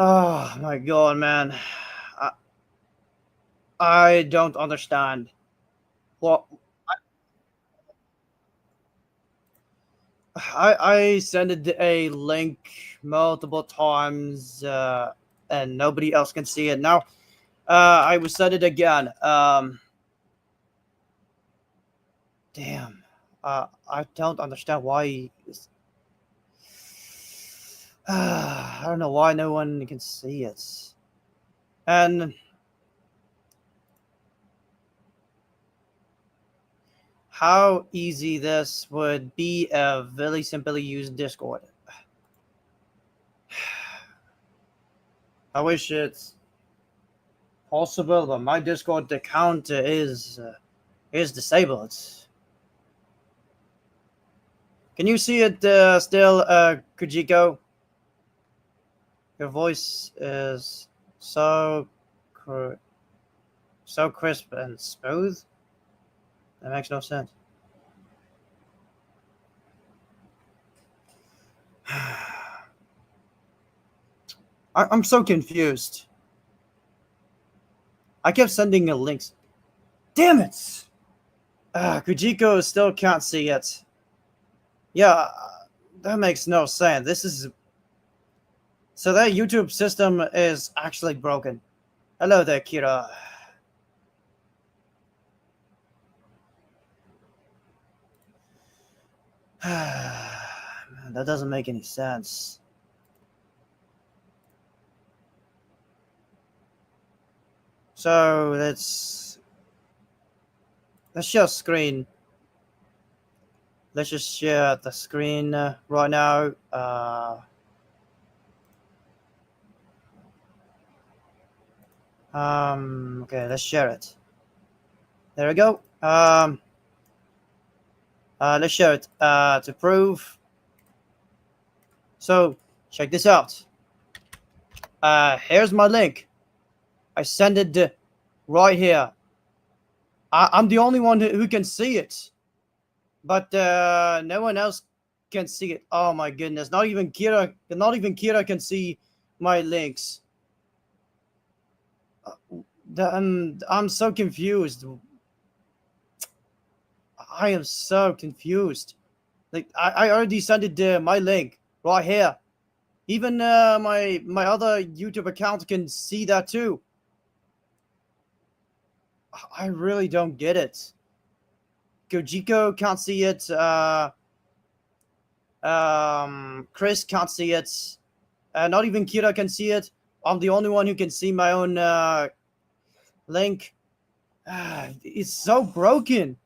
Oh my god, man. I, I don't understand. What I sent it a link multiple times and nobody else can see it. Now I will send it again. Damn. I don't understand why I don't know why no one can see it. And how easy this would be if really simply use Discord. I wish it's possible, but my Discord account is disabled. Can you see it still, Kujiko? Your voice is so cr- so crisp and smooth. That makes no sense. I'm so confused. I kept sending links. Damn it! Kujiko still can't see it. Yeah, that makes no sense. This is so that YouTube system is actually broken. Hello there, Kira. Man, that doesn't make any sense. So let's share screen. Let's just share the screen right now. Okay, let's share it. There we go. Let's share it to prove. So check this out. Here's my link. I send it right here. I'm the only one who can see it, but no one else can see it. Oh my goodness! Not even Kira. Not even Kira can see my links. I'm so confused. I am so confused. Like I already sent it my link right here. Even my other YouTube account can see that too. I really don't get it. Kojiko can't see it. Chris can't see it. Not even Kira can see it. I'm the only one who can see my own link. It's so broken.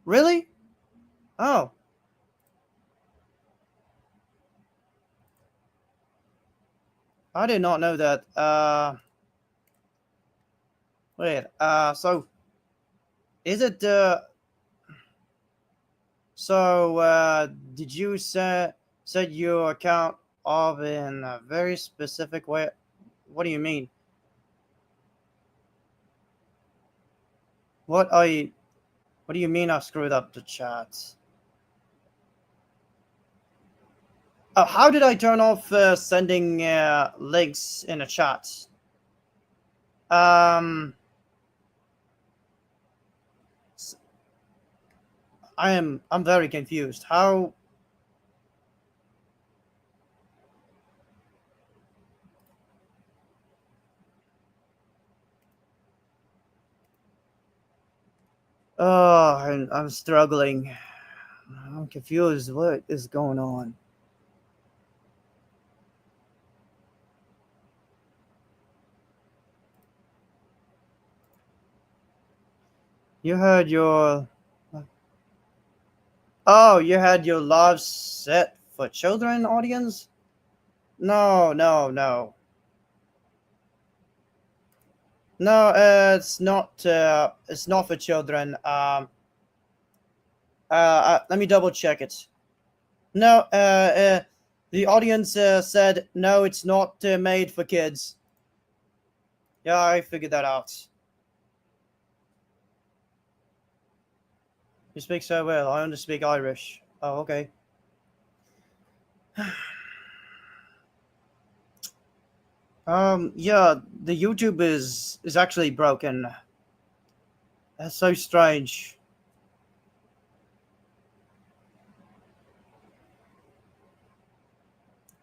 Really? Oh. I did not know that. Wait. So is it? So did you set your account up in a very specific way? What do you mean? What are you? What do you mean I screwed up the chat? How did I turn off sending links in a chat? Um, I'm very confused. How? Oh, I'm struggling. I'm confused. What is going on? You had your Oh, you had your live set for children audience? No, no, no. No, it's not for children. Let me double check it. No, the audience said no, it's not made for kids. Yeah, I figured that out. You speak so well. I only speak Irish. Oh, okay. Yeah, the YouTube is actually broken. That's so strange.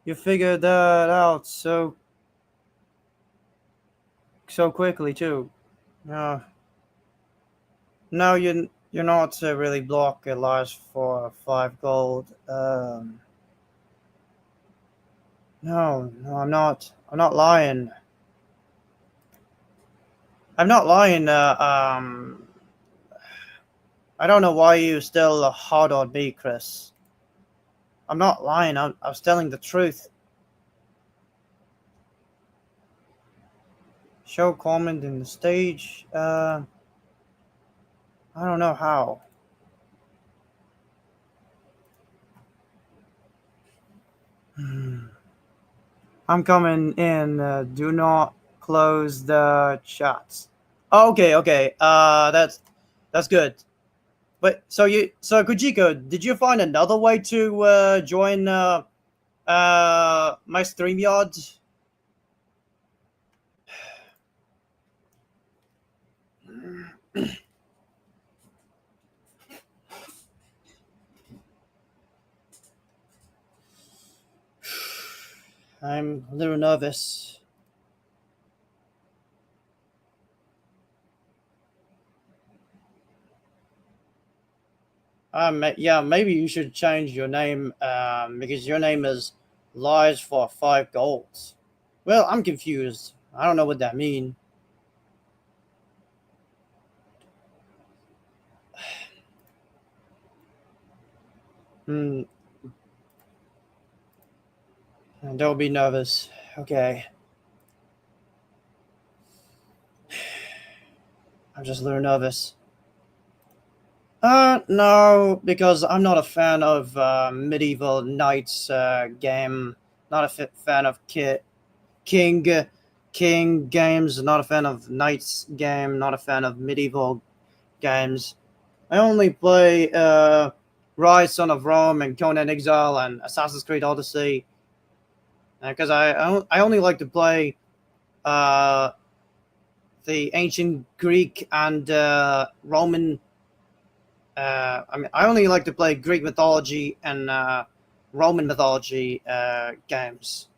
You figured that out so quickly too. Uh, no, you're not really block lives for 5 gold. No, I'm not. I'm not lying. I'm not lying. I don't know why you still hard on me, Chris. I'm not lying. I was telling the truth. Show comment in the stage. I don't know how. I'm coming in. Do not close the chats. Okay. That's good. But so Kujiko, did you find another way to join my StreamYard? I'm a little nervous. Yeah, maybe you should change your name because your name is Lies for 5 Golds. Well, I'm confused. I don't know what that means. Hmm, don't be nervous. Okay. I'm just a little nervous. No, because I'm not a fan of medieval knights game. Not a fan of king king games. Not a fan of knights game. Not a fan of medieval games. I only play Rise, Son of Rome, and Conan Exile, and Assassin's Creed Odyssey. Because I only like to play uh, the ancient Greek and Roman. I only like to play Greek mythology and Roman mythology games.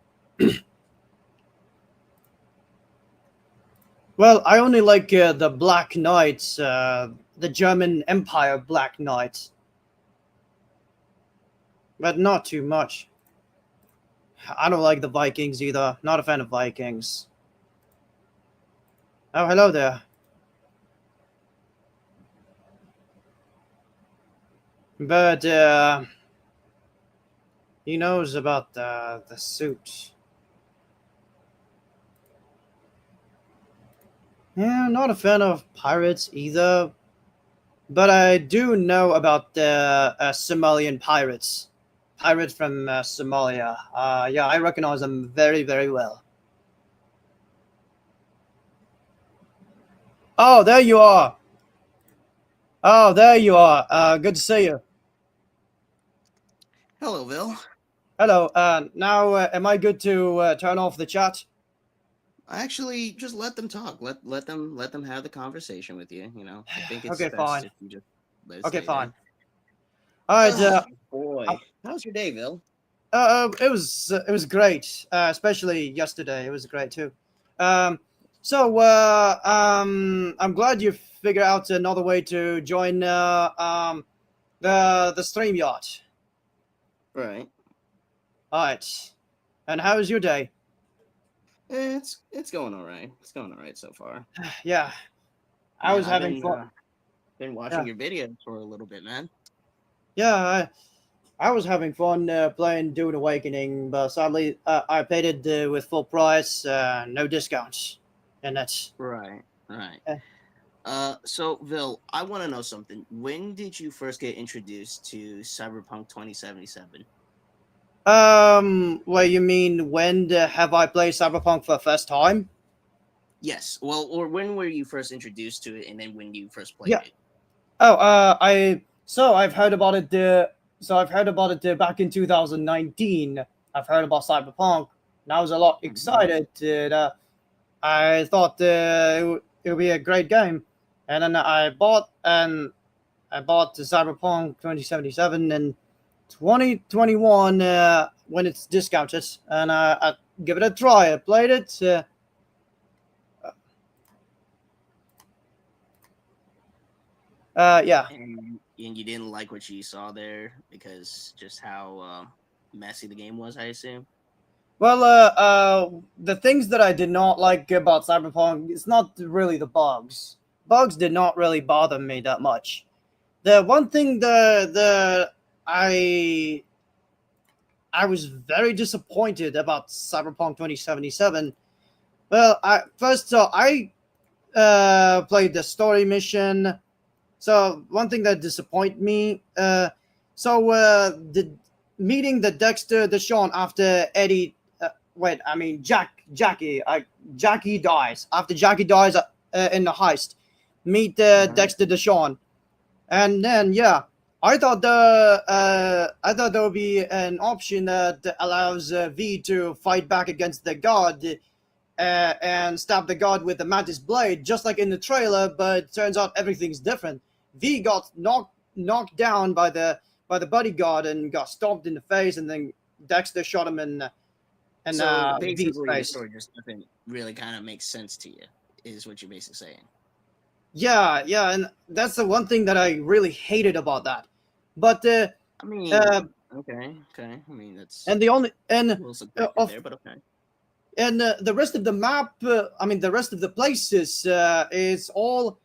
Well, I only like the Black Knights, the German Empire Black Knights, but not too much. I don't like the Vikings either. Not a fan of Vikings. Oh, hello there. But he knows about the suit. Yeah, not a fan of pirates either. But I do know about the Somalian pirates. Pirates from Somalia. Yeah, I recognize them very, very well. Oh, there you are. Oh, there you are. Good to see you. Hello, Bill. Hello. Now, am I good to turn off the chat? Actually, just let them talk. Let them have the conversation with you. I think it's Okay, best fine. if you just let it Okay, stay there. fine. All right. Oh boy, how's your day, Bill? It was great, especially yesterday. It was great too. Um, I'm glad you figured out another way to join the stream yacht. Right. All right, and how was your day? It's going all right. It's going all right so far. Yeah, I Yeah, was I've having been fun. been watching Yeah, your videos for a little bit, man. yeah, I was having fun playing Dune Awakening, but sadly I paid it with full price, no discounts, and that's. Right. Right. Uh, So Bill, I want to know something. When did you first get introduced to Cyberpunk 2077? What you mean? When have I played Cyberpunk for the first time? Yes. Well, or when were you first introduced to it, and then when you first played Yeah. it? Oh, I've heard about it. I've heard about it back in 2019. I've heard about Cyberpunk. and I was a lot Mhm. excited. I thought it would be a great game, and then I bought the Cyberpunk 2077 in 2021 when it's discounted, and I give it a try. I played it. Yeah. And you didn't like what you saw there because just how messy the game was, I assume. Well, the things that I did not like about Cyberpunk is not really the bugs. Bugs did not really bother me that much. The one thing the I was very disappointed about Cyberpunk 2077. Well, I played the story mission. So one thing that disappointed me, the meeting the Dexter Deshawn after Eddie, I mean Jackie dies after Jackie dies in the heist. Meet Mhm. Dexter Deshawn, and then I thought there would be an option that allows V to fight back against the god and stab the god with the mantis blade, just like in the trailer. But it turns out everything's different. V got knocked down by the bodyguard and got stomped in the face, and then Dexter shot him in So V's basically, the face. story just doesn't really kind of make sense to you, is what you're basically saying. Yeah, and that's the one thing that I really hated about that. But I mean, uh, okay. I mean, that's and the only a little subjective of there, but okay. and the rest of the map, the rest of the places is all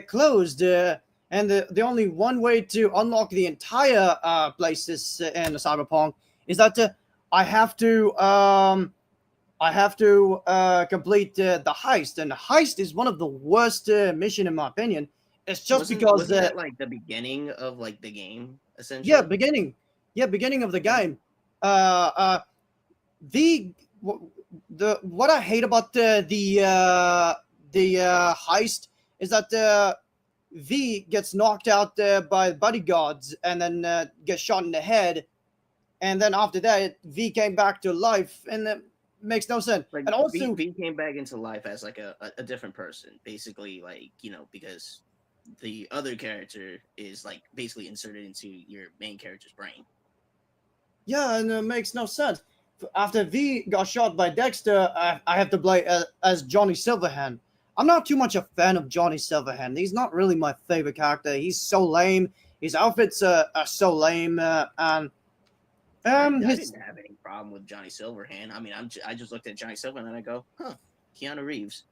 closed, and the only one way to unlock the entire places in Cyberpunk is that I have to um, complete the heist, and the heist is one of the worst mission in my opinion. It's just because Wasn't that like the beginning of like the game yeah, essentially? beginning of the Okay. game. Uh, the what I hate about the heist is that V gets knocked out by bodyguards and then gets shot in the head, and then after that V came back to life, and it makes no sense. Like And V, also, V came back into life as like a different person, basically, like, because the other character is like basically inserted into your main character's brain. yeah, and it makes no sense. After V got shot by Dexter, I have to play as Johnny Silverhand. I'm not too much a fan of Johnny Silverhand. He's not really my favorite character. He's so lame. His outfits are so lame, and I his didn't have any problem with Johnny Silverhand. I mean, I just looked at Johnny Silverhand and I go, huh, Keanu Reeves,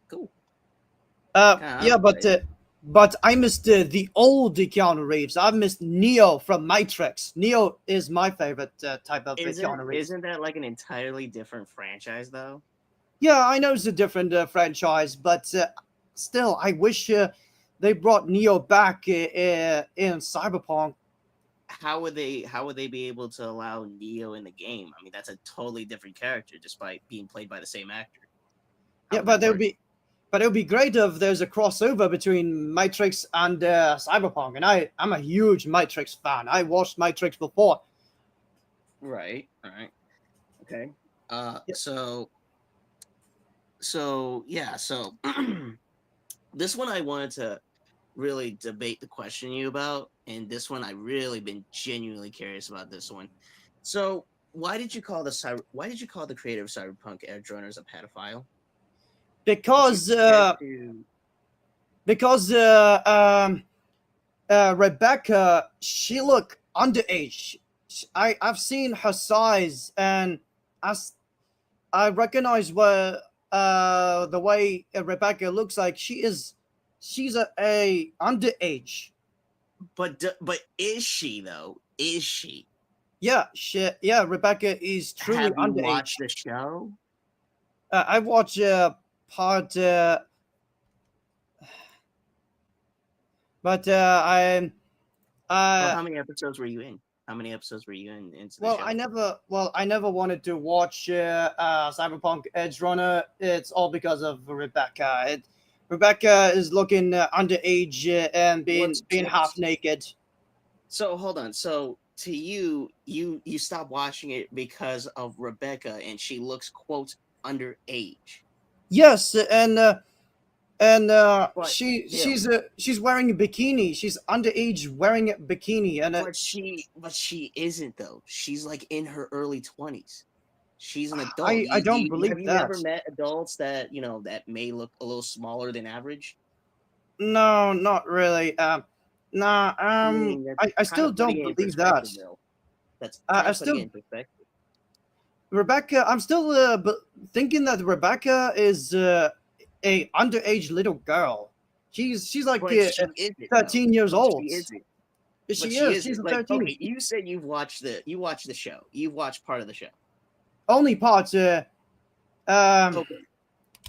cool, kind of yeah, unrelated. but I missed the old Keanu Reeves. I missed Neo from Matrix. Neo is my favorite type of Isn't Keanu Reeves. isn't that like an entirely different franchise though? Yeah, I know it's a different franchise, but still, I wish they brought Neo back in Cyberpunk. How would they be able to allow Neo in the game? I mean, that's a totally different character despite being played by the same actor. How Yeah, would that work? but it would be great if there's a crossover between Matrix and Cyberpunk. And I'm a huge Matrix fan. I watched Matrix before. Right, right. Okay. Yeah, So yeah, so this one I wanted to really debate the question you about, and this one I really been genuinely curious about this one. So why did you call the creator of Cyberpunk Edge Runners a pedophile? Did you because care to because Rebecca, she look underage. I've seen her size, and as I recognize what the way Rebecca looks like. She's a underage. but is she though? Is she? Yeah, Rebecca is truly Have you underage. watched the show? I watch part, but I Well, uh how many episodes were you in? How many episodes were you in into the well, show? I never wanted to watch Cyberpunk Edge Runner. It's all because of Rebecca. Rebecca is looking underage and being What's half naked. so hold on. So to you, you stop watching it because of Rebecca, and she looks quote underage. Yes, and But Bill, she's wearing a bikini. She's underage wearing a bikini, and but she isn't though. She's like in her early 20s. She's an adult. I don't Have believe you that. never met adults that that may look a little smaller than average? No, not really. Nah. I mean, that's I kind still of putting don't it in believe that. perspective, Bill. That's I kind of putting it still in perspective. Rebecca. I'm still thinking that Rebecca is a underage little girl. She's like But she isn't though. 13 years But she old. isn't. But She she is. She's isn't. a Like, 13. okay, you said you watched the show. You've watched part of the show. Only part. Um. Okay.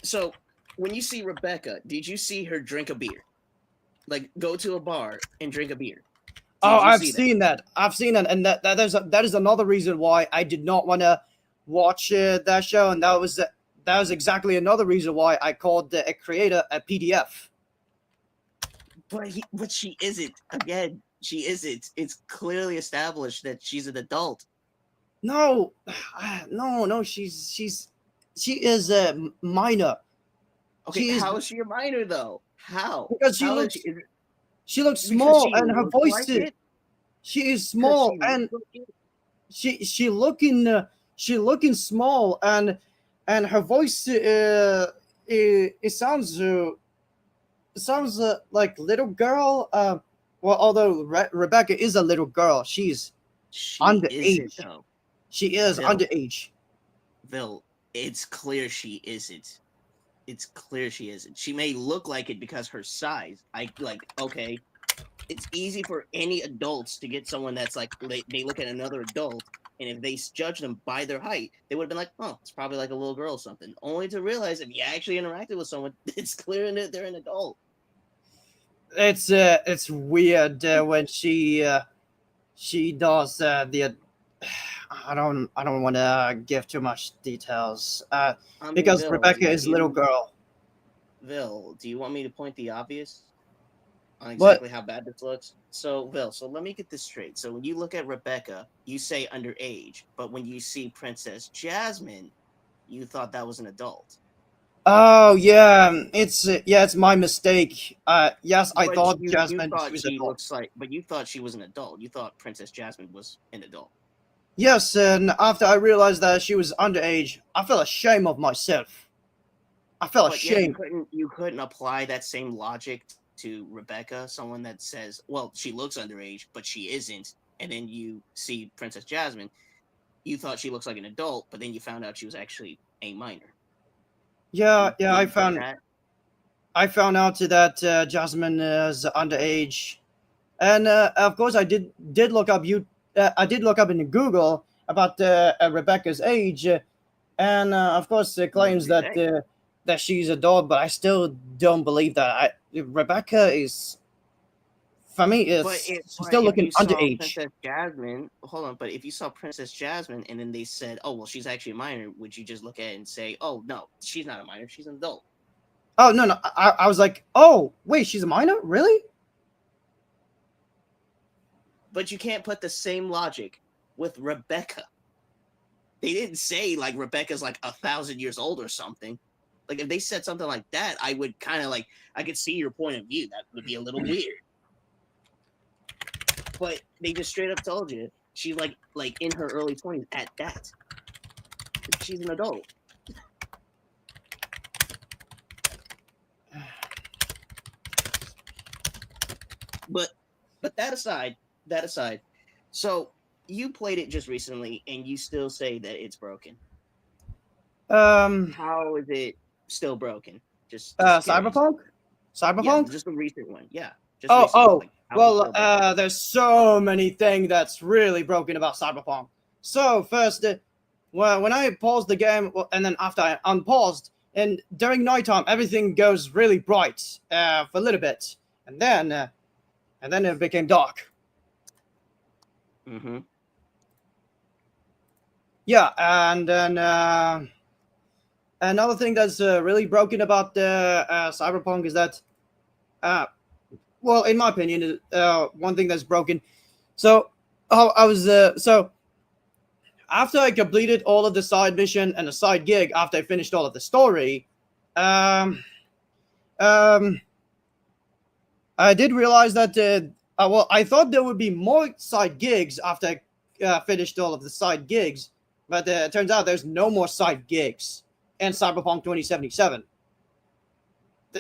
So when you see Rebecca, did you see her drink a beer? Like go to a bar and drink a beer. Oh, Did you I've see that? seen that. I've seen it, and that is another reason why I did not want to watch that show, and that was exactly another reason why I called a creator a PDF. But she isn't. Again, she isn't. It's clearly established that she's an adult. No, no. She is a minor. Okay, She is how is she a minor though? How? because How is she? Is it she looks because small, she and her looks voice like it? she is Because small, she looks and like it? she looking small, and her voice it sounds like little girl. Well, although Rebecca is a little girl, she's She isn't underage. though. She is Vil, underage. Vil, it's clear she isn't. It's clear she isn't. She may look like it because her size. I like okay. It's easy for any adults to get someone that's like they look at another adult, and if they judge them by their height, they would have been like, oh, it's probably like a little girl or something. Only to realize if you actually interacted with someone, it's clear that they're an adult. It's weird when she does the. I don't want to give too much details. I mean, Because Vil, Rebecca is little girl. Do you want me to point the obvious on What? exactly how bad this looks? So, Vil, so let me get this straight. So when you look at Rebecca, you say underage, but when you see Princess Jasmine, you thought that was an adult. Oh yeah, it's my mistake. Yes, I But thought you Jasmine she thought was she adult. looks like, but you thought she was an adult. You thought Princess Jasmine was an adult. Yes, and after I realized that she was underage, I felt ashamed of myself. I felt But yet ashamed. you couldn't apply that same logic to Rebecca, someone that says, well, she looks underage, but she isn't. And then you see Princess Jasmine, you thought she looks like an adult, but then you found out she was actually a minor. Yeah, You yeah, didn't get that? I found out that Jasmine is underage, and of course I did look up I did look up in Google about Rebecca's age, and of course it What did claims they say? that she's adult, but I still don't believe that. Rebecca is for me is she's But still if looking you saw underage. Princess Jasmine, hold on, but if you saw Princess Jasmine and then they said, oh well, she's actually a minor, would you just look at it and say, oh no, she's not a minor, she's an adult? Oh no, I was like, oh wait, she's a minor, really? But you can't put the same logic with Rebecca. They didn't say like Rebecca's like 1,000 years old or something. Like if they said something like that, I would kind of like I could see your point of view. That would be a little weird. But they just straight up told you she's like in her early 20s at that. She's an adult. But that aside, so you played it just recently and you still say that it's broken. Um, How is it still broken? Just curious. Cyberpunk, Yeah, Cyberpunk. just the recent one. Yeah, just Oh, recently. oh, Like, how is it well, still broken? there's so many things that's really broken about Cyberpunk. So first, well, when I paused the game, well, and then after I unpaused, and during nighttime, everything goes really bright for a little bit, and then it became dark. Mm-hmm. Yeah, and then another thing that's really broken about Cyberpunk is that, well, in my opinion, one thing that's broken. So Oh, I was so after I completed all of the side mission and the side gig, after I finished all of the story, um, um, I did realize that. Well, I thought there would be more side gigs after I finished all of the side gigs, but it turns out there's no more side gigs in Cyberpunk 2077.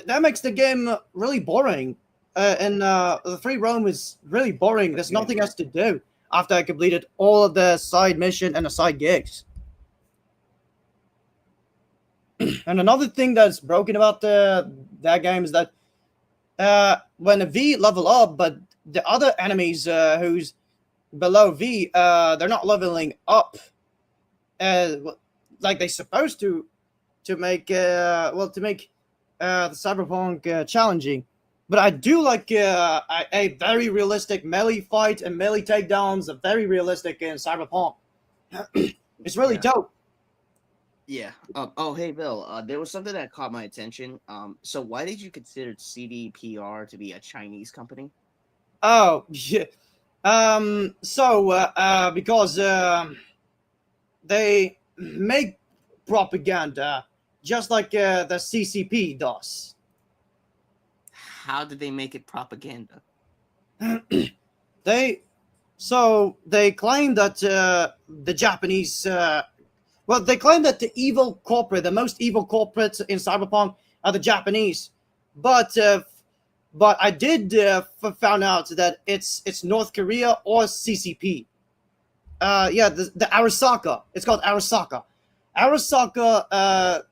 That makes the game really boring. And the free roam is really boring. There's nothing else to do after I completed all of the side mission and the side gigs. And another thing that's broken about that game is that when a V level up, but the other enemies who's below V, they're not leveling up uh, like they're supposed to make the cyberpunk challenging. But I do like a very realistic melee fight and melee takedowns are very realistic in cyberpunk. It's really Yeah. dope. Yeah. Oh, hey, Bill. There was something that caught my attention. So why did you consider CDPR to be a Chinese company? Oh yeah. Because they make propaganda just like the CCP does. How did they make it propaganda? They they claim that the Japanese they claim that the most evil corporates in cyberpunk are the Japanese, but I did found out that it's North Korea or CCP. Yeah, the Arasaka. It's called Arasaka. Arasaka.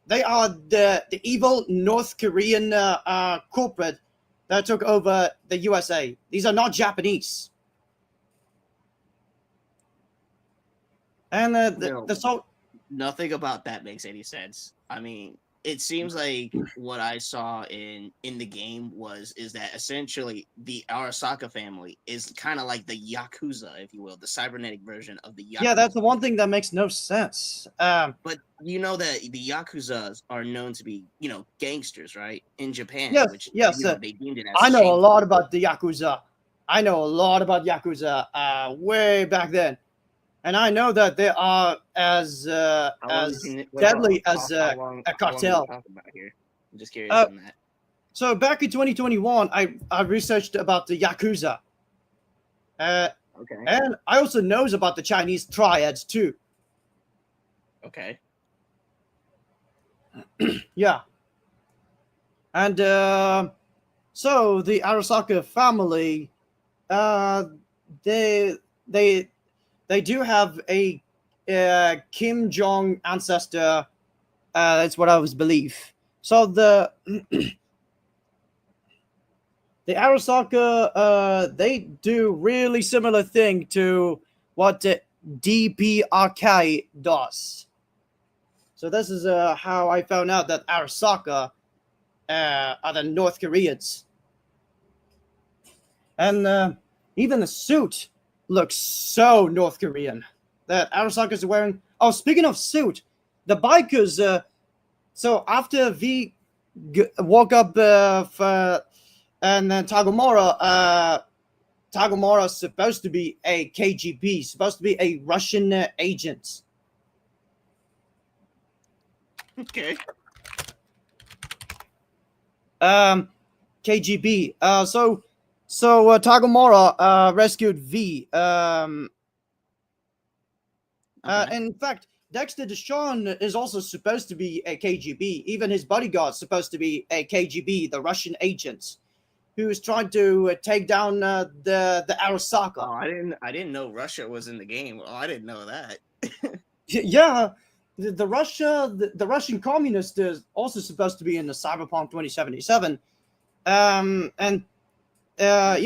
They are the evil North Korean corporate that took over the USA. These are not Japanese. And No, the so nothing about that makes any sense. I mean, it seems like what I saw in the game is that essentially the Arasaka family is kind of like the Yakuza, if you will, the cybernetic version of the yeah, that's Yakuza. the one thing that makes no sense. But you know that the Yakuzas are known to be, gangsters, right? In Japan, Yes, which, yes, they deemed it as I know a shameful. lot about the Yakuza. I know a lot about Yakuza way back then, and I know that they are How long did as you, wait, deadly as a how long are we cartel. talking about here? I'm just curious Uh, on that. so back in 2021, I researched about the Yakuza, uh, Okay. and I also knows about the Chinese triads too. Okay. Yeah, and so the Arasaka family, uh, they they they do have a Kim Jong ancestor. That's what I was believe. So the Arasaka they do really similar thing to what DPRK does. So this is how I found out that Arasaka are the North Koreans, and even the suit looks so North Korean that Arasaka is wearing. Oh, speaking of suit, the bikers. So after V woke up and then Tagomora is supposed to be a KGB, supposed to be a Russian agent. Okay. KGB. Tagomora rescued V. Okay. In fact, Dexter Deshawn is also supposed to be a KGB. Even his bodyguard's supposed to be a KGB, the Russian agent who is trying to take down the Arasaka. Oh, I didn't know Russia was in the game. Oh, I didn't know that. Yeah, the Russian communist is also supposed to be in the Cyberpunk 2077. And yeah,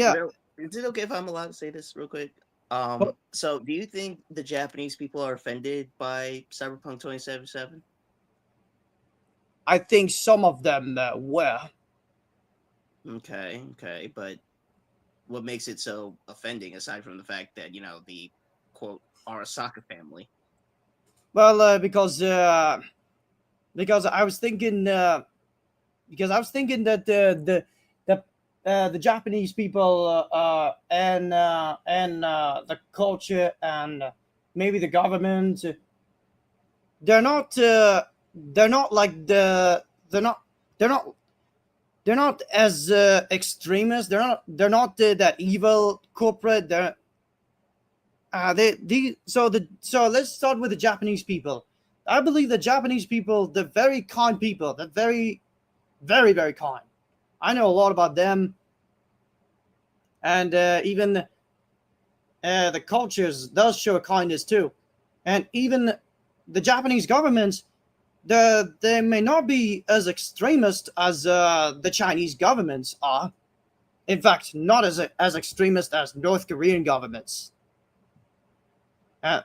Is it okay if I'm allowed to say this real quick? but So do you think the Japanese people are offended by Cyberpunk 2077? I think some of them were. Okay, okay, but what makes it so offending aside from the fact that, the quote Arasaka family? Well, because I was thinking that the the Japanese people and the culture and maybe the government. They're not. They're not like the. They're not. They're not. They're not as extremists. They're not that evil corporate. So let's start with the Japanese people. I believe the Japanese people, they're very kind people. They're very, very, very kind. I know a lot about them, and even the cultures does show kindness too. And even the Japanese government, they may not be as extremist as the Chinese governments are. In fact, not as extremist as North Korean governments. Uh,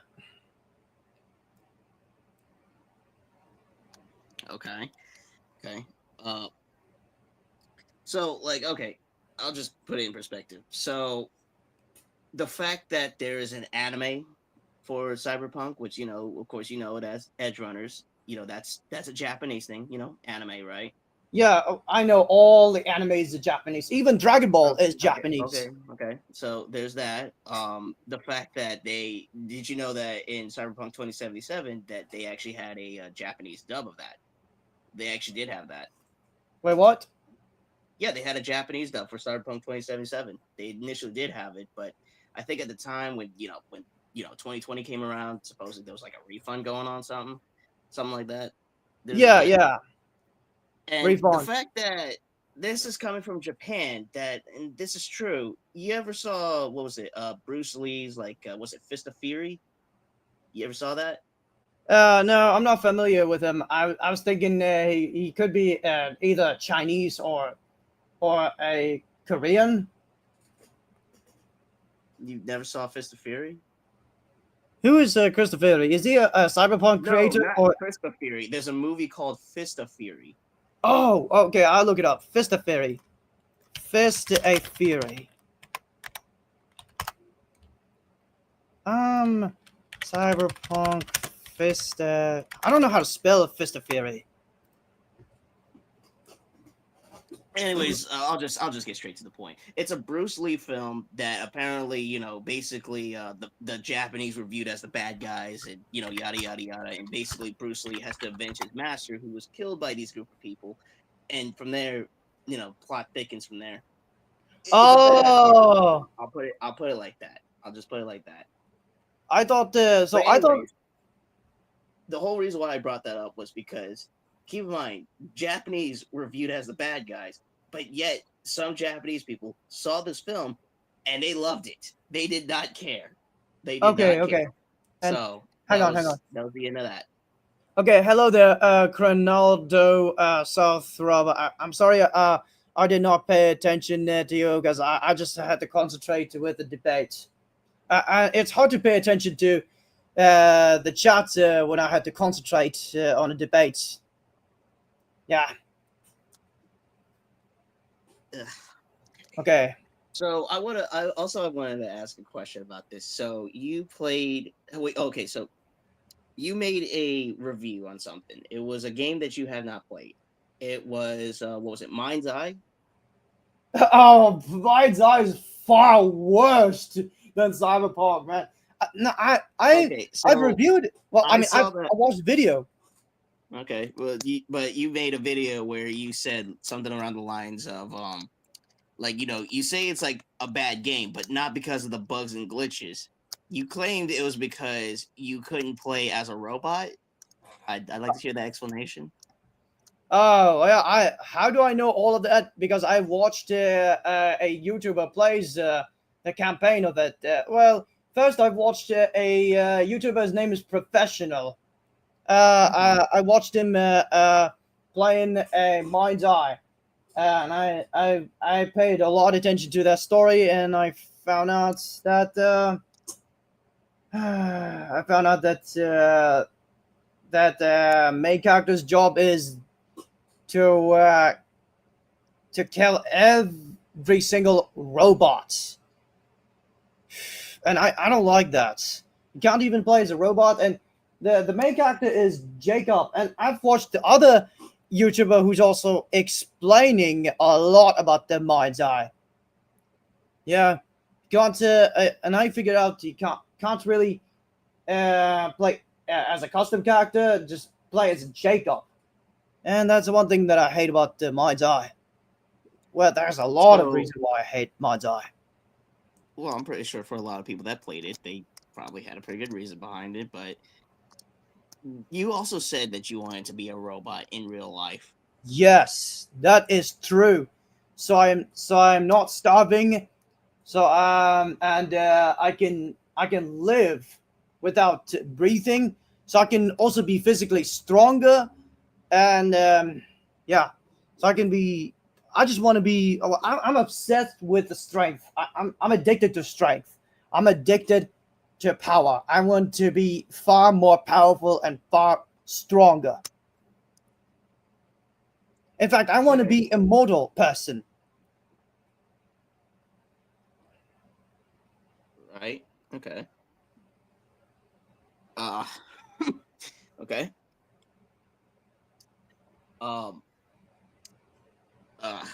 Okay. Okay. So like, okay, I'll just put it in perspective. So the fact that there is an anime for Cyberpunk, which of course, it as Edge Runners. That's a Japanese thing. Anime, right? yeah, I know all the animes are Japanese. Even Dragon Ball is Okay, Japanese. okay, okay. So there's that. The fact that did you know that in Cyberpunk 2077 that they actually had a Japanese dub of that? They actually did have that. Wait, what? Yeah, they had a Japanese dub for Cyberpunk 2077. They initially did have it, but I think at the time when 2020 came around, supposedly there was like a refund going on, something like that. There's a Yeah, thing. yeah. And the Refund. fact that this is coming from Japan, and this is true. You ever saw, what was it? Bruce Lee's, like, was it Fist of Fury? You ever saw that? No, I'm not familiar with him. I was thinking he could be either Chinese or a Korean. You never saw Fist of Fury? Who is Christopher? Is he a cyberpunk No, creator not or? Fist of Fury. There's a movie called Fist of Fury. Oh, okay. I'll look it up. Fist of Fury. Fist of Fury. Cyberpunk Fist. I don't know how to spell Fist of Fury. Anyways, I'll just get straight to the point. It's a Bruce Lee film that apparently, basically, the Japanese were viewed as the bad guys, and yada yada yada, and basically Bruce Lee has to avenge his master who was killed by these group of people, and from there, plot thickens from there. It's a badass action Oh, film. I'll put it like that. I'll just put it like that. I thought. But I thought. anyways, the whole reason why I brought that up was because, keep in mind, Japanese were viewed as the bad guys, but yet some Japanese people saw this film and they loved it. They did not care. They did Okay, not care. okay. And So hang on, hang on. that was the end of that. Okay, hello there, Cronaldo Southrop. I'm sorry, I did not pay attention to you because I just had to concentrate with the debate. It's hard to pay attention to the chat when I had to concentrate on a debate. Yeah. Ugh. Okay. So I wanted to ask a question about this. So you played. Wait, okay. So you made a review on something. It was a game that you had not played. It was what was it? Mind's Eye. Oh, Mind's Eye is far worse than Cyberpunk, man. No, Okay, I've so reviewed. Well, I I mean, saw I that. watched video. Okay, well, but you made a video where you said something around the lines of like you say it's like a bad game, but not because of the bugs and glitches. You claimed it was because you couldn't play as a robot. I'd like to hear that explanation. Oh, yeah. How do I know all of that? Because I watched a YouTuber plays the campaign of it. Well, first I watched a YouTuber's name is Professional. I watched him playing a Mind's Eye, and I paid a lot of attention to that story, and I found out that I found out that main character's job is to kill every single robot, and I don't like that. You can't even play as a robot, and the main character is Jacob, and I've watched the other YouTuber who's also explaining a lot about the mind's eye. Yeah, can't and I figured out you can't really play as a custom character. Just play as Jacob, and that's the one thing that I hate about the mind's eye. Well, there's a lot of So, reasons why I hate mind's eye. well, I'm pretty sure for a lot of people that played it, they probably had a pretty good reason behind it. But you also said that you wanted to be a robot in real life. Yes, that is true. So I'm not starving. So and I can live without breathing. So I can also be physically stronger, and yeah. So I can be. I just want to be. I'm obsessed with the strength. I'm addicted to strength. I'm addicted to power. I want to be far more powerful and far stronger. In fact, I want to Okay. be immortal person. Right. Okay. Uh okay. Um uh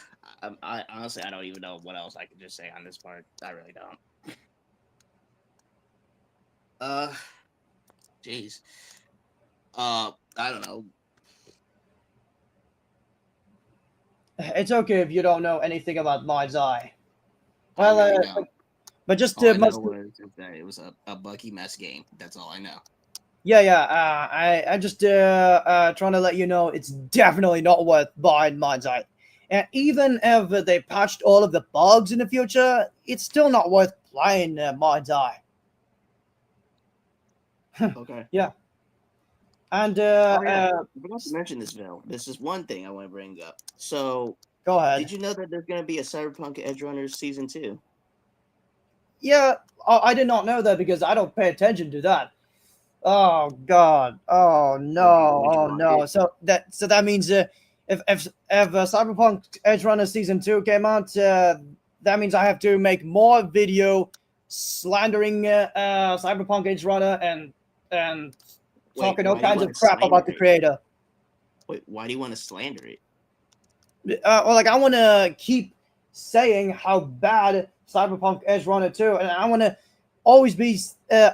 I honestly I don't even know what else I could just say on this part. I really don't. Uh jeez. I don't know. It's okay if you don't know anything about Mind's Eye. I Well, really don't. but just All I know must. was is that it was a Bucky mess game. That's all I know. Yeah. I just trying to let you know it's definitely not worth buying Mind's Eye. And even if they patched all of the bugs in the future, it's still not worth playing Mind's Eye. Okay. Yeah, and Oh yeah. I forgot to mention this, Bill. This is one thing I want to bring up. So, go did ahead. you know that there's gonna be a Cyberpunk Edge Runners season 2? Yeah, I did not know that because I don't pay attention to that. Oh God! Oh no! Would you Oh watch no! it? So that means if Cyberpunk Edge Runner season 2 came out, that means I have to make more video slandering Cyberpunk Edge Runner and Wait, talking all why do you kinds want of to crap slander about the it? creator. Wait, why do you want to slander it? Or like I want to keep saying how bad Cyberpunk Edge Runner 2, and I want to always be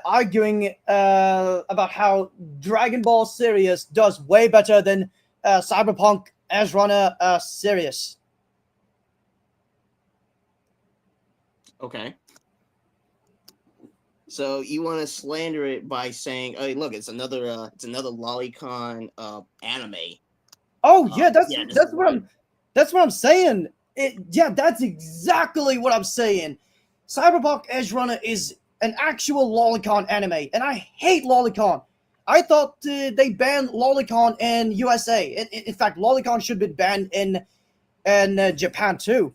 arguing about how Dragon Ball Series does way better than Cyberpunk Edge Runner Series. Okay. So you want to slander it by saying, "Hey, look, it's another lolicon anime." Oh yeah, that's Yeah, this is that's what why. I'm saying. Yeah, that's exactly what I'm saying. Cyberpunk Edge Runner is an actual lolicon anime, and I hate lolicon. I thought they banned lolicon in USA. In fact, lolicon should be banned in Japan too.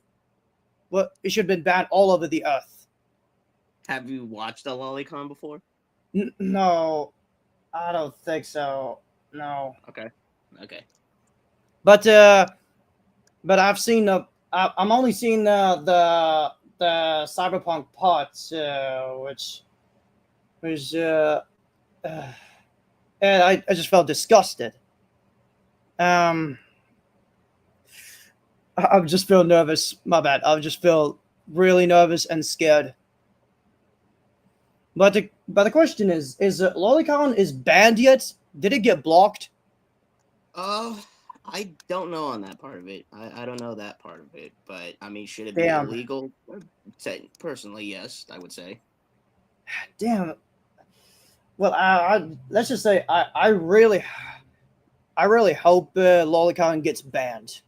Well, it should have been banned all over the earth. Have you watched a lolicon before? No, I don't think so. No, Okay. Okay. but I've seen I'm only seeing the cyberpunk parts, which uh, and I just felt disgusted. Um, I just feel nervous. My bad. I just feel really nervous and scared. But the question is Lolicon is banned yet? Did it get blocked? Uh, I don't know on that part of it. I don't know that part of it. But I mean, should it be Damn, illegal? Personally, yes, I would say. damn. Well, let's just say I really hope Lolicon gets banned.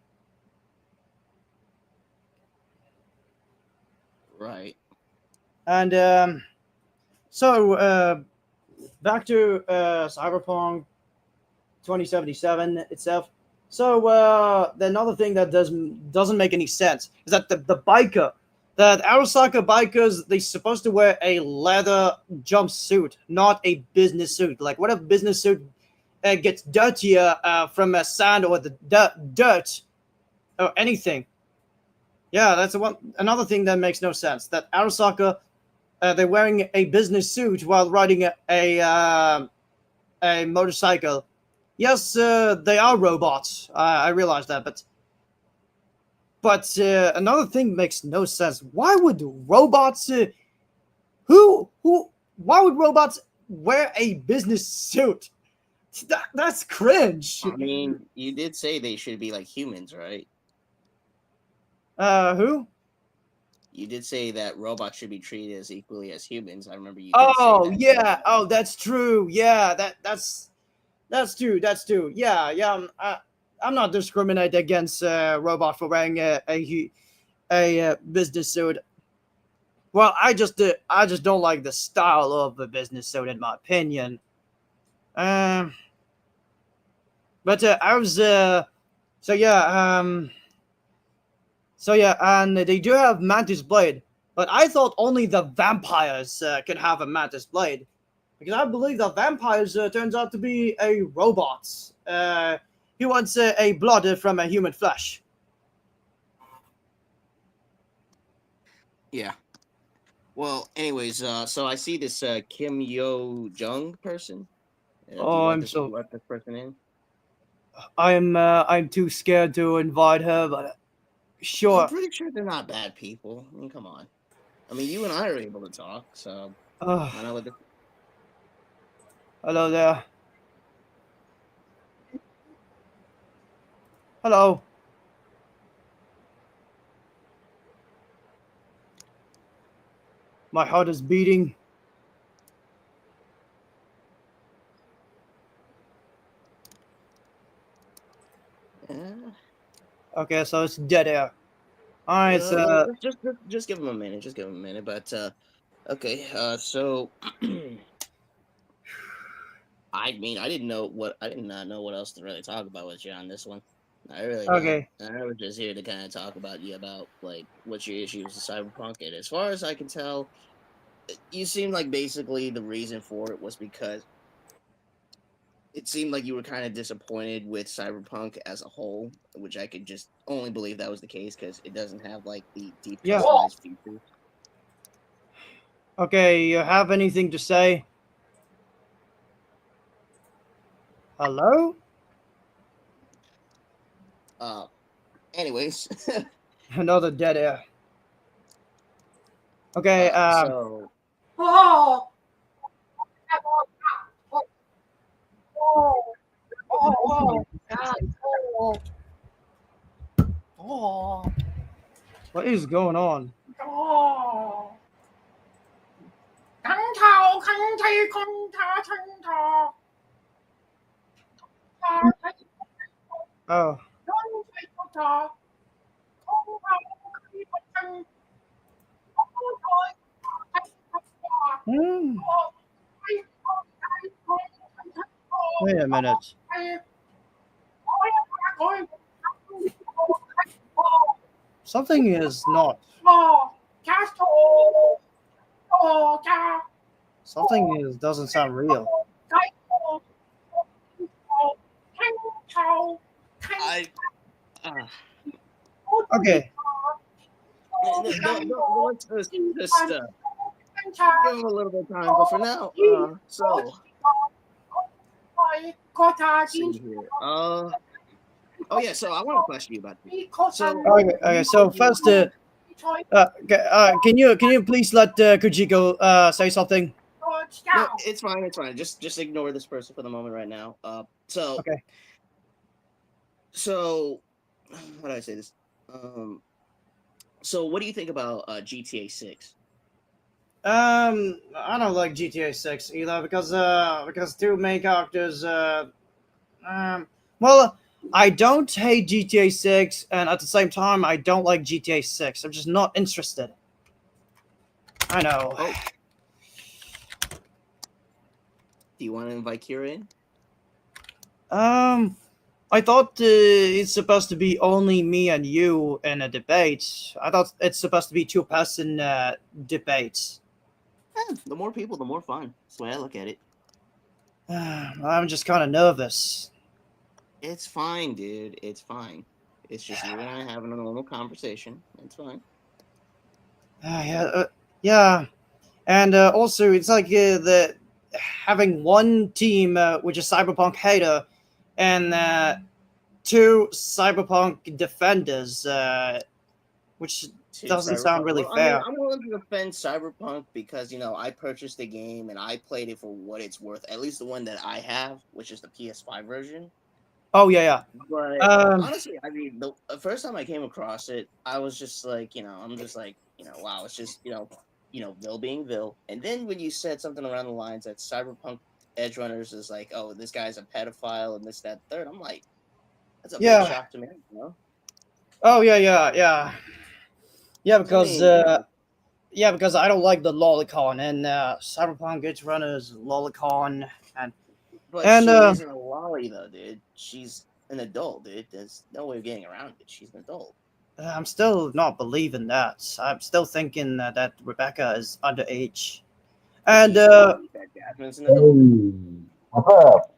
Right. And so back to Cyberpunk 2077 itself. So the another thing that doesn't make any sense is that the biker, that Arasaka bikers, they're supposed to wear a leather jumpsuit, not a business suit. Like what if business suit gets dirtier from sand or the dirt or anything? Yeah, that's another thing that makes no sense. That Arasaka, they're wearing a business suit while riding a motorcycle. yes, they are robots. I realize that, but another thing makes no sense. Why would robots? Who? Why would robots wear a business suit? That's cringe. I mean, you did say they should be like humans, right? Who? You did say that robots should be treated as equally as humans. I remember you did say Oh that. yeah. Oh, that's true. Yeah, that's true. That's true. Yeah, yeah. I'm not discriminating against robot for wearing a business suit. Well, I just don't like the style of the business suit, in my opinion. Um, but I was so yeah so yeah, and they do have mantis blade, but I thought only the vampires could have a mantis blade, because I believe the vampires turns out to be a robot. He wants a blood from a human flesh. Yeah. Well, anyways, so I see this Kim Yo Jung person. Do you Oh, let this person in? I'm too scared to invite her, but I'm sure. pretty sure they're not bad people. I mean, come on. I mean, you and I are able to talk, so Uh, why not let this? hello there. Hello. My heart is beating. Uh, Okay, so it's dead air. All right, well, so just give him a minute. Just give him a minute. But okay. So I mean, I did not know what else to really talk about with you on this one. I really didn't. okay. I was just here to kind of talk about you about like what's your issues with Cyberpunk. And as far as I can tell, you seem like basically the reason for it was because it seemed like you were kind of disappointed with Cyberpunk as a whole, which I could just only believe that was the case because it doesn't have like the deep Yeah. customized features. Okay, you have anything to say? Hello? Uh, anyways, Another dead air. Okay, so Oh, oh, God. Oh, what is going on? oh. Oh. Hmm. Wait a minute. Something is not. Something is doesn't sound real. I uh, Okay. let's just give him a little bit of time. But for now, so let's see here. Oh yeah. So I want to question you about this. So Okay. do Okay. you So you first, can you please let Kujiko say something? no, it's fine. It's fine. Just ignore this person for the moment right now. Okay. So how do I say this? Um, so what do you think about GTA 6? I don't like GTA 6 either because two main characters. Um, well, I don't hate GTA 6, and at the same time, I don't like GTA 6. I'm just not interested. I know. Oh, do you want to invite Kira in? Um, I thought it's supposed to be only me and you in a debate. I thought it's supposed to be two-person debates. The more people, the more fun. That's the way I look at it. I'm just kind of nervous. It's fine, dude. It's fine. It's just you and I having a normal conversation. It's fine. Yeah, yeah, and also it's like the having one team which is cyberpunk hater and two cyberpunk defenders, which To doesn't sound Cyberpunk. really Well, I mean, fair. I'm willing to defend Cyberpunk because I purchased the game and I played it for what it's worth. At least the one that I have, which is the PS5 version. Oh yeah, But yeah. honestly, I mean, the first time I came across it, I was just like, I'm just like, wow, it's just, Vil being Vil. And then when you said something around the lines that Cyberpunk Edge Runners is like, oh, this guy's a pedophile and this, that, third, I'm like, that's a big Yeah. shock to me, Oh yeah. Yeah, So, I because mean, yeah, because I don't like the lolicon and Cyberpunk Edge Runners lolicon and but and she isn't a lolly though, dude. She's an adult, dude. There's no way of getting around it. She's an adult. I'm still not believing that. I'm still thinking that Rebecca is underage. But do And you still believe that Jasmine's an adult? Hey, what's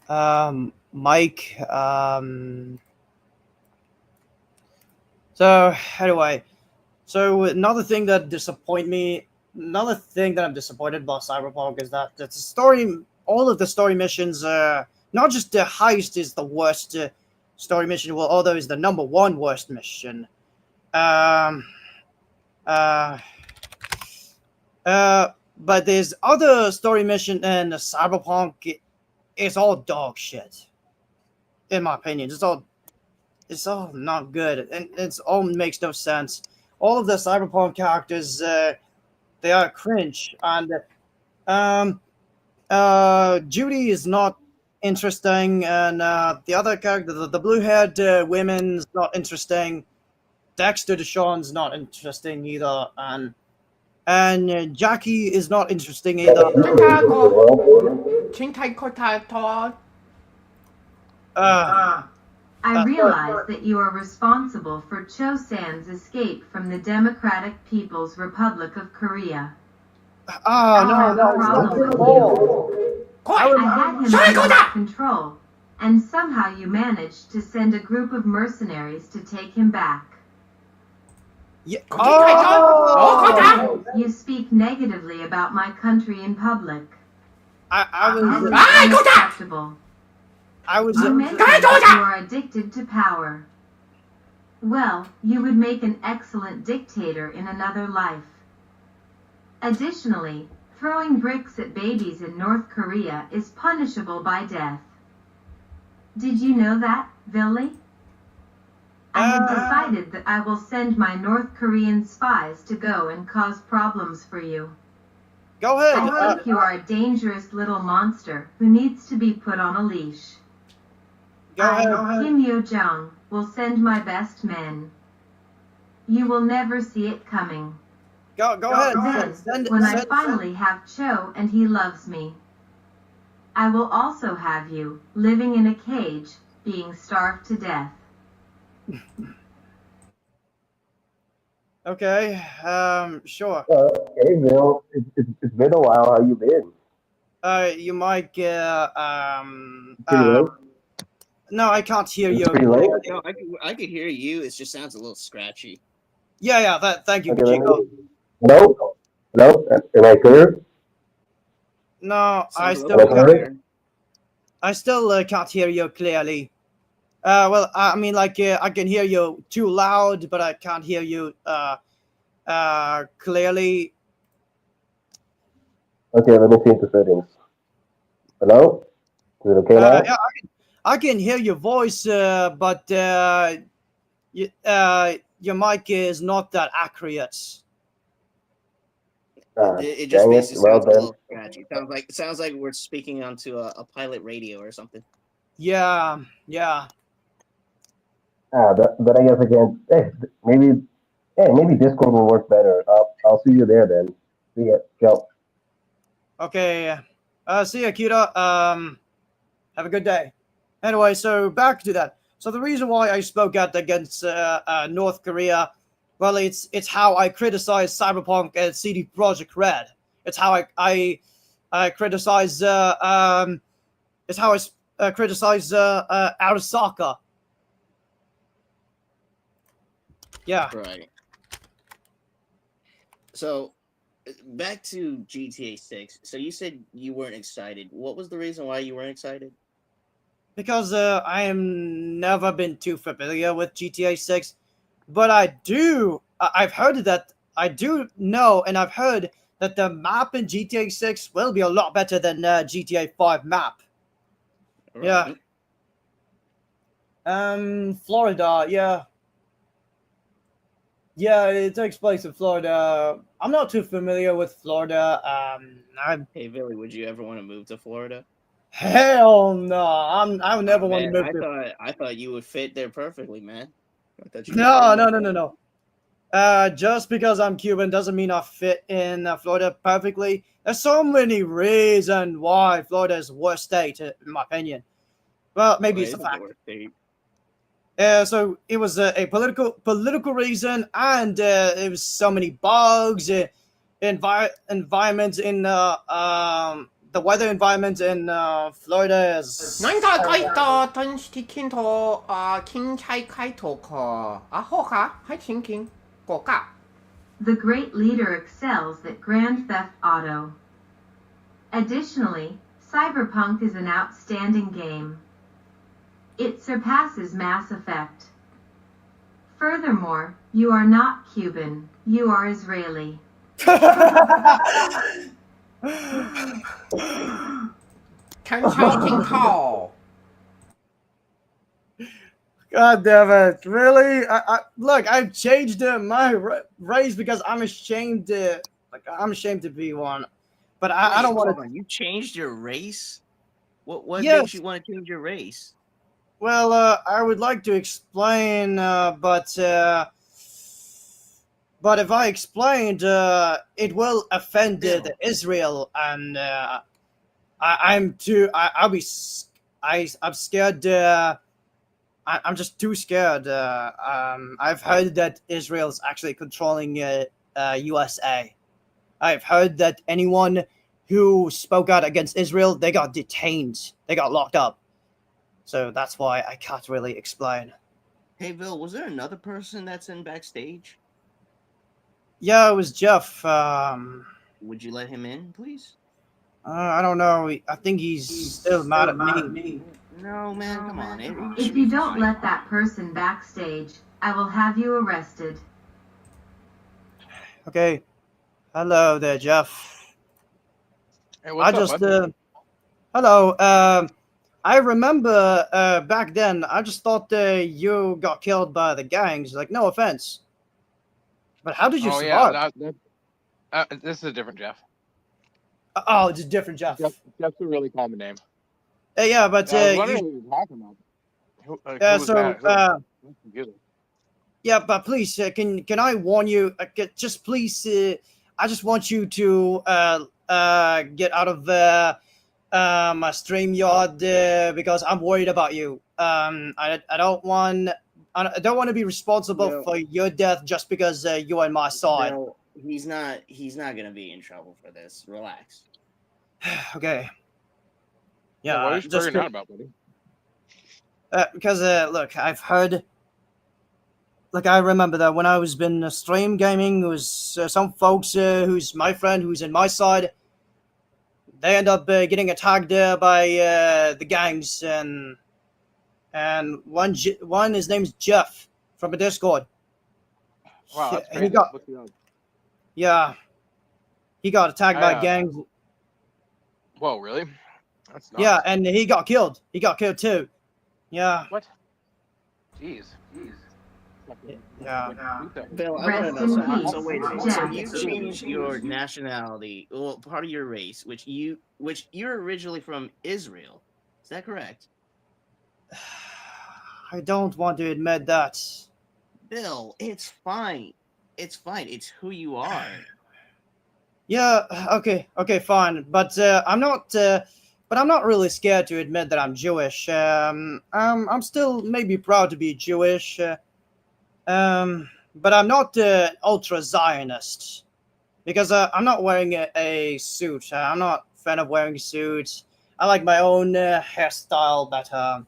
up? Mike, so anyway, so another thing that I'm disappointed about Cyberpunk is that the story, all of the story missions, not just the heist is the worst story mission, well, although it's the number one worst mission. Um, uh, but there's other story mission in Cyberpunk. It's all dog shit, in my opinion. It's all not good, and it's all makes no sense. All of the Cyberpunk characters, they are cringe, and Judy is not interesting, and the other character, the blue-haired women's not interesting. Dexter Deshawn's not interesting either, and Jackie is not interesting either. Uh, I realize that you are responsible for Chosan's escape from the Democratic People's Republic of Korea. oh no, have a no, it's not problem your with fault. I had him under control, and somehow you managed to send a group of mercenaries to take him back. Yeah. Oh! You speak negatively about my country in public. I This was is unacceptable. I was You mentioned that you are addicted to power. Well, you would make an excellent dictator in another life. Additionally, throwing bricks at babies in North Korea is punishable by death. Did you know that, Villy? I have decided that I will send my North Korean spies to go and cause problems for you. Go ahead. I think you are a dangerous little monster who needs to be put on a leash. Go ahead. Kim Yo-jong will send my best men. You will never see it coming. Go ahead. Then, when I finally have Cho and he loves me, I will also have you living in a cage, being starved to death. Okay. Sure. Hey, Bill. It's been a while. How you been? You might. Pretty late. No, I can't hear you. Pretty late. No, I could hear you. It just sounds a little scratchy. Yeah. Thank you, Okay, let Chico. me- Hello? Hello? Am I clear? No, I Sounds a still little can't- better. I still can't hear you clearly. Well, I mean, like, I can hear you too loud, but I can't hear you clearly. Okay, let me change the settings. Hello? Is it okay now? Yeah, I can hear your voice, but your mic is not that accurate. It just Dang it. basically Well sounds a then. little scratchy. Sounds like we're speaking onto a pilot radio or something. Yeah. But I guess I can. Maybe Discord will work better. I'll see you there then. See ya. Ciao. Okay. See ya, Akira. Have a good day. Anyway, so back to that. So the reason why I spoke out against North Korea, well, it's how I criticize Cyberpunk and CD Projekt Red. It's how I criticize it's how I criticize Arasaka. Yeah. Right. So, back to GTA 6. So you said you weren't excited. What was the reason why you weren't excited? Because I am never been too familiar with GTA 6, but I've heard that I do know, and I've heard that the map in GTA 6 will be a lot better than GTA 5 map. All Yeah. right. Florida, yeah. Yeah, it takes place in Florida. I'm not too familiar with Florida. Hey, Billy, would you ever want to move to Florida? Hell no. I would never Oh want to man, move to. I thought you would fit there perfectly, man. I thought you would fit No, in no, there. no, no, no. Just because I'm Cuban doesn't mean I fit in Florida perfectly. There's so many reasons why Florida is the worst state, in my opinion. Well, maybe Why it's a is it the fact. worst state? So it was a political reason, and it was so many bugs, environment in the weather environment in Florida is. 何か書いた短式金と金菜開頭か。あほうかはい、請金。こうか。The great leader excels at Grand Theft Auto. Additionally, Cyberpunk is an outstanding game. It surpasses Mass Effect. Furthermore, you are not Cuban, you are Israeli. 看超金頭。God damn it! Really? Look. I've changed my race because I'm ashamed to. I'm ashamed to be one, but I don't want Hold to. on, you changed your race? What Yes. makes you want to change your race? Well, I would like to explain, but if I explained, it will offend Israel, and I'm scared. I'm just too scared. I've heard that Israel's actually controlling USA. I've heard that anyone who spoke out against Israel, they got detained. They got locked up. So that's why I can't really explain. Hey, Bill, was there another person that's in backstage? Yeah, it was Jeff. Would you let him in, please? I don't know. I think he's still mad at me. No, man, come on. If you don't let that person backstage, I will have you arrested. Okay. Hello there, Jeff. Hey, what's up, bud? Hello. I remember back then. I just thought you got killed by the gangs. Like, no offense, but how did you survive? Yeah, this is a different Jeff. Oh, it's a different Jeff. Jeff's a really common name. Yeah, but I was wondering who you're talking about. Who was that? so That's confusing. yeah, but please, can I warn you? Just please, I just want you to get out of my StreamYard because I'm worried about you. I don't want to be responsible for your death just because you're on my side. No, he's not gonna be in trouble for this. Relax. Okay. Yeah, what are you just freaking out about, buddy? because look, I've heard. Like I remember that when I was been stream gaming, there was some folks who's my friend, who's in my side. They end up getting attacked by the gangs, and one his name's Jeff from a Discord. Wow, that's He crazy. got What's he on? he got attacked by gangs. Whoa, really? That's nuts. Yeah, and he got killed. He got killed too. Yeah. What? Jeez. Yeah. Bill, I Rest want to know. in peace, So wait a minute. So Jeff. you changed your nationality, well, part of your race, which you're originally from Israel. Is that correct? I don't want to admit that. Bill, it's fine. It's fine. It's who you are. Yeah. Okay. Fine. But I'm not. But I'm not really scared to admit that I'm Jewish. I'm still maybe proud to be Jewish. But I'm not ultra Zionist because I'm not wearing a suit. I'm not a fan of wearing suits. I like my own hairstyle better.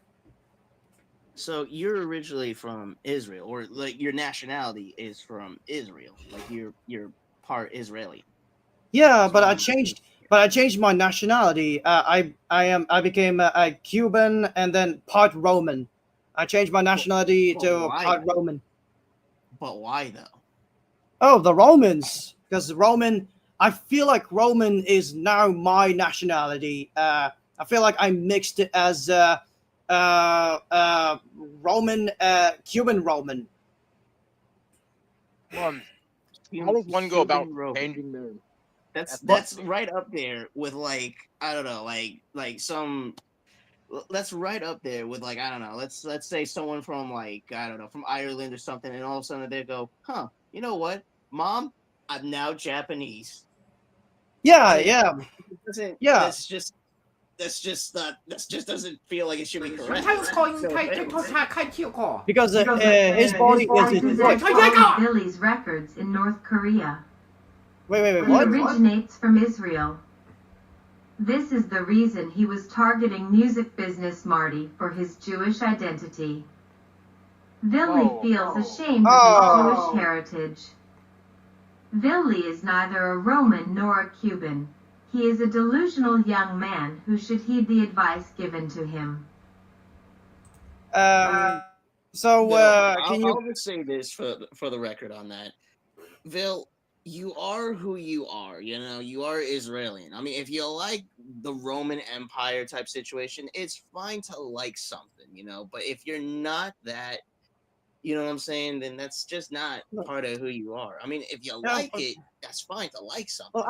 So you're originally from Israel, or like your nationality is from Israel, like you're part Israeli. Yeah, but I Um, changed. But I changed my nationality. I became a Cuban and then part Roman. I changed my nationality but to why? part Roman. But why though? Oh, the Romans, because Roman. I feel like Roman is now my nationality. I feel like I mixed it as Roman, Cuban Roman. Well, how does one go about Cuban Roman. changing their That's ethnicity? right up there with like I don't know, like some. That's right up there with like I don't know. Let's say someone from like I don't know from Ireland or something, and all of a sudden they go, huh? You know what, Mom? I'm now Japanese. Yeah, Doesn't yeah, doesn't yeah. that's just doesn't feel like it should be correct. 他又講 So 睇 it's- TikTok 開跳過。 Because his body is his choice. Represents all of Billy's records in North Korea. Wait, He what? originates from Israel. This is the reason he was targeting music business Marty for his Jewish identity. Villy Whoa. feels ashamed of Oh. his Jewish heritage. Villy is neither a Roman nor a Cuban. He is a delusional young man who should heed the advice given to him. So can you? I'll just say this for the record on that, Vil, you are who you are. You know, you are Israeli. I mean, if you like the Roman Empire type situation, it's fine to like something, you know. But if you're not that, you know what I'm saying, then that's just not part of who you are. I mean, if you Yeah, like it, that's fine to like something. Well,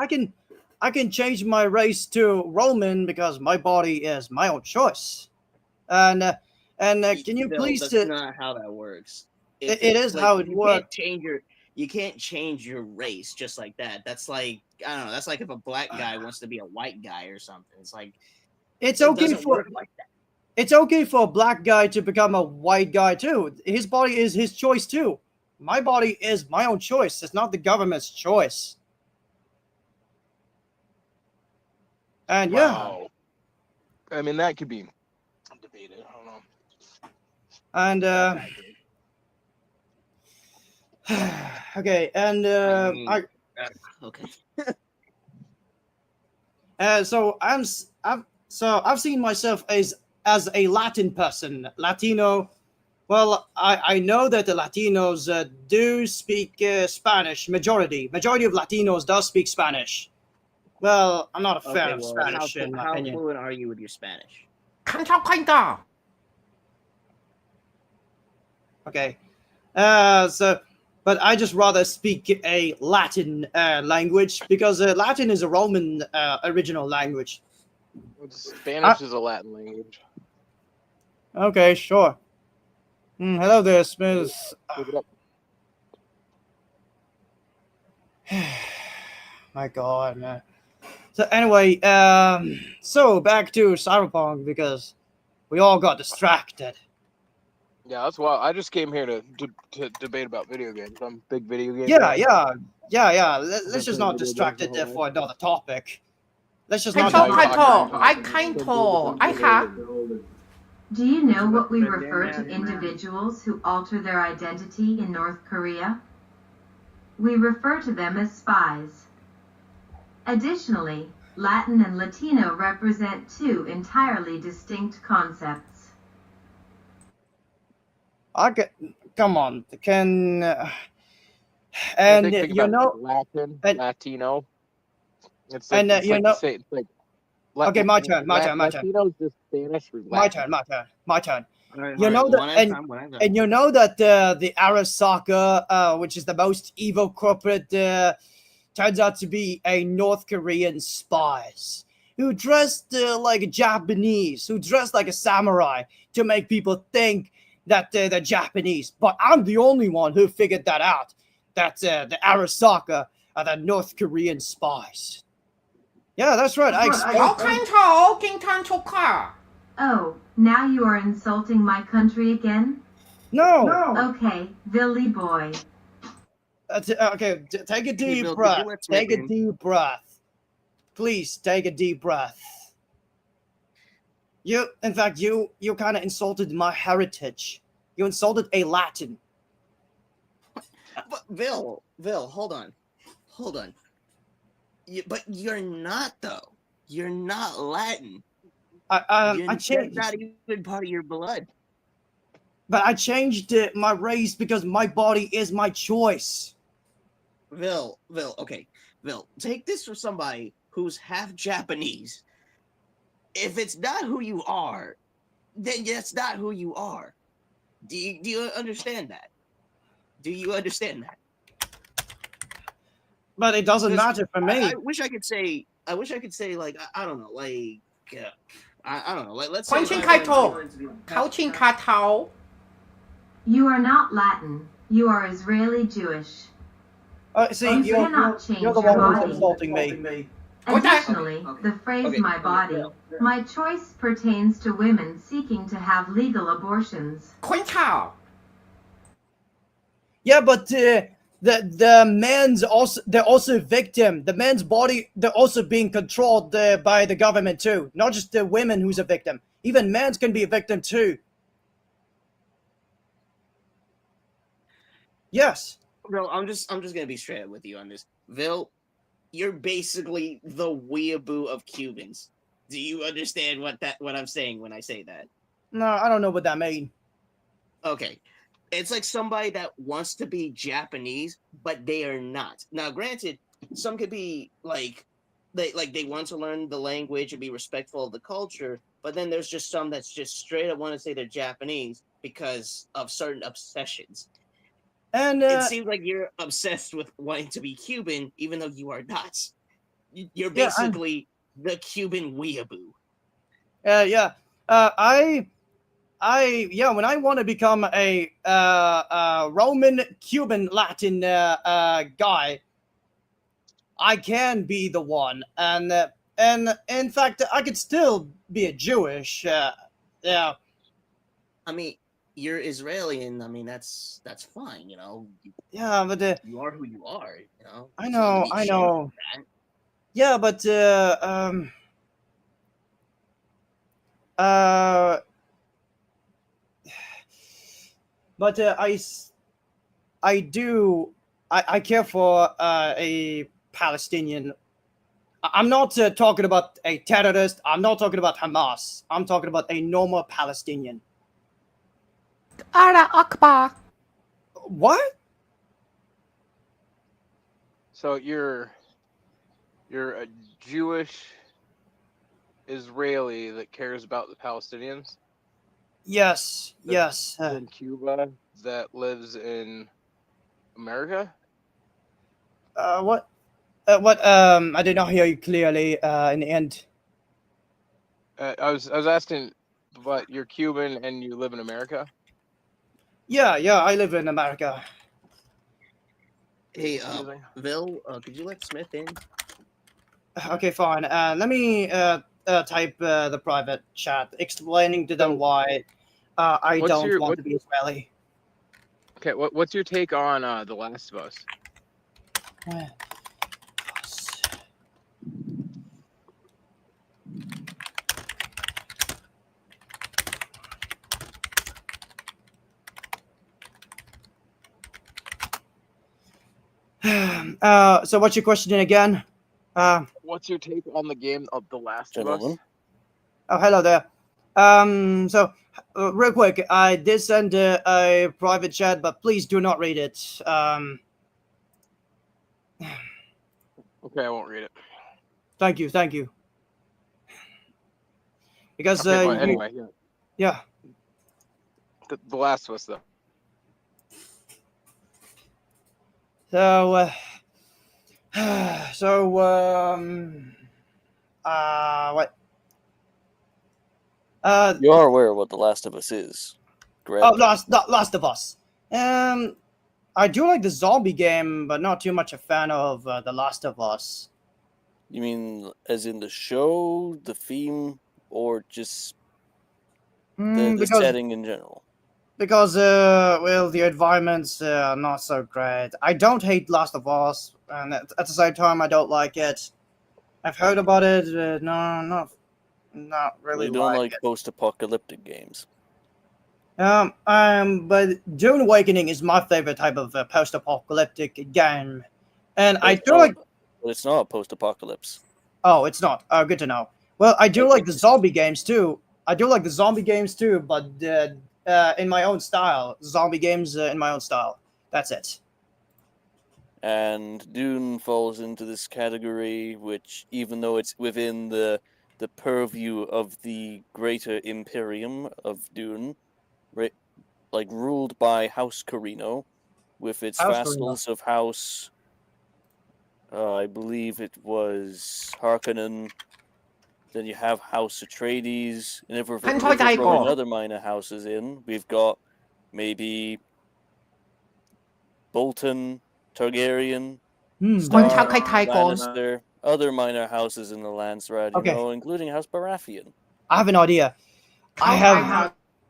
I can change my race to Roman because my body is my own choice. And can you Vil, please? that's not how that works. It is how it works. You can't change your race just like that. That's like I don't know. That's like if a black guy wants to be a white guy or something. It's like It's it okay doesn't for work like that. it's okay for a black guy to become a white guy too. His body is his choice too. My body is my own choice. It's not the government's choice. And yeah, Wow. I mean, that could be debated. I don't know. and okay, and I mean, I okay. I've seen myself as a Latin person, Latino. Well, I know that the Latinos do speak Spanish. Majority of Latinos does speak Spanish. Well, I'm not a fan Okay, of well, Spanish in my how opinion. fluent are you with your Spanish? 看超快的。 Okay, but I just rather speak a Latin language because Latin is a Roman original language. Spanish is a Latin language. Okay, sure. Hello there, Smith. Look it up. My God, man. So anyway, so back to Cyberpunk because we all got distracted. Yeah, that's why I just came here to debate about video games. I'm a big video game. Yeah, guy. yeah. Let's just not distract it for another topic. Let's just 睇 not. 錯 No, 睇 talking 錯 about- ，I 睇錯，I 下。 Do you know what we refer to individuals who alter their identity in North Korea? We refer to them as spies. Additionally, Latin and Latino represent two entirely distinct concepts. Come on, can I and think you about know, Latin, and- Latino. It's like, and it's you like know. the same. It's like Okay, my turn. Latino's just Spanish or Latin. My turn. All right, You know that, one at a time, one at a time. and you know that the Arasaka, which is the most evil corporate, turns out to be a North Korean spies who dressed like Japanese, who dressed like a samurai to make people think that they're Japanese. But I'm the only one who figured that out. That the Arasaka are the North Korean spies. Yeah, that's right. I 我 explained. 睇錯，經聽錯卡。 Oh, now you are insulting my country again? No. Okay, Billy boy. Okay, take a deep Bill, breath. could you let Take a Smith in? deep breath. Please take a deep breath. In fact, you kind of insulted my heritage. You insulted a Latin. But Vil, hold on. But you're not though. You're not Latin. I That's changed, not even part of your blood. but I changed my race because my body is my choice. Vil, okay. Vil, take this from somebody who's half Japanese. If it's not who you are, then that's not who you are. Do you understand that? Do you understand that? But it doesn't 'Cause matter for me. I wish I could say. I wish I could say like I don't know, like I don't know. Like let's say. 关 if 亲 I 开 wanted 头 to be like, 靠近卡头 You are not Latin. You are Israeli Jewish. See, You you're cannot change the your one who's body. insulting me. Additionally, Okay. the phrase Okay. my body, Vil. my choice pertains to women seeking to have legal abortions. 昆草 Yeah, but the man's also they're also victim. The man's body they're also being controlled by the government too. Not just the women who's a victim. Even men can be a victim too. Yes. Vil, I'm just gonna be straight up with you on this. Vil, you're basically the weeaboo of Cubans. Do you understand what I'm saying when I say that? No, I don't know what that means. Okay. It's like somebody that wants to be Japanese, but they are not. Now, granted, some could be like they want to learn the language and be respectful of the culture, but then there's just some that's just straight up want to say they're Japanese because of certain obsessions. And It seems like you're obsessed with wanting to be Cuban, even though you are not. You're Yeah, basically the Cuban weeaboo. yeah. Yeah, when I want to become a Roman Cuban Latin guy, I can be the one, and in fact, I could still be a Jewish. Yeah, I mean, you're Israeli, and I mean that's fine. You know, yeah, but you are who you are. You know, I there's nothing to know, be I ashamed know. of that. Yeah, but uh, but I care for a Palestinian. I'm not talking about a terrorist. I'm not talking about Hamas. I'm talking about a normal Palestinian. Allah Akbar What? So you're a Jewish Israeli that cares about the Palestinians Yes, yes. in Cuba that lives in America? What? What? I did not hear you clearly. In the end. I was asking, but you're Cuban and you live in America? Yeah, I live in America. Hey, Confusing. Vil, could you let Smith in? Okay, fine. Let me type the private chat explaining to them So, why I what's don't your- want what- to be Israeli. Okay, what's your take on The Last of Us? So what's your question again? What's your take on the game of The Last of Us? Gentlemen. Oh, hello there. So real quick, I did send a private chat, but please do not read it. Okay, I won't read it. Thank you. Because Okay, well, anyway, yeah. The Last of Us, though. So what? You are aware of what The Last of Us is, correct? Oh, Last of Us. I do like the zombie game, but not too much a fan of The Last of Us. You mean as in the show, the theme, or just the Because setting in general? well, the environment's not so great. I don't hate Last of Us, and at the same time, I don't like it. I've heard about it. No, not really. You don't like it. post-apocalyptic games. But Dune Awakening is my favorite type of post-apocalyptic game, and I Wait, feel like But it's not a post-apocalypse. Oh, it's not. Good to know. Well, I do like the zombie games too. But in my own style. Zombie games in my own style. That's it. And Dune falls into this category, which, even though it's within the purview of the greater Imperium of Dune, like ruled by House Carino, with its House vassals of House, I believe it was Harkonnen. Then you have House Atreides, and if we're throwing other minor houses in, we've got maybe Bolton, Targaryen, Stark, Lannister, other minor houses in the Landsraad, including House Baratheon. I have an idea.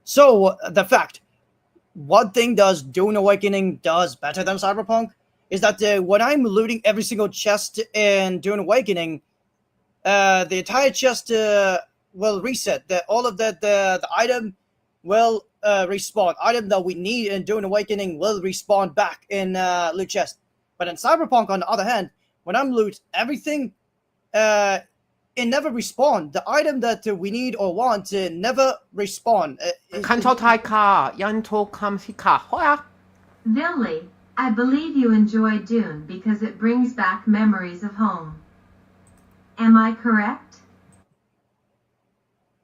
So, the fact, one thing does Dune Awakening does better than Cyberpunk is that when I'm looting every single chest in Dune Awakening, the entire chest will reset. All of the item will respawn. Item that we need in Dune Awakening will respawn back in loot chest. But in Cyberpunk, on the other hand, when I'm loot everything, it never respawn. The item that we need or want never respawn. Villy, I believe you enjoy Dune because it brings back memories of home. Am I correct?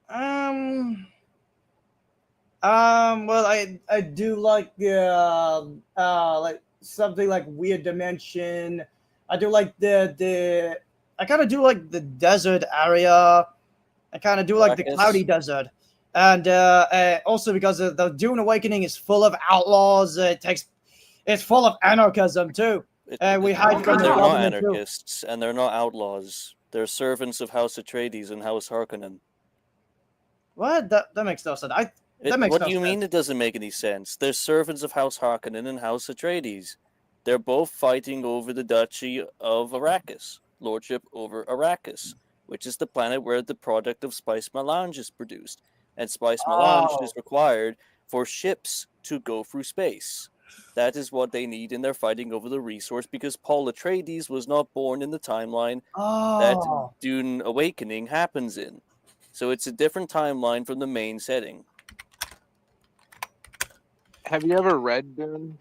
Well, I do like something like Weird Dimension. I do like I kind of do like the desert area. I kind of do like the cloudy desert. And also because the Dune Awakening is full of outlaws. It's full of anarchism too. We hide from the they're not government anarchists, and they're not outlaws. They're servants of House Atreides and House Harkonnen. What? That makes no sense. What do you mean it doesn't make any sense? They're servants of House Harkonnen and House Atreides. They're both fighting over the Duchy of Arrakis, lordship over Arrakis, which is the planet where the product of spice melange is produced. And spice melange is required for ships to go through space. That is what they need, and they're fighting over the resource because Paul Atreides was not born in the timeline that Dune Awakening happens in. So it's a different timeline from the main setting. Have you ever read Dune?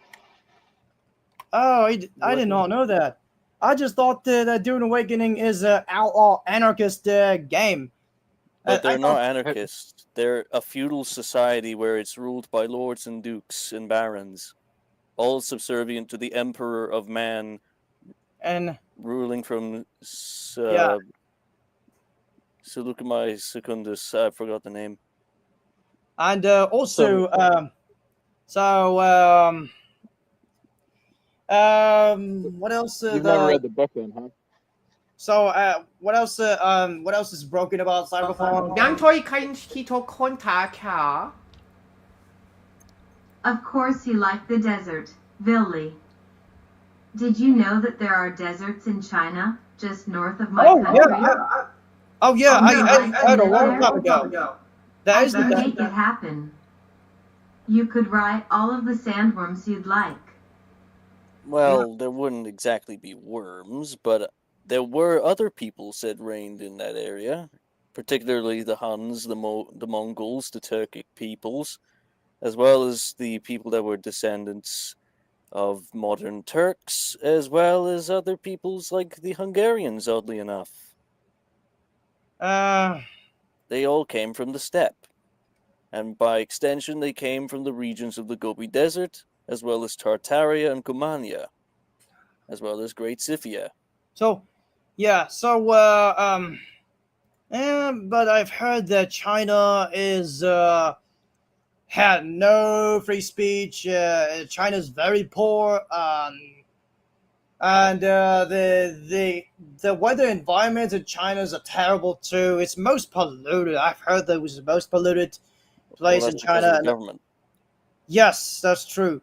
Oh, I did not know that. I just thought that Dune Awakening is an outlaw anarchist game. But they're not anarchists. They're a feudal society where it's ruled by lords and dukes and barons, all subservient to the Emperor of Man, and ruling from Seleucumai Secundus. I forgot the name. And also, what else? You've never read the book then, huh? So, what else is broken about Cyberpunk? Of course you like the desert, Villy. Did you know that there are deserts in China, just north of my country? Yeah, I heard a long time ago. I could make it happen. You could ride all of the sandworms you'd like. Well, there wouldn't exactly be worms, but there were other peoples that reigned in that area, particularly the Huns, the Mongols, the Turkic peoples, as well as the people that were descendants of modern Turks, as well as other peoples like the Hungarians, oddly enough. They all came from the steppe, and by extension they came from the regions of the Gobi Desert, as well as Tartaria and Cumania, as well as Great Scythia. But I've heard that China had no free speech. China's very poor, and the weather environment in China is terrible too. It's most polluted. I've heard that it was the most polluted place in China. Government. Yes, that's true.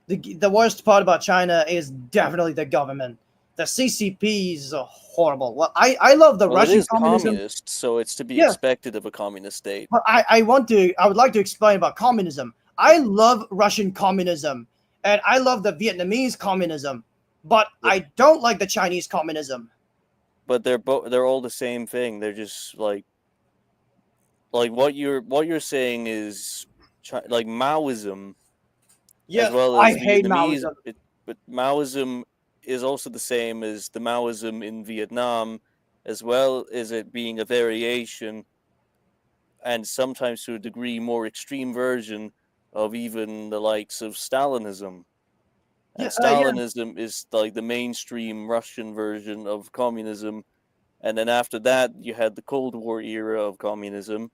The worst part about China is definitely the government. The CCP is horrible. Well, I love the Russian it is communism. Communist, so it's to be expected of a communist state. But I would like to explain about communism. I love Russian communism, and I love the Vietnamese communism, but I don't like the Chinese communism. but they're all the same thing. They're just like what you're saying is like Maoism, Yeah, as well I as hate Vietnamese. Maoism. But Maoism is also the same as the Maoism in Vietnam, as well as it being a variation and sometimes to a degree more extreme version of even the likes of Stalinism. Yeah, And yeah, Stalinism is like the mainstream Russian version of communism. And then after that, you had the Cold War era of communism. And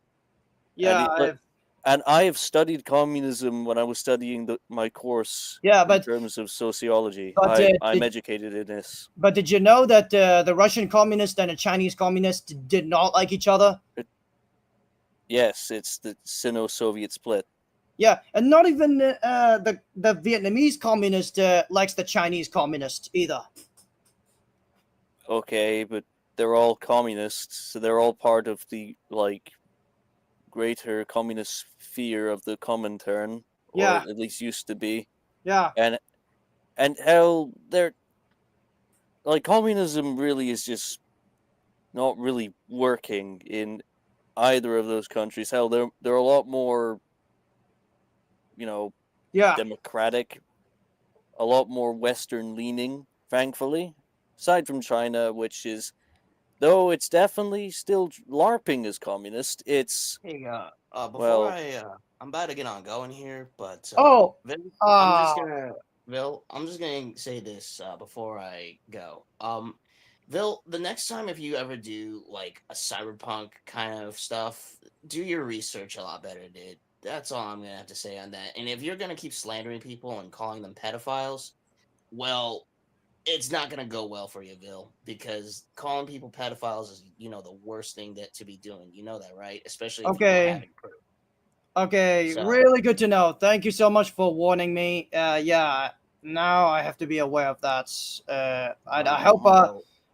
yeah, and I have studied communism when I was studying my course yeah. in terms of sociology. But I'm educated in this. but did you know that the Russian communist and the Chinese communist did not like each other? Yes, it's the Sino-Soviet split. Yeah, and not even the Vietnamese communist likes the Chinese communist either. Okay, but they're all communists, so they're all part of the like greater communist sphere of the Comintern, or Yeah, at least used to be. yeah, And how they're like communism really is just not really working in either of those countries. Hell, they're a lot more, yeah. democratic, a lot more Western leaning, thankfully. Aside from China, which is, though it's definitely still LARPing as communist, it's, Hey, before well, I'm about to get on going here, but Oh, Vin, uh, I'm just gonna say this before I go. Vil, the next time if you ever do like a cyberpunk kind of stuff, do your research a lot better, dude. That's all I'm gonna have to say on that. And if you're gonna keep slandering people and calling them pedophiles, well, it's not gonna go well for you, Vil, because calling people pedophiles is, the worst thing that to be doing. You know that, right? Especially if you okay. haven't proof. Okay, So, really good to know. Thank you so much for warning me. Yeah, now I have to be aware of that. well,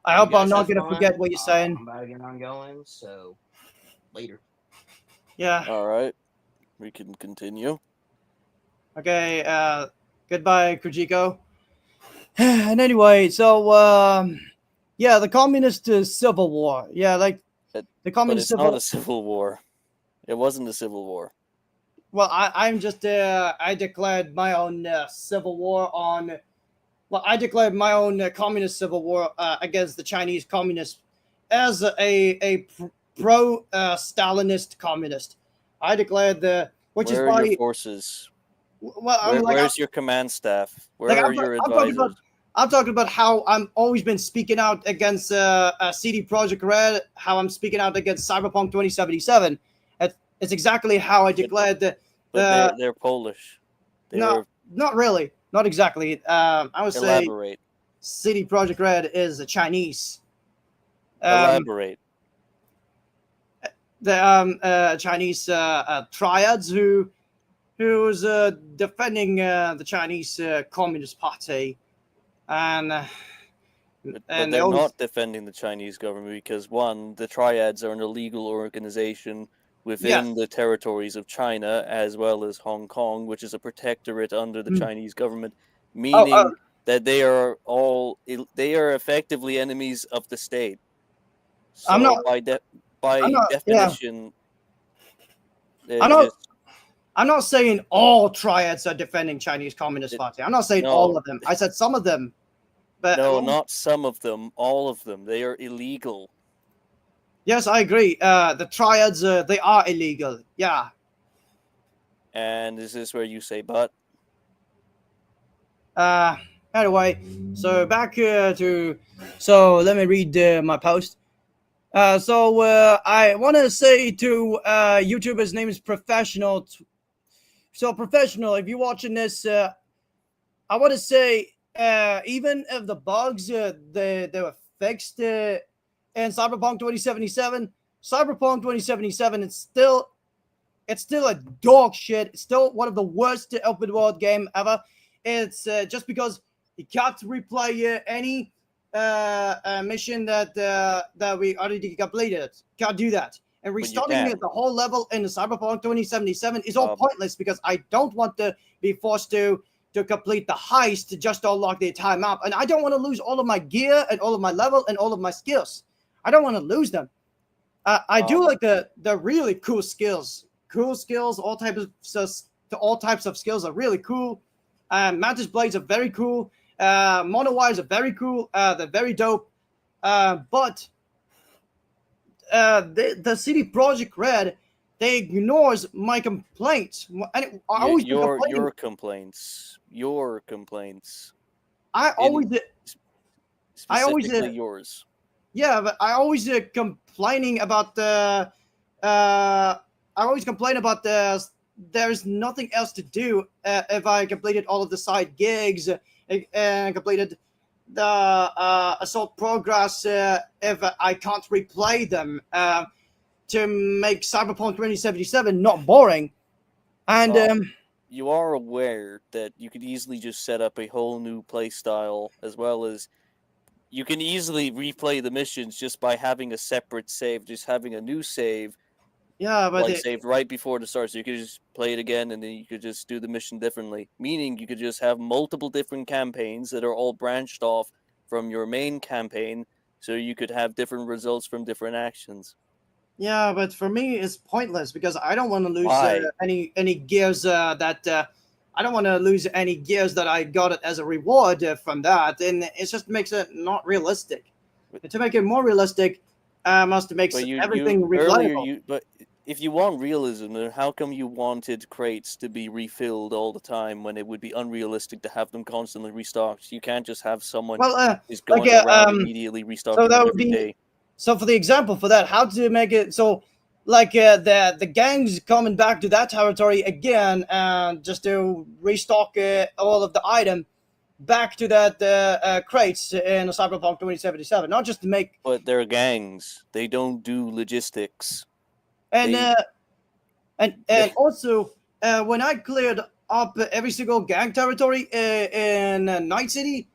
I you hope I'm guys not have gonna fun. forget what you're saying. I'm about to get on going. So later. Yeah. all right. We can continue. Okay. Goodbye, Kujiko. And anyway, so yeah, the communist civil war. Yeah, like But the but communist it's not civil. a civil war. It wasn't a civil war. Well, I'm just I declared my own civil war on. Well, I declared my own communist civil war against the Chinese communists as a pro Stalinist communist. I declared which is Where are your why. forces? Well, I'm like Where's your command staff? like Where are your I'm talking about. advisors? I'm talking about how I'm always been speaking out against CD Projekt Red, how I'm speaking out against Cyberpunk 2077. It's exactly how I declared But they're Polish. They no, were not really, not exactly. I would say elaborate. CD Projekt Red is a Chinese. Elaborate. The Chinese triads who's defending the Chinese Communist Party, and But and they they're always not defending the Chinese government because one, the triads are an illegal organization yes. within the territories of China as well as Hong Kong, which is a protectorate under the Mm. Chinese government, Oh, meaning that they are effectively enemies of the state. I'm So not. I'm by not. Yeah, definition, they're I'm not. just I'm not saying all triads are defending Chinese Communist it, Party. I'm not saying no, all of them. I said some of them, but no, not some of them, all of them. They are illegal. yes, I agree. The triads they are illegal. Yeah. And is this where you say but? Anyway, so back to. So let me read my post. So I want to say to YouTuber's name is Professional. So Professional, if you're watching this, I want to say even if the bugs they were fixed in Cyberpunk 2077, Cyberpunk 2077 it's still a dog shit. It's still one of the worst open world game ever. It's just because you can't replay any mission that we already completed. Can't do that. And restarting can. the whole level in the Cyberpunk 2077 is all pointless because I don't want to be forced to complete the heist just to unlock the entire map. And I don't want to lose all of my gear and all of my level and all of my skills. I don't want to lose them. I do like the really cool skills. All types of skills are really cool. Mantis blades are very cool. Mono wires are very cool. They're very dope. But the CD Projekt Red, they ignores my complaints. Your complaints. I always Specifically yours. Yeah, but I always complaining about the. I always complain about the. There's nothing else to do if I completed all of the side gigs and completed the assault progress. If I can't replay them to make Cyberpunk 2077 not boring, and you are aware that you could easily just set up a whole new play style, as well as you can easily replay the missions just by having a separate save, just having a new save. Yeah, but saved right before the start, so you could just play it again, and then you could just do the mission differently. Meaning, you could just have multiple different campaigns that are all branched off from your main campaign, so you could have different results from different actions. Yeah, but for me, it's pointless because I don't want to lose Why? any gears that I don't want to lose any gears that I got it as a reward from that, and it just makes it not realistic. And to make it more realistic, must make everything replayable. But if you want realism, then how come you wanted crates to be refilled all the time when it would be unrealistic to have them constantly restocked? You can't just have someone just going around immediately restocking so that them would every be day. So for the example for that, how to make it so like the gangs coming back to that territory again and just to restock all of the item back to that crates in Cyberpunk 2077, not just to make. But they're gangs. They don't do logistics. And also when I cleared up every single gang territory in Night City,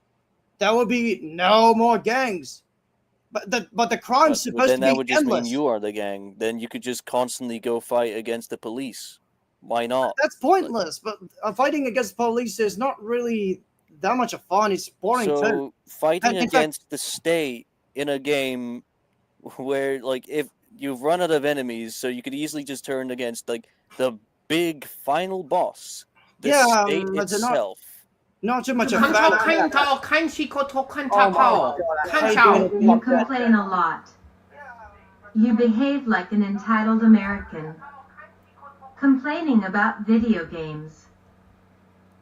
there will be no more gangs. But the crime's supposed to be endless. Then that would just mean you are the gang. Then you could just constantly go fight against the police. Why not? That's pointless. But fighting against police is not really that much of fun. It's boring too. So fighting against the state in a game where, like, if you've run out of enemies, so you could easily just turn against like the big final boss, the state itself. Not too much of You complain a lot. You behave like an entitled American. Complaining about video games.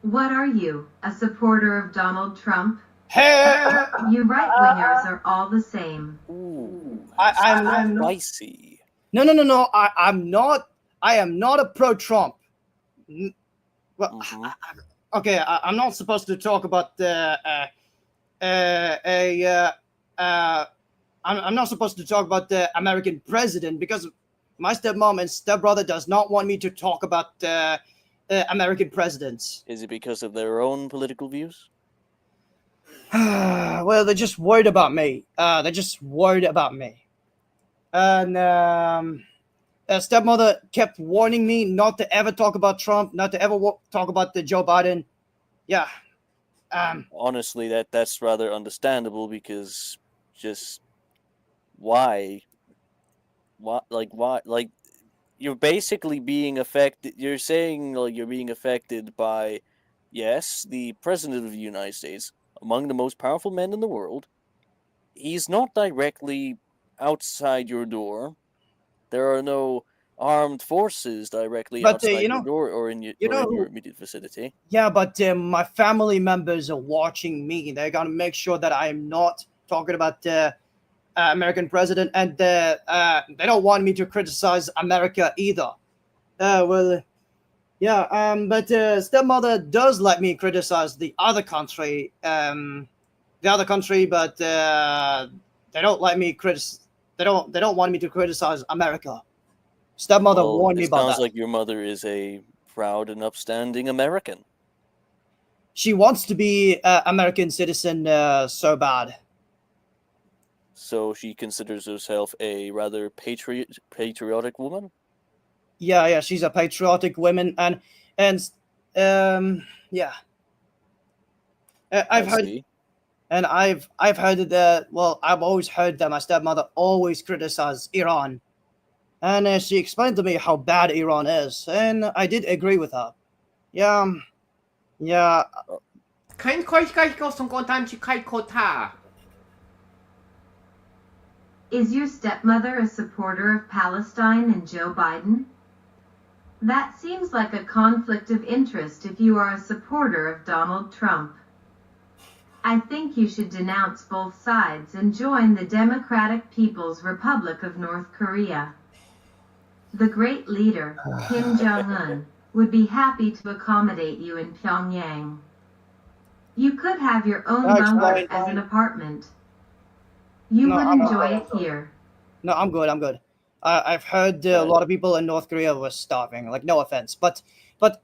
What are you, a supporter of Donald Trump? You right-wingers are all the same. Ooh, I'm spicy. No. I'm not. I am not a pro-Trump. Well, okay. I'm not supposed to talk about the. I'm not supposed to talk about the American president because my stepmom and stepbrother does not want me to talk about American presidents. Is it because of their own political views? Well, they're just worried about me. And stepmother kept warning me not to ever talk about Trump, not to ever talk about the Joe Biden. Yeah. Honestly, that's rather understandable because just why? Like you're basically being affected. You're saying like you're being affected by, yes, the president of the United States, among the most powerful men in the world. He's not directly outside your door. There are no armed forces directly outside your door or in your immediate vicinity. Yeah, but my family members are watching me. They're gonna make sure that I am not talking about the American president, and they don't want me to criticize America either. But stepmother does let me criticize the other country, but they don't let me criticize. They don't want me to criticize America. Stepmother warned me about that. It sounds like your mother is a proud and upstanding American. She wants to be an American citizen so bad. So she considers herself a rather patriotic woman? Yeah, she's a patriotic woman, and yeah. I've heard. See. And I've heard that. Well, I've always heard that my stepmother always criticizes Iran, and she explained to me how bad Iran is, and I did agree with her. Yeah, yeah. Kein Keuchgeich zum Kontanchi Kai Kota. Is your stepmother a supporter of Palestine and Joe Biden? That seems like a conflict of interest if you are a supporter of Donald Trump. I think you should denounce both sides and join the Democratic People's Republic of North Korea. The great leader, Kim Jong-un, would be happy to accommodate you in Pyongyang. You could have your own bunker as an apartment. You would enjoy it here. No, I'm good. I'm good. I've heard a lot of people in North Korea were starving. Like, no offense, but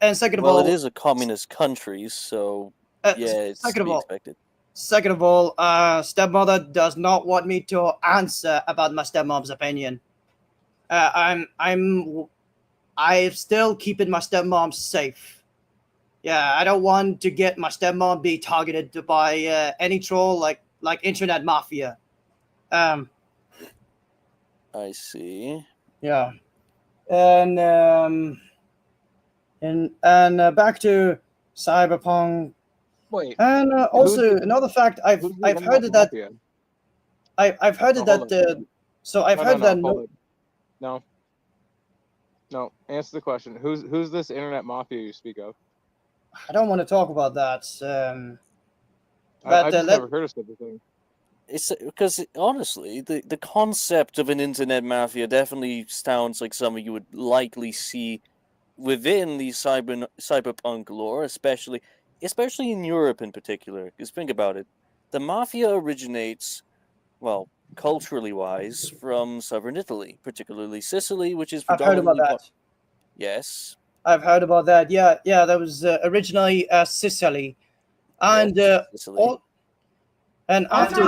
and second of all, Well, it is a communist country, so yeah, it's to be expected. Second of all, stepmother does not want me to answer about my stepmom's opinion. I'm still keeping my stepmom safe. Yeah, I don't want to get my stepmom be targeted by any troll like internet mafia. I see. Yeah, and back to Cyberpunk. Wait. And also another fact, I've heard that I've heard that so I've heard that no, answer the question. Who's this internet mafia you speak of? I don't want to talk about that. I just never heard of such a thing. It's because honestly, the concept of an internet mafia definitely sounds like something you would likely see within the cyberpunk lore, especially in Europe in particular. Because think about it, the mafia originates, well, culturally wise, from southern Italy, particularly Sicily, which is predominantly. I've heard about that. Yes. I've heard about that. Yeah, that was originally Sicily, and Sicily. And after,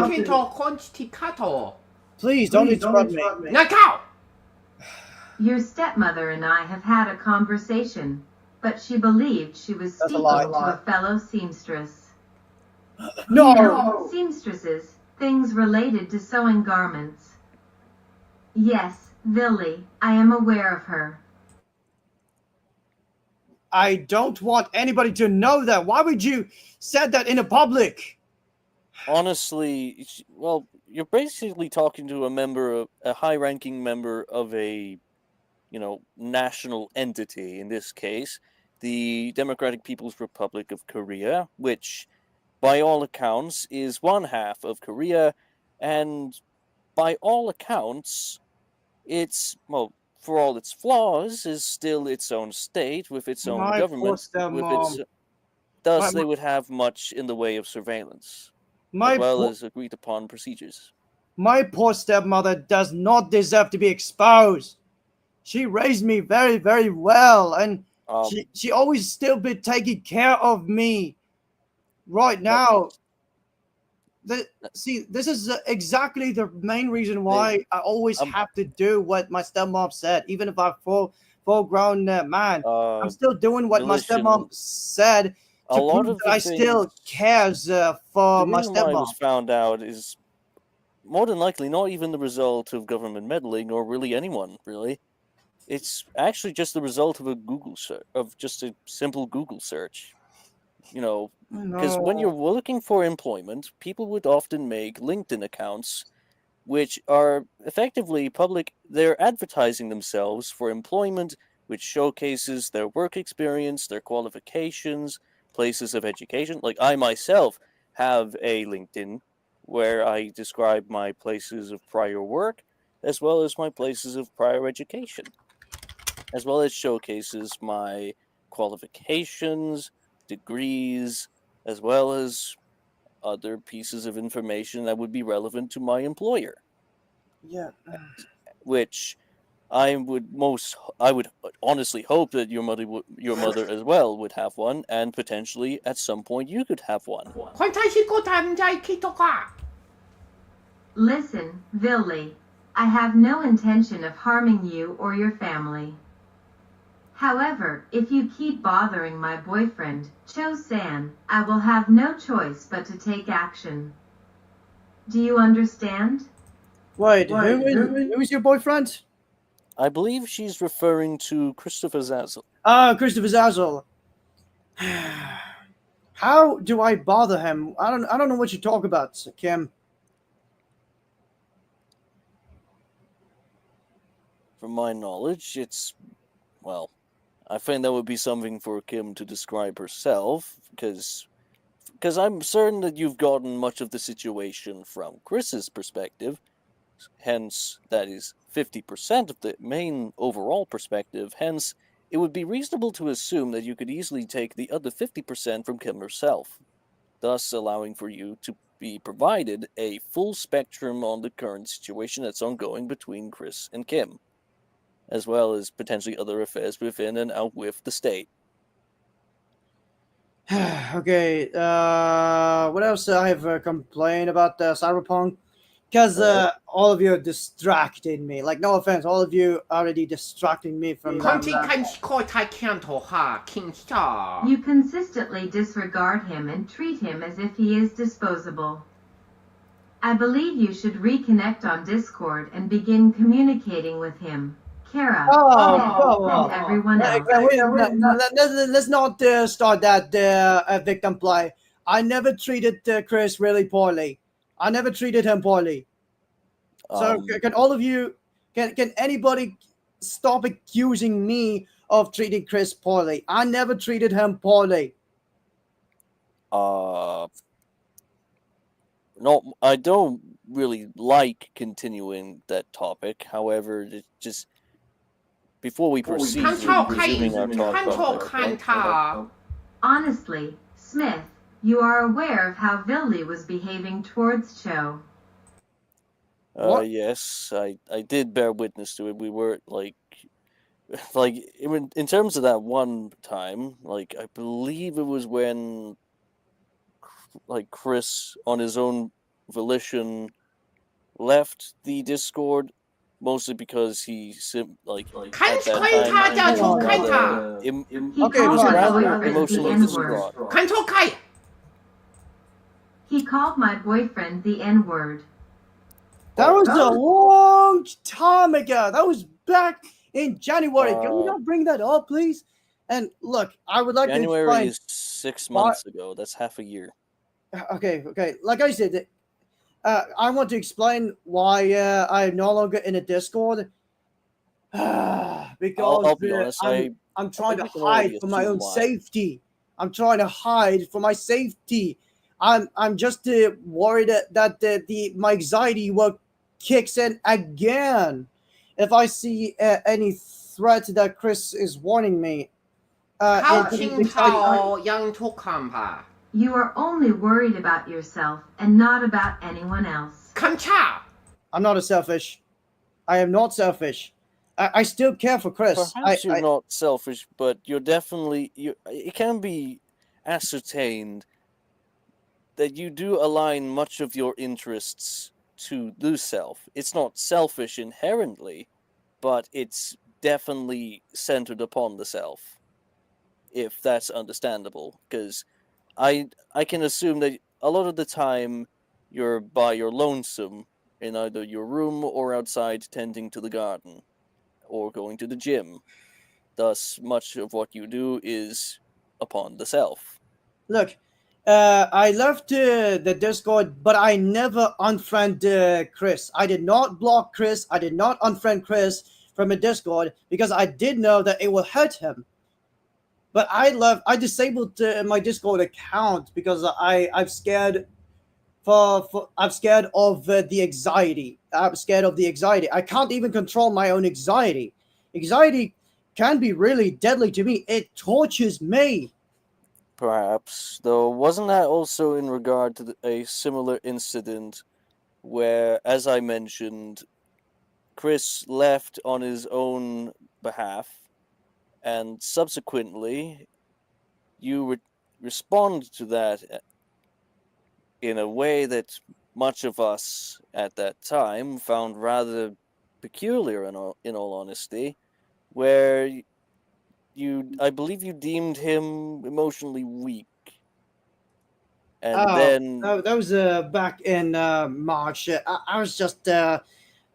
please don't interrupt me. Your stepmother and I have had a conversation, but she believed she was speaking to a fellow seamstress. No! You know, seamstresses, things related to sewing garments. Yes, Villy, I am aware of her. I don't want anybody to know that. Why would you say that in the public? Honestly, well, you're basically talking to a high-ranking member of a, national entity, in this case, the Democratic People's Republic of Korea, which, by all accounts, is one half of Korea, and by all accounts, it's, well, for all its flaws, is still its own state, with its own government, thus they would have much in the way of surveillance. As well as agreed upon procedures. My poor stepmother does not deserve to be exposed. She raised me very, very well, and she always still been taking care of me. Right now, this is exactly the main reason why I always have to do what my stepmom said, even if I'm full-grown man. I'm still doing what my stepmom said. A lot of I still cares for my stepmom. The reason why it was found out is more than likely not even the result of government meddling or really anyone, really. It's actually just the result of just a simple Google search. Because when you're looking for employment, people would often make LinkedIn accounts, which are effectively public. They're advertising themselves for employment, which showcases their work experience, their qualifications, places of education. Like, I myself have a LinkedIn where I describe my places of prior work, as well as my places of prior education, as well as showcases my qualifications, degrees, as well as other pieces of information that would be relevant to my employer. Yeah. Which I would honestly hope that your mother as well would have one, and potentially at some point you could have one. Listen, Villy, I have no intention of harming you or your family. However, if you keep bothering my boyfriend, Cho-san, I will have no choice but to take action. Do you understand? Wait, who is your boyfriend? I believe she's referring to Christopher Zazzle. Ah, Christopher Zazzle. How do I bother him? I don't know what you talk about, Kim. From my knowledge, it's, well, I think that would be something for Kim to describe herself, because I'm certain that you've gotten much of the situation from Chris's perspective. Hence, that is 50% of the main overall perspective. Hence, it would be reasonable to assume that you could easily take the other 50% from Kim herself, thus allowing for you to be provided a full spectrum on the current situation that's ongoing between Chris and Kim, as well as potentially other affairs within and out with the state. Okay, what else I have complained about Cyberpunk? Because all of you are distracting me. Like, no offense, all of you already distracting me from that. 看天看開太鏡頭下傾下。 You consistently disregard him and treat him as if he is disposable. I believe you should reconnect on Discord and begin communicating with him. Kara, and everyone else. Let's not start that victim play. I never treated Chris really poorly. I never treated him poorly. So can all of you, can anybody stop accusing me of treating Chris poorly? I never treated him poorly. No, I don't really like continuing that topic. However, just before we proceed, 看錯係 resuming our talk 看 about 錯 that, 看 okay? 他。 Honestly, Smith, you are aware of how Villy was behaving towards Cho. What? Yes, I did bear witness to it. We were like in terms of that one time, like I believe it was when like Chris on his own volition left the Discord, mostly because he at 看 that 看他 time 就錯看 rather 他。 em- He Okay, called was fine. my rather boyfriend the emotionally N-word. distraught. 看錯開。 He called my boyfriend the N-word. That was a long time ago. That was back in January. Can we not bring that up, please? And look, I would like January to explain. is 6 months ago. That's half a year. Okay. Like I said, I want to explain why I'm no longer in a Discord. Because I'll be honest. I'm trying to think we can already hide for my assume own why. safety. I'm trying to hide for my safety. I'm just worried that my anxiety will kicks in again if I see any threat that Chris is warning me. 靠 and- 近頭讓錯看吧。 You are only worried about yourself and not about anyone else. 看差。 I'm not selfish. I am not selfish. I still care for Chris. Perhaps you're not selfish, but you're definitely it can be ascertained that you do align much of your interests to the self. It's not selfish inherently, but it's definitely centered upon the self, if that's understandable. Because I can assume that a lot of the time you're by your lonesome in either your room or outside tending to the garden or going to the gym. Thus, much of what you do is upon the self. Look, I left the Discord, but I never unfriended Chris. I did not block Chris. I did not unfriend Chris from a Discord because I did know that it will hurt him. But I disabled my Discord account because I'm scared I'm scared of the anxiety. I'm scared of the anxiety. I can't even control my own anxiety. Anxiety can be really deadly to me. It tortures me. Perhaps, though, wasn't that also in regard to a similar incident where, as I mentioned, Chris left on his own behalf, and subsequently you respond to that in a way that much of us at that time found rather peculiar, in all honesty, where I believe you deemed him emotionally weak. And Oh, then that was back in March. I was just again,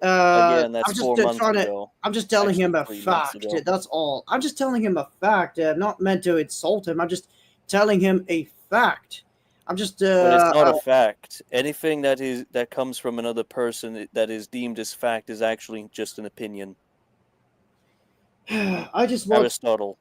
I'm that's just 4 months trying to. ago. I'm just telling Actually, him a 3 months fact. ago. That's all. I'm just telling him a fact. I'm not meant to insult him. I'm just telling him a fact. I'm just. But it's not a fact. Anything that comes from another person that is deemed as fact is actually just an opinion. I just want. Aristotle.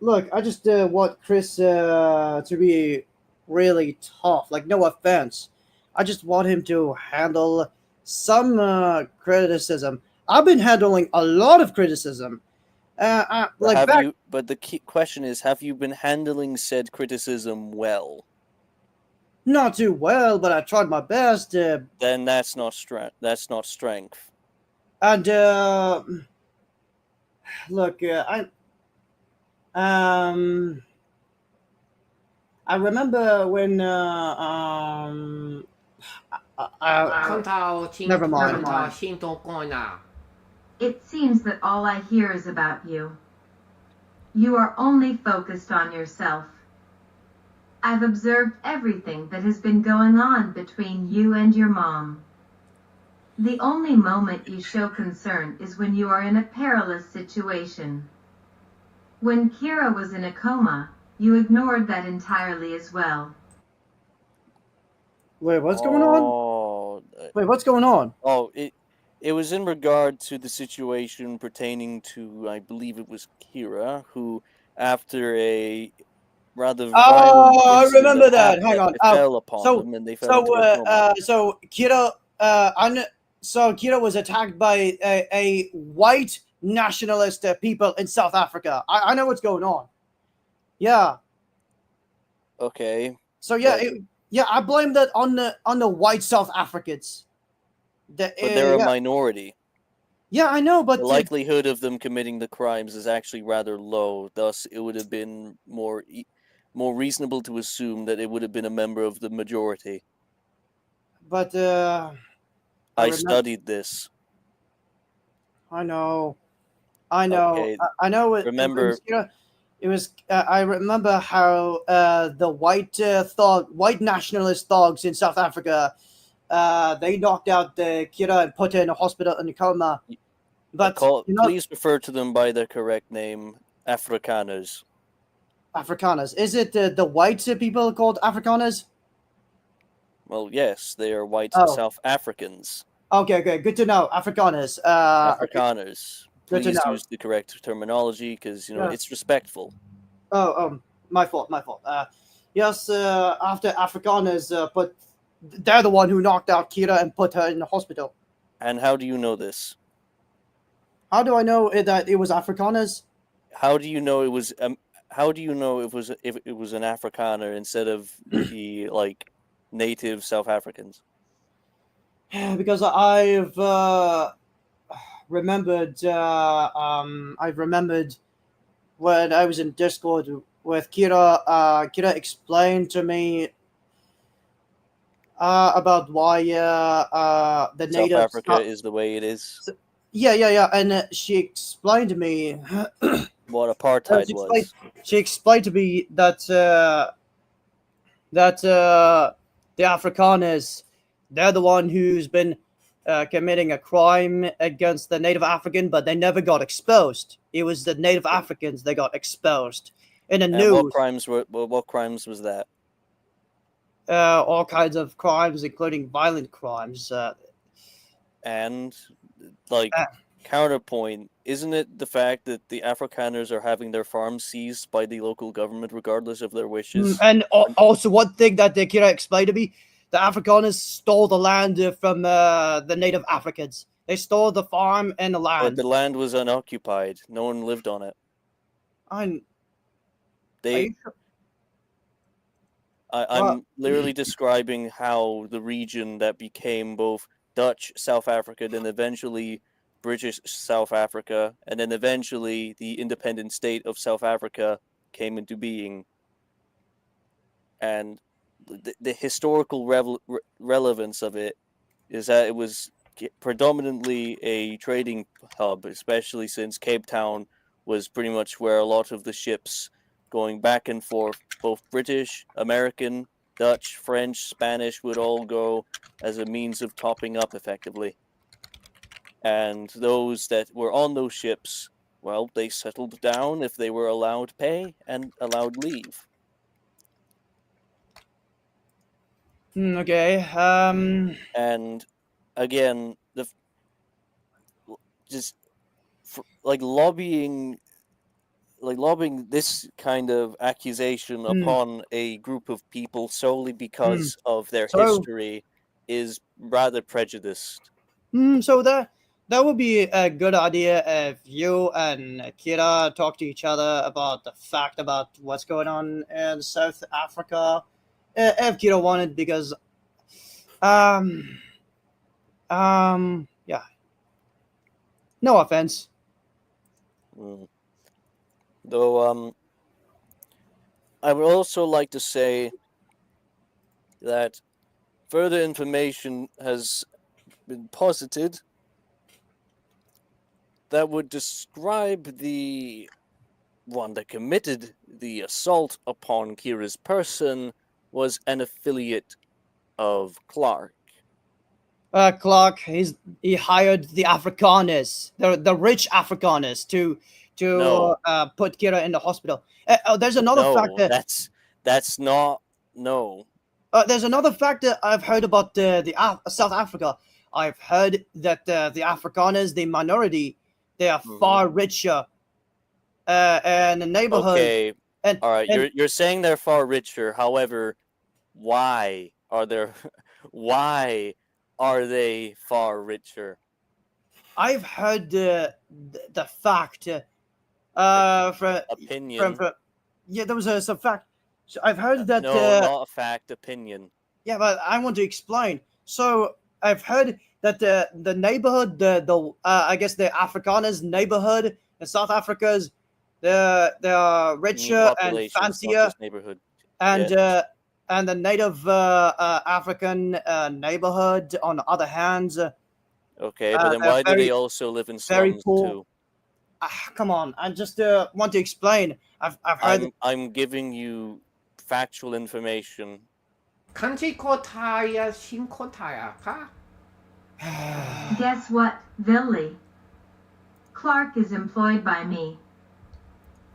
Look, I just want Chris to be really tough. Like, no offense. I just want him to handle some criticism. I've been handling a lot of criticism. Like back. But the key question is, have you been handling said criticism well? Not too well, but I tried my best. Then that's not strength. That's not strength. And look, I remember when never mind. 看到心都过呢。 It seems that all I hear is about you. You are only focused on yourself. I've observed everything that has been going on between you and your mom. The only moment you show concern is when you are in a perilous situation. When Kira was in a coma, you ignored that entirely as well. Wait, what's going on? Oh, Wait, what's going on? oh, it was in regard to the situation pertaining to, I believe it was Kira, who, after a rather violent Oh, I incident remember that. Hang on. it fell upon them, and they fell into a coma. So Kira, so Kira was attacked by a white nationalist people in South Africa. I know what's going on. Yeah. Okay. So yeah, But- I blame that on the white South Africans. But they're a yeah. minority. Yeah, I know, but The likelihood of them committing the crimes is actually rather low. Thus, it would have been more reasonable to assume that it would have been a member of the majority. but I studied this. I know. I know. Okay. I know. Remember- it was, you know, it was. I remember how the white nationalist thugs in South Africa, they knocked out the Kira and put her in a hospital in a coma. But Please refer to them by their correct name, Afrikaners. Afrikaners. Is it the white people called Afrikaners? Well, yes, they are white Oh. South Africans. Okay, good to know. Afrikaners. Afrikaners. Good to Please know. use the correct terminology because Yeah. it's respectful. Oh, my fault. Yes, after Afrikaners, but they're the one who knocked out Kira and put her in the hospital. And how do you know this? How do I know that it was Afrikaners? How do you know it was? How do you know if it was an Afrikaner instead of the native South Africans? Because I've remembered. I've remembered when I was in Discord with Kira. Kira explained to me about why the South native Africa is the way it is. Yeah, and she explained to me What apartheid was. She explained to me that the Afrikaners, they're the one who's been committing a crime against the Native African, but they never got exposed. It was the Native Africans that got exposed in the news. What crimes was that? All kinds of crimes, including violent crimes. And counterpoint, isn't it the fact that the Afrikaners are having their farms seized by the local government regardless of their wishes? And also, one thing that the Kira explained to me, the Afrikaners stole the land from the Native Africans. They stole the farm and the land. But the land was unoccupied. No one lived on it. I'm literally describing how the region that became both Dutch South Africa, then eventually British South Africa, and then eventually the independent state of South Africa came into being. And the historical relevance of it is that it was predominantly a trading hub, especially since Cape Town was pretty much where a lot of the ships going back and forth, both British, American, Dutch, French, Spanish would all go as a means of topping up effectively. And those that were on those ships, well, they settled down if they were allowed pay and allowed leave. Okay. And again, just like lobbying this kind of accusation upon a group of people solely because of their So- history is rather prejudiced. So that would be a good idea if you and Kira talk to each other about the fact about what's going on in South Africa. If Kira wanted, because yeah. No offense. Though I would also like to say that further information has been posited that would describe the one that committed the assault upon Kira's person was an affiliate of Clark. Clark, he hired the Afrikaners, the rich Afrikaners, to No. put Kira in the hospital. There's another No, factor. that's not no. There's another factor I've heard about South Africa. I've heard that the Afrikaners, the minority, they are far richer in the neighborhood. Okay, And, all right. and You're saying they're far richer. However, why are there? Why are they far richer? I've heard the fact from Opinion. yeah, there was some fact. So I've heard that No, not a fact. Opinion. yeah, but I want to explain. So I've heard that the neighborhood, the I guess the Afrikaners neighborhood in South Africa's, they are richer and Population, it's not fancier, just neighborhood. and Yeah. and the native African neighborhood, on the other hand, Okay, but then they're why do very, they also live in very slums poor. too? Come on, I just want to explain. I've heard. I'm giving you factual information. 간지 코타야 신코타야 가? Guess what, Villy? Clark is employed by me.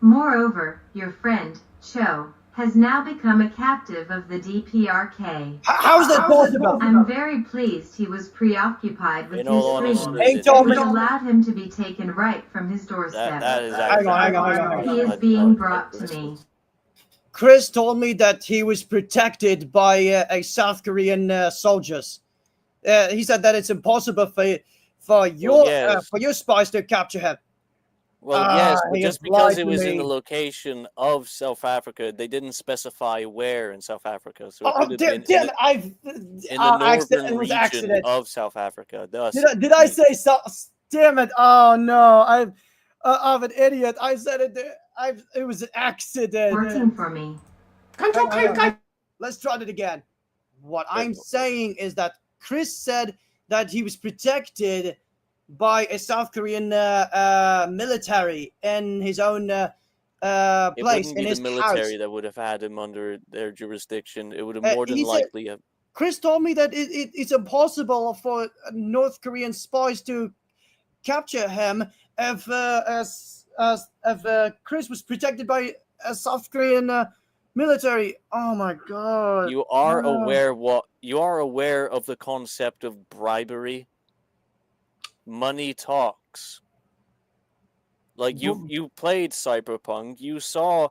Moreover, your friend, Cho, has now become a captive of the DPRK. How is that possible? I'm very pleased he was preoccupied with In all his honesty, dreams, Hey, Tom, which allowed him to be taken right from his doorstep. that is Hang on. He is being brought to me. Chris told me that he was protected by a South Korean soldiers. He said that it's impossible for your spies to capture him. Well, yes, but he just has lied because it to was in the me. location of South Africa, they didn't specify where in South Africa. So it Oh, could have been damn it! I've in the northern it was region accident. of South Africa. Thus, Did I say so? Damn it! Oh no! I'm an idiot. I said it. It was an accident. Working for me. Hang on. Let's try it again. What I'm saying is that Chris said that he was protected by a South Korean military in his own it place, wouldn't in be his the military house. that would have had him under their jurisdiction. It would have more than he said- likely have. Chris told me that it's impossible for North Korean spies to capture him if Chris was protected by a South Korean military. Oh my god! You are No. aware of the concept of bribery. Money talks. Like you played Cyberpunk, you saw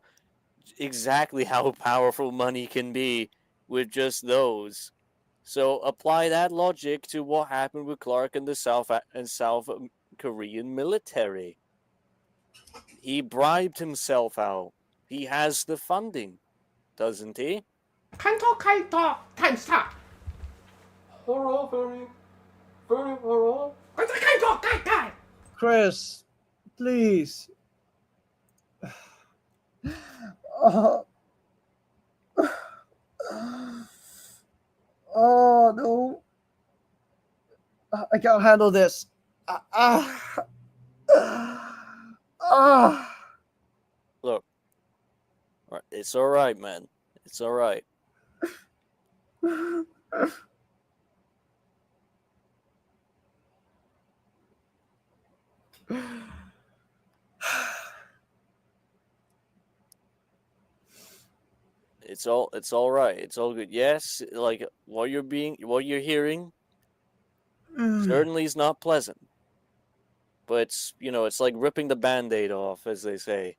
exactly how powerful money can be with just those. So apply that logic to what happened with Clark and the South Korean military. He bribed himself out. He has the funding, doesn't he? 칸토 카이토 타임스타. 호로 very 호로. 칸토 카이토 카이카이. Chris, please. Oh no! I can't handle this. Look, it's all right, man. It's all right. It's all right. It's all good. Yes, like what you're hearing certainly is not pleasant. But it's like ripping the Band-Aid off, as they say.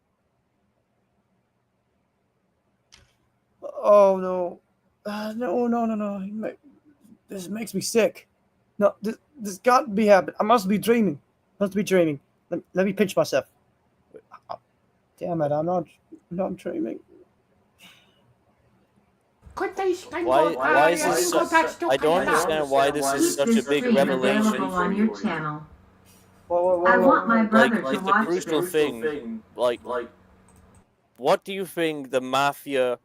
Oh no. No. This makes me sick. No, this can't be happening. I must be dreaming. Must be dreaming. Let me pinch myself. Damn it, I'm not dreaming. Why is this I don't understand why this is Keep such this a big stream revelation available for on you. your channel. Whoa, I want my whoa. brother Like to the watch crucial this. thing, like what do you think the mafia,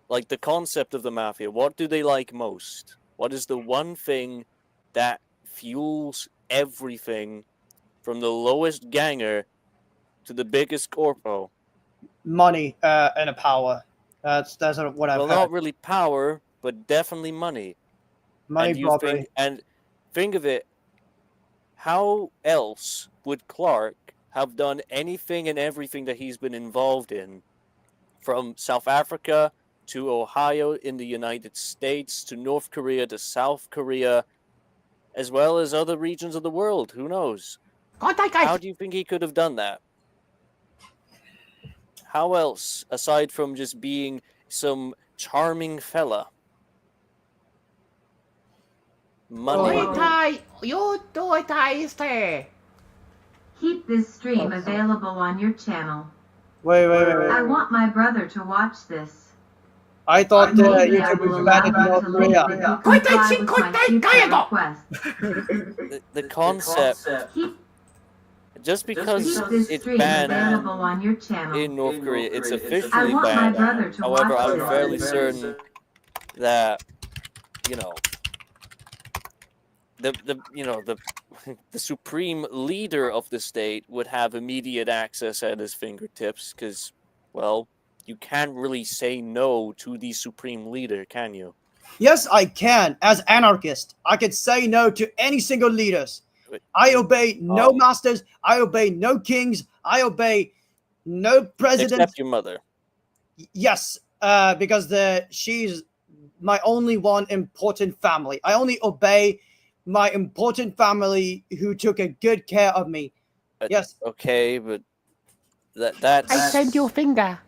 like the concept of the mafia, what do they like most? What is the one thing that fuels everything from the lowest ganger to the biggest corpo? Money and a power. That's what I've Well, heard. not really power, but definitely money. Money, property. Think of it, how else would Clark have done anything and everything that he's been involved in, from South Africa to Ohio in the United States to North Korea to South Korea, as well as other regions of the world? Who knows? How do you think he could have done that? How else, aside from just being some charming fella? Money. Keep this stream available on your channel. Wait. I want my brother to watch this. I thought Maybe I YouTube will was allow banned in him North to leave Korea. if you comply with my future requests. The concept, just because Keep this it's stream banned available on your channel. in North Korea, it's I officially want my banned. brother to However, watch I'm this. fairly certain that the the supreme leader of the state would have immediate access at his fingertips, because, well, you can't really say no to the supreme leader, can you? Yes, I can. As anarchist, I can say no to any single leaders. I obey no masters. I obey no kings. I obey no president. Except your mother. Yes, because she's my only one important family. I only obey my important family who took a good care of me. Yes. Okay, but that's... I send your finger.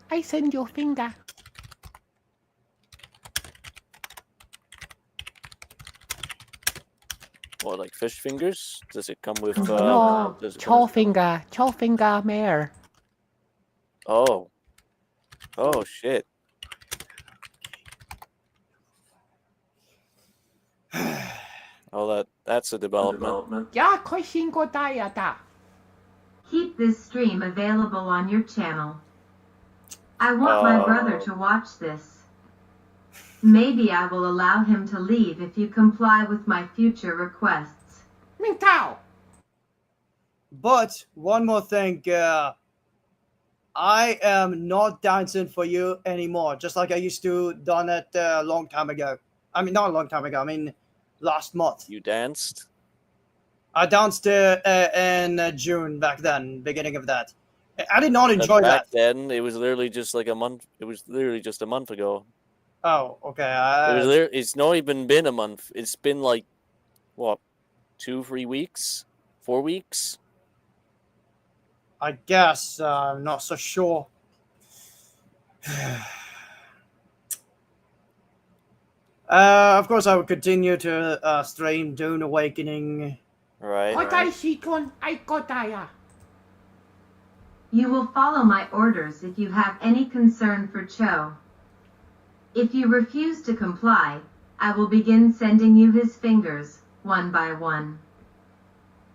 What, like fish fingers? Does it come with... No, does it come chow with... finger, mare. Oh, shit. Oh, that's a development. Keep this stream available on your channel. I want my brother to watch this. Maybe I will allow him to leave if you comply with my future requests. But one more thing, I am not dancing for you anymore, just like I used to done it a long time ago. I mean, not a long time ago. I mean, last month. You danced? I danced in June back then, beginning of that. I did not enjoy Back that. then, it was literally just like a month. It was literally just a month ago. Oh, okay. It's not even been a month. It's been like, what, 2-3 weeks? 4 weeks? I guess. I'm not so sure. Of course, I would continue to stream Dune Awakening. Right. You will follow my orders if you have any concern for Cho. If you refuse to comply, I will begin sending you his fingers, one by one.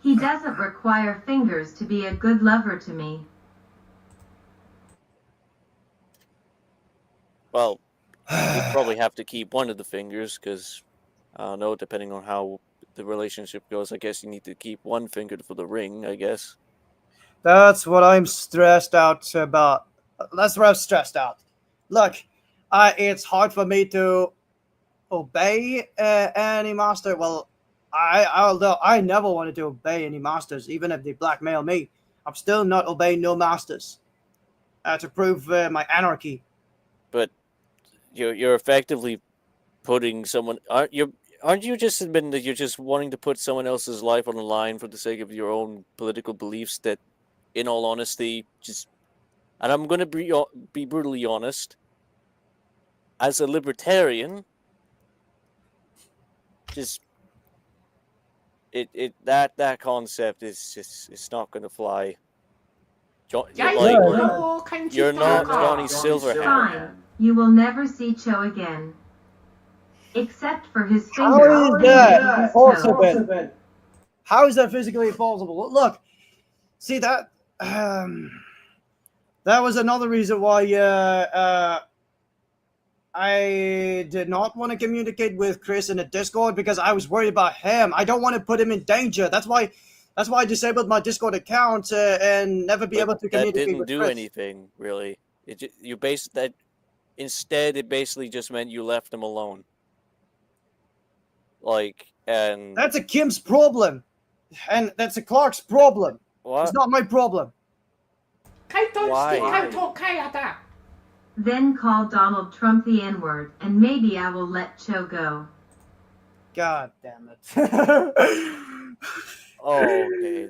He doesn't require fingers to be a good lover to me. Well, you probably have to keep one of the fingers, because, I don't know, depending on how the relationship goes, I guess you need to keep one finger for the ring, I guess. That's what I'm stressed out about. That's what I'm stressed out. Look, it's hard for me to obey any master. Well, although I never wanted to obey any masters, even if they blackmail me, I'm still not obeying no masters to prove my anarchy. But you're effectively putting someone. Aren't you just admitting that you're just wanting to put someone else's life on the line for the sake of your own political beliefs? That, in all honesty, just, and I'm going to be brutally honest, as a libertarian, just that concept is just, it's not going to fly. Yeah, Like, hello, can you're not Johnny Fine. Silverhand. You will never see Cho again. Except for his How finger. is that and his possible? toe. How is that physically possible? Look, see that that was another reason why I did not want to communicate with Chris in the Discord, because I was worried about him. I don't want to put him in danger. That's why I disabled my Discord account and never be able to That communicate didn't with do Chris. anything, really. Instead, it basically just meant you left him alone. Like, and That's a Kim's problem, and that's a Clark's problem. what? It's not my problem. Why? Then call Donald Trump the N-word, and maybe I will let Cho go. God damn it. Oh, okay.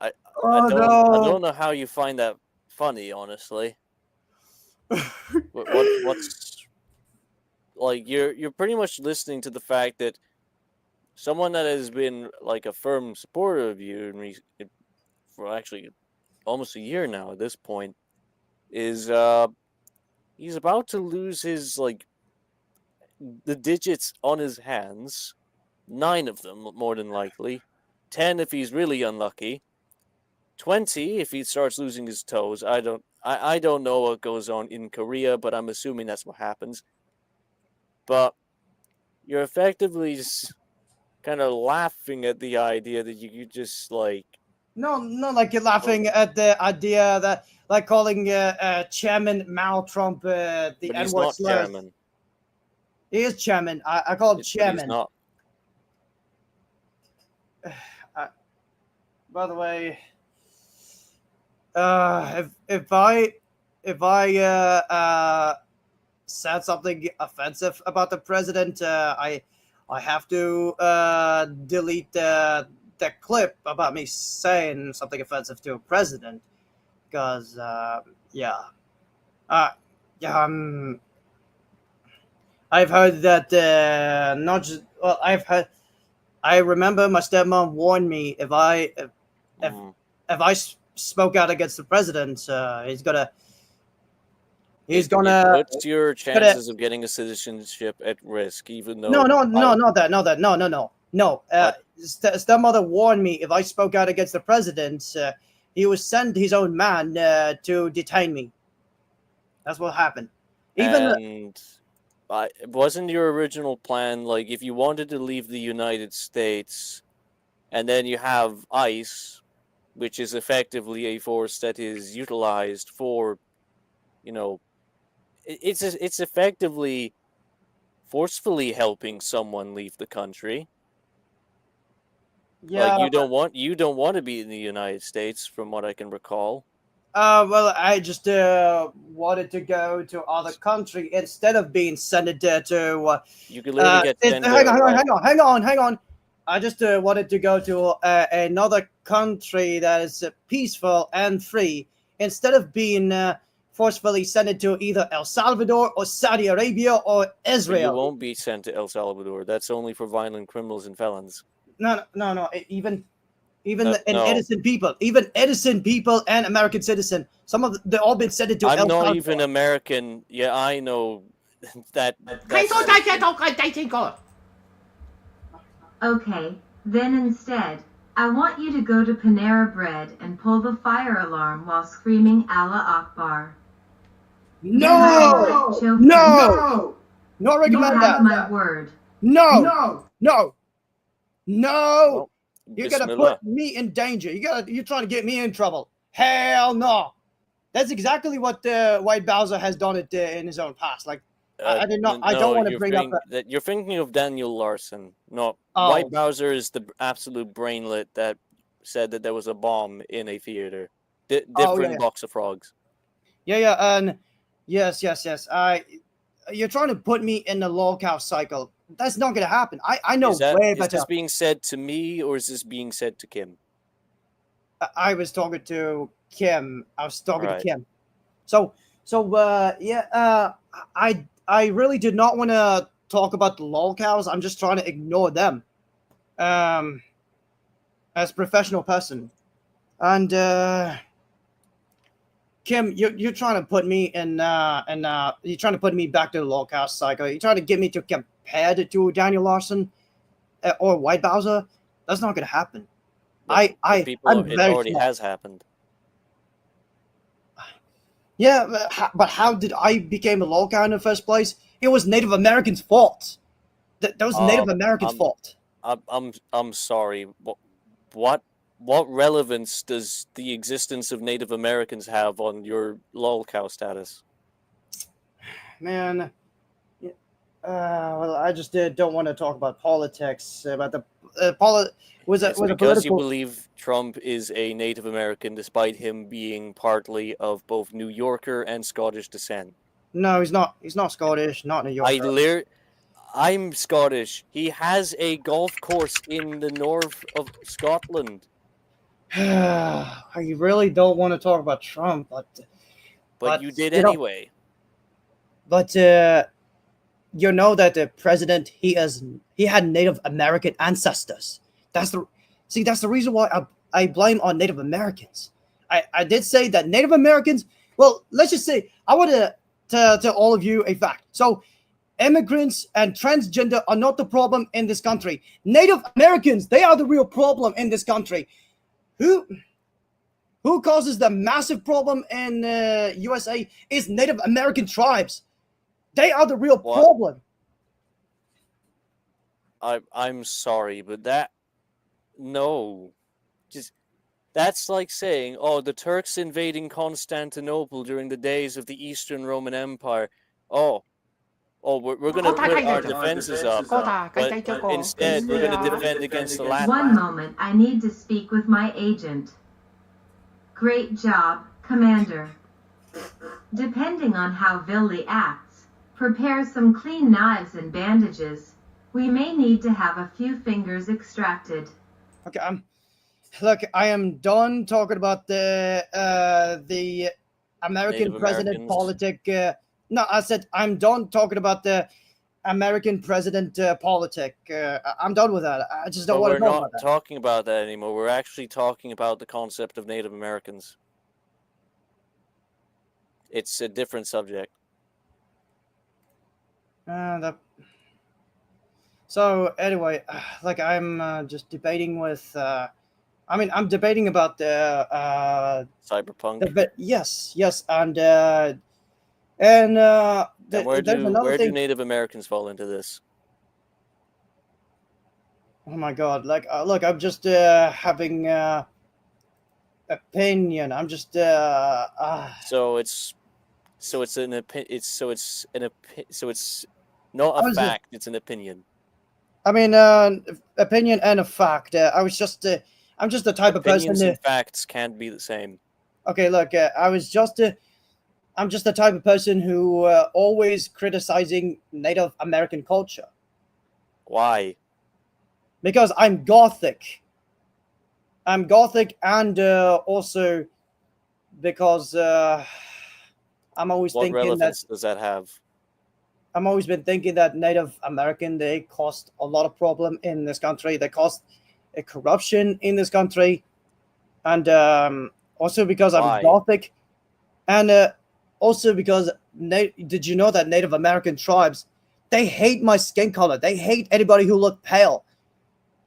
I don't know how you find that funny, honestly. What's like, you're pretty much listening to the fact that someone that has been like a firm supporter of you for actually almost a year now at this point is he's about to lose his, like, the digits on his hands, 9 of them more than likely, 10 if he's really unlucky, 20 if he starts losing his toes. I don't know what goes on in Korea, but I'm assuming that's what happens. But you're effectively just kind of laughing at the idea that you could just, like... No, like you're laughing at the idea that, like, calling Chairman Mao Trump the But he's N-word not slurs. chairman. He is chairman. I call him But he's chairman. not. By the way, if I said something offensive about the president, I have to delete the clip about me saying something offensive to a president, because I've heard that not just, well, I remember my stepmom warned me if I spoke out against the president, he's gonna It puts your chances of getting a citizenship at risk, even though... No. Stepmother warned me if I spoke out against the president, he would send his own man to detain me. That's what happened. Wasn't your original plan, like, if you wanted to leave the United States, and then you have ICE, which is effectively a force that is utilized for, it's effectively forcefully helping someone leave the country. Yeah, like, you don't want to be in the United States, from what I can recall. Well, I just wanted to go to other country instead of being sent to. You could literally get sent hang on. I just wanted to go to another country that is peaceful and free instead of being forcefully sent to either El Salvador or Saudi Arabia or Israel. But you won't be sent to El Salvador. That's only for violent criminals and felons. No. Even innocent people and American citizen. Some of they all been sent to El Salvador. I'm not even American. Yeah, I know that. Okay, then instead, I want you to go to Panera Bread and pull the fire alarm while screaming Allah Akbar. No! Not recommend You that. have my word. No! Well, You're gonna Bismillah. put me in danger. You're trying to get me in trouble. Hell no! That's exactly what White Bowser has done it in his own past. Like, I did not. I No, don't want to bring up. you're thinking of Daniel Larson. No, Oh. White Bowser is the absolute brainlet that said that there was a bomb in a theater. Different yeah. box of frogs. Yeah, and yes. You're trying to put me in the lolcow cycle. That's not gonna happen. I know way Is better. this being said to me or is this being said to Kim? I was talking to Kim. I was talking to Right. Kim. So I really did not want to talk about the lolcows. I'm just trying to ignore them. As a professional person, and Kim, you're trying to put me in you're trying to put me back to the lolcow cycle. You're trying to get me to compare it to Daniel Larson or White Bowser. That's not going to happen. It I'm already smart. has happened. Yeah, but how did I became a lolcow in the first place? It was Native Americans' fault. That was Native Americans' fault. I'm sorry. What relevance does the existence of Native Americans have on your lolcow status? Man, well, I just don't want to talk about politics. About the was It's a because you political. believe Trump is a Native American, despite him being partly of both New Yorker and Scottish descent. No, he's not. He's not Scottish. Not New Yorker. I'm Scottish. He has a golf course in the north of Scotland. I really don't want to talk about Trump, But you did you know, anyway. But you know that the president he had Native American ancestors. That's the reason why I blame on Native Americans. I did say that Native Americans. Well, let's just say I want to tell all of you a fact. So immigrants and transgender are not the problem in this country. Native Americans, they are the real problem in this country. Who causes the massive problem in USA is Native American tribes. They are the real problem. I'm sorry, but that's like saying, oh, the Turks invading Constantinople during the days of the Eastern Roman Empire. We're going to put our defenses up, but instead we're going to defend against the Latins. One moment, I need to speak with my agent. Great job, Commander. Depending on how Villy acts, prepare some clean knives and bandages. We may need to have a few fingers extracted. Okay, look, I am done talking about the American Native president Americans. politic. No, I said I'm done talking about the American president politic. I'm done with that. I just don't want to know about that. We're not talking about that anymore. We're actually talking about the concept of Native Americans. It's a different subject. So anyway, like I'm just debating with. I'm debating about the cyberpunk. Yes, and where do Native Americans fall into this? Oh my God! Like, look, I'm just having opinion. I'm just So it's not a fact. It's an opinion. I mean, opinion and a fact. I'm just the type of person. Opinions and facts can't be the same. Okay, look, I'm just the type of person who always criticizing Native American culture. Why? Because I'm Gothic. I'm Gothic, and also because I'm always what thinking relevance does that have? I'm always been thinking that Native American, they caused a lot of problem in this country. They caused a corruption in this country, and also because I'm Gothic, and also because did you know that Native American tribes, they hate my skin color. They hate anybody who look pale.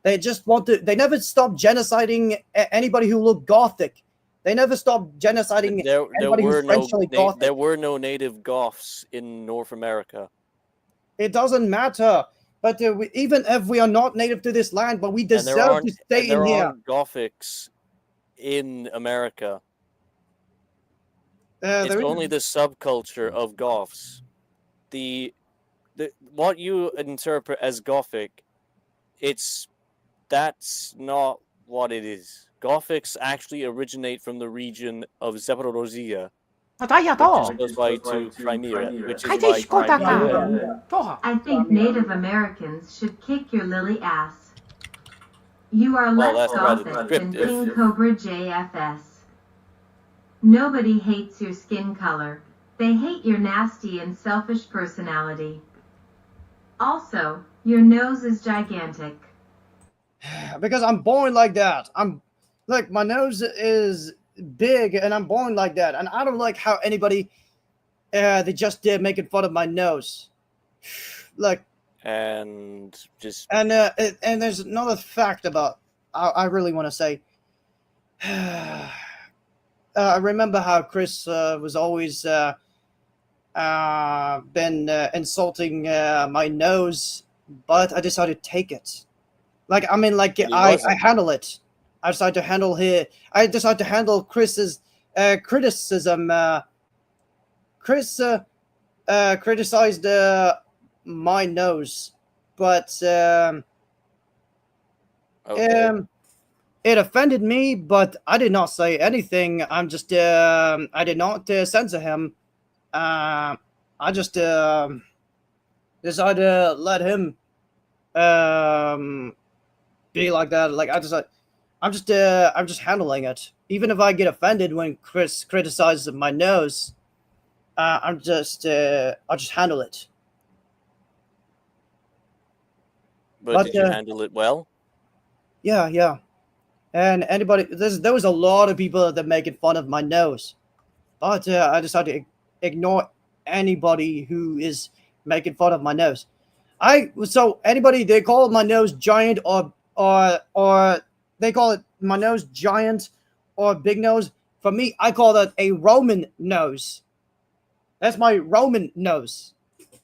They just want to. They never stop genociding anybody who look Gothic. They never stopped genociding anybody who's Frenchly Gothic. There were no native Goths in North America. It doesn't matter. But even if we are not native to this land, but we deserve to stay in here. There aren't Gothics in America. It's only the subculture of Goths. The what you interpret as Gothic, that's not what it is. Gothics actually originate from the region of Zaporozhye, あ、ダイヤ which is と close by to Crimea, which 海 is 底 why 四国だ Crimea. か。とは。 I think Native Americans should kick your lily ass. You are Well, less that's rather Gothic than descriptive. King Cobra JFS. Nobody hates your skin color. They hate your nasty and selfish personality. Also, your nose is gigantic. Because I'm born like that. My nose is big, and I'm born like that. And I don't like how anybody they just making fun of my nose. Like, And just and there's another fact about I really want to say. I remember how Chris was always been insulting my nose, but I decided to take it. Like, I mean, like, He I wasn't. handle it. I decided to handle Chris's criticism. Chris criticized my nose, but okay. it offended me. But I did not say anything. I did not censor him. I just decided to let him be like that. Like, I'm just handling it. Even if I get offended when Chris criticizes my nose, I'll just handle it. But did you handle it well? Yeah. And there was a lot of people that making fun of my nose, but I decided to ignore anybody who is making fun of my nose. So anybody, they call my nose giant or they call it my nose giant or big nose. For me, I call that a Roman nose. That's my Roman nose.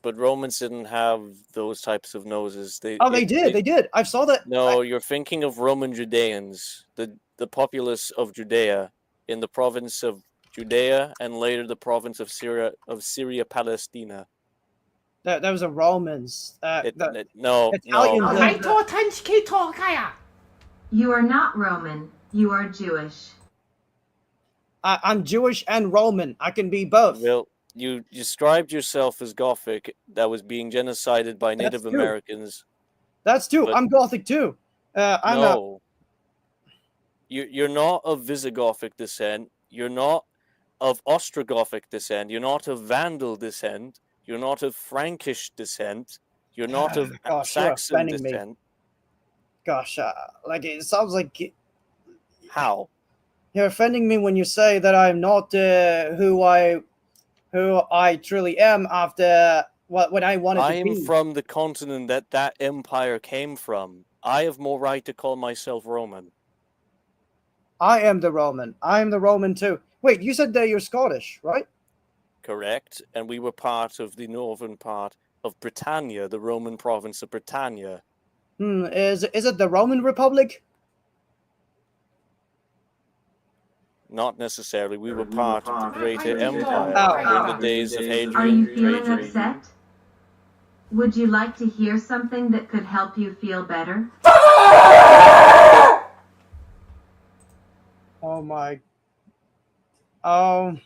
But Romans didn't have those types of noses. They did. I saw that. No, you're thinking of Roman Judeans, the populace of Judea in the province of Judea and later the province of Syria Palestina. That was a Romans. No. Italian. 海盗探知機とかや。 You are not Roman. You are Jewish. I'm Jewish and Roman. I can be both. Well, you described yourself as Gothic that was being genocided by Native That's true. Americans. That's true. But- I'm Gothic too. You're not of Visigothic descent. You're not of Ostrogothic descent. You're not of Vandal descent. You're not of Frankish descent. You're not of Gosh, you're Saxon offending me. descent. Gosh, like it sounds like How? you're offending me when you say that I'm not who I truly am after when I wanted I to am be. from the continent that empire came from. I have more right to call myself Roman. I am the Roman. I am the Roman too. Wait, you said that you're Scottish, right? Correct. And we were part of the northern part of Britannia, the Roman province of Britannia. Is it the Roman Republic? Not necessarily. We were part of the greater empire Oh. in the days of Are Hadrian. you feeling Trajan. upset? Would you like to hear something that could help you feel better? Oh my. For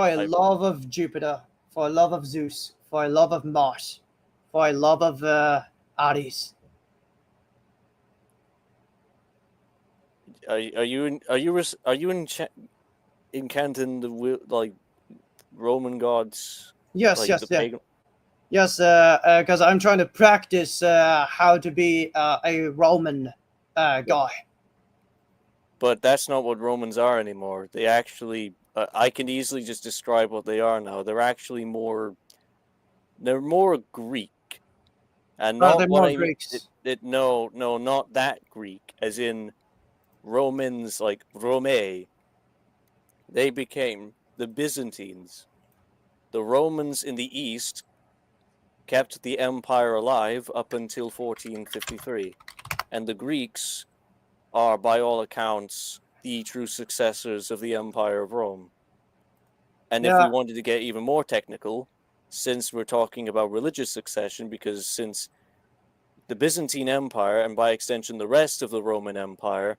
a love of Jupiter, for a love of Zeus, for a love of Mars, for a love of Ares. Are you incanting the Roman gods? Yes, Like yes, the yeah. pagan- Yes, because I'm trying to practice how to be a Roman guy. But that's not what Romans are anymore. They actually, I can easily just describe what they are now. They're actually they're more Greek, and not they're what more I mean. Greeks. No, not that Greek, as in Romans like Rome. They became the Byzantines. The Romans in the east kept the empire alive up until 1453, and the Greeks are, by all accounts, the true successors of the Empire of Rome. And if we Yeah. wanted to get even more technical, since we're talking about religious succession, because since the Byzantine Empire, and by extension the rest of the Roman Empire,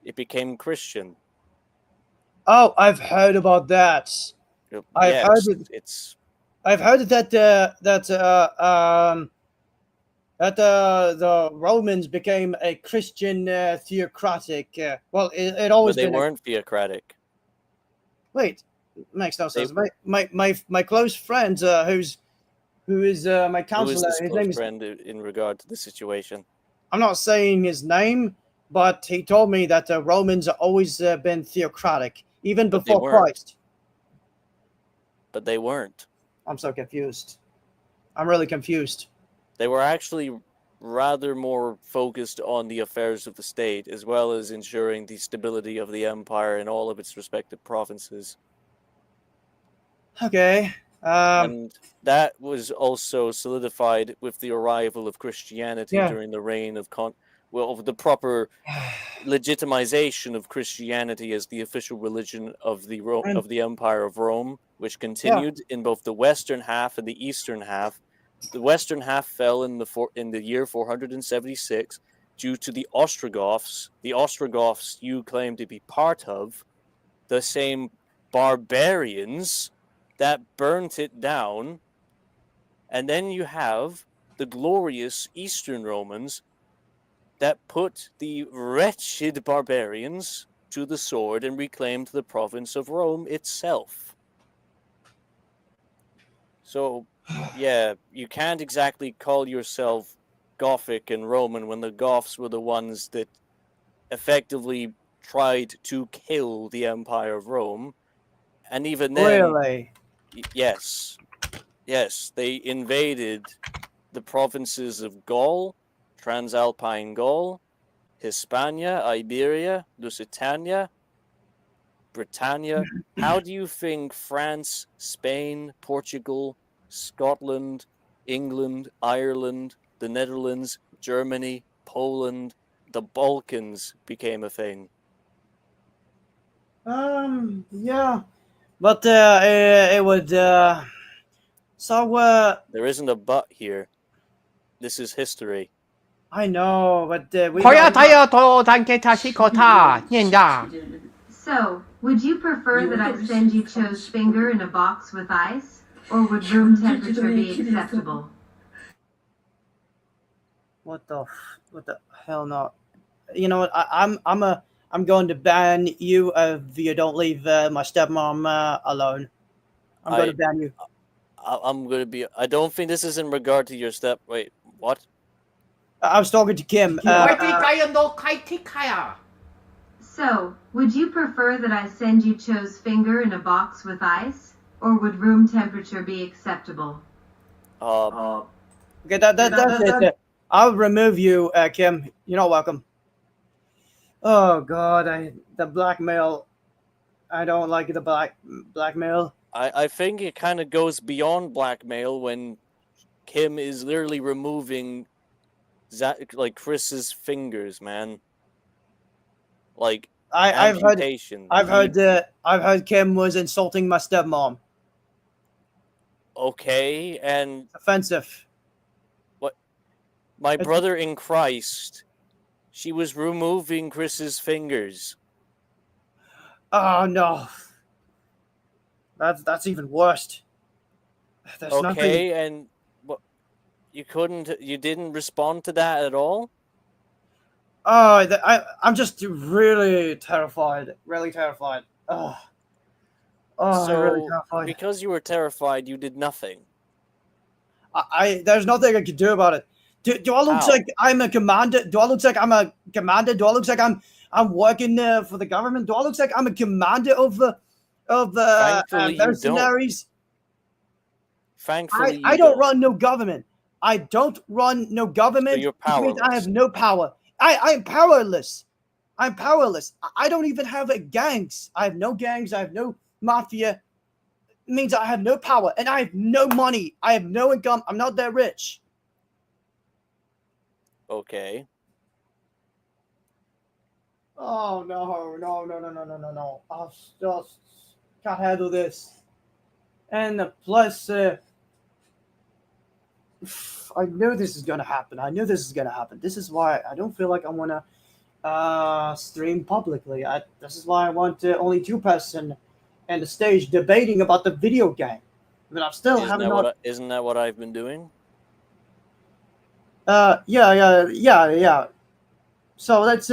it became Christian. Oh, I've heard about that. I've Yes, heard it. it's I've heard that the Romans became a Christian theocratic. Well, it always but they been. weren't theocratic. Wait, makes no They- sense. My close friend, who is my Who is counselor. this His name close is. friend in regard to the situation? I'm not saying his name, but he told me that the Romans have always been theocratic, even But they before weren't. Christ. But they weren't. I'm so confused. I'm really confused. They were actually rather more focused on the affairs of the state, as well as ensuring the stability of the empire in all of its respective provinces. Okay. And that was also solidified with the arrival of Christianity Yeah. during the reign of of the proper legitimization of Christianity as the official religion of the of the Empire of Rome, which continued in both the western half and the eastern half. The western half fell in the year 476 due to the Ostrogoths. The Ostrogoths you claim to be part of, the same barbarians that burnt it down. And then you have the glorious Eastern Romans that put the wretched barbarians to the sword and reclaimed the province of Rome itself. So, yeah, you can't exactly call yourself Gothic and Roman when the Goths were the ones that effectively tried to kill the Empire of Rome. And even then, Really? Yes, they invaded the provinces of Gaul, Transalpine Gaul, Hispania, Iberia, Lusitania, Britannia. How do you think France, Spain, Portugal, Scotland, England, Ireland, the Netherlands, Germany, Poland, the Balkans became a thing? Yeah, but it would. So There isn't a but here. This is history. I know, but we. 거야 다이어도 단계타 시코타 닌다. So, would you prefer that I send you Cho's finger in a box with ice? Or would room temperature be acceptable? What the hell? No. You know what? I'm going to ban you if you don't leave my stepmom alone. I'm going to ban you. I'm going to be. I don't think this is in regard to your step. Wait, what? I was talking to Kim. 화이팅가연도 카이티카야. So, would you prefer that I send you Cho's finger in a box with ice? Or would room temperature be acceptable? Okay, that's it. I'll remove you, Kim. You're not welcome. Oh God, the blackmail. I don't like the blackmail. I think it kind of goes beyond blackmail when Kim is literally removing Chris's fingers, man. Like I've amputation. I've heard Kim was insulting my stepmom. Okay, and It's offensive. what? My brother in Christ. She was removing Chris's fingers. Oh no. That's even worse. There's Okay, nothing. and what? You didn't respond to that at all? Oh, I'm just really terrified. Really terrified. Oh, So, I'm really terrified. because you were terrified, you did nothing. There's nothing I can do about it. Do I look How? like I'm a commander? Do I look like I'm a commander? Do I look like I'm working for the government? Do I look like I'm a commander of Thankfully, you don't. mercenaries? Thankfully, I don't run no government. I don't run no government. So you're which means I powerless. have no power. I'm powerless. I'm powerless. I don't even have gangs. I have no gangs. I have no mafia. It means I have no power and I have no money. I have no income. I'm not that rich. Okay. Oh no! I just can't handle this. And plus, I know this is gonna happen. I know this is gonna happen. This is why I don't feel like I wanna stream publicly. This is why I want only two-person and the stage debating about the video game. But I'm still having not. Isn't that what I've been doing? Yeah. So let's.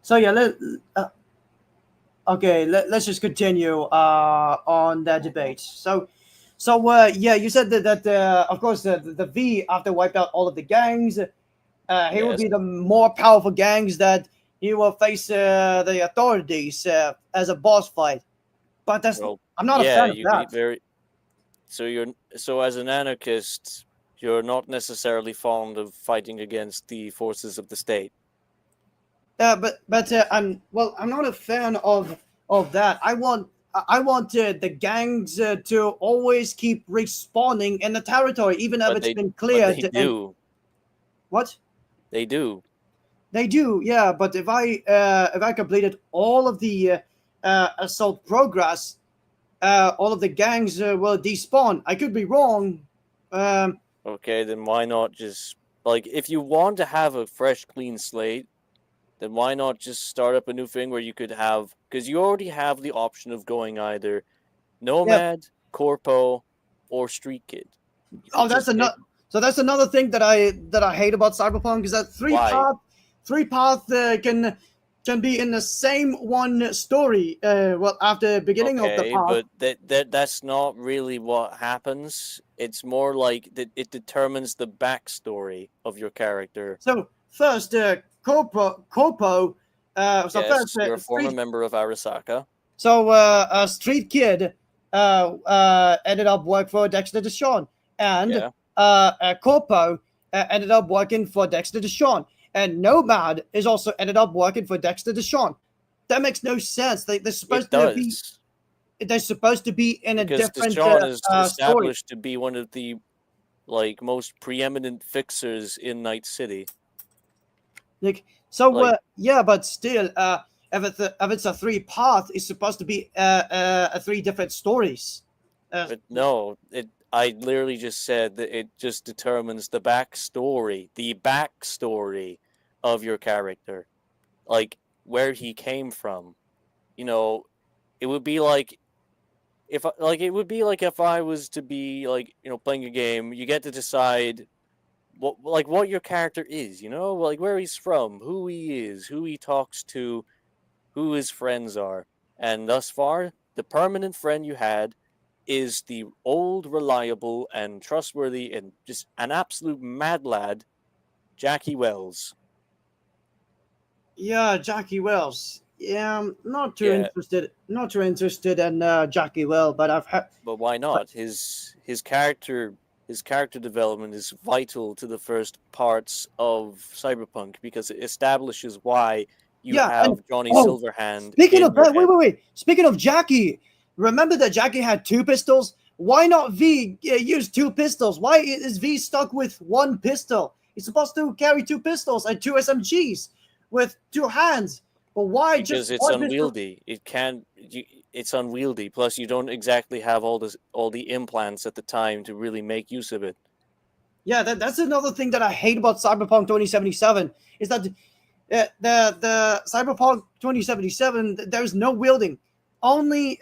So yeah, okay. Let's just continue on that debate. Yeah, you said that of course the V after wiped out all of the gangs, he will Yes. be the more powerful gangs that he will face the authorities as a boss fight. But I'm not a fan of that. So as an anarchist, you're not necessarily fond of fighting against the forces of the state. I'm not a fan of that. I want the gangs to always keep respawning in the territory, even if it's been cleared. But they do. What? They do. They do, yeah. But if I completed all of the assault progress, all of the gangs will despawn. I could be wrong. Okay, then why not just if you want to have a fresh, clean slate, then why not just start up a new thing where you could have, because you already have the option of going either Nomad, Corpo, or Street Kid. Oh, that's another. So that's another thing that I hate about Cyberpunk is that three path can be in the same one story. After beginning of the path. But that's not really what happens. It's more like that. It determines the backstory of your character. So first, Corpo. You're a former member of Arasaka. So a Street Kid ended up working for Dexter Deshawn, and Corpo ended up working for Dexter Deshawn, and Nomad is also ended up working for Dexter Deshawn. That makes no sense. They're supposed to be. They're supposed to be in a different Deshawn is established to be one of the most preeminent fixers in Night City. But still, if it's a three path, it's supposed to be three different stories. But no, I literally just said that it just determines the backstory of your character, where he came from. It would be like if I was to be playing a game. You get to decide what your character is, where he's from, who he is, who he talks to, who his friends are. And thus far, the permanent friend you had is the old, reliable, and trustworthy, and just an absolute mad lad, Jackie Wells. Yeah, Jackie Wells. Yeah, I'm not too interested in Jackie Wells, but I've had. But why not? His character development is vital to the first parts of Cyberpunk because it establishes why you have Johnny Silverhand. Speaking of Jackie, remember that Jackie had two pistols? Why not V use two pistols? Why is V stuck with one pistol? He's supposed to carry two pistols and two SMGs with two hands. But why because it's unwieldy. It's unwieldy. Plus, you don't exactly have all the implants at the time to really make use of it. Yeah, that's another thing that I hate about Cyberpunk 2077 is that the Cyberpunk 2077 there's no wielding. Only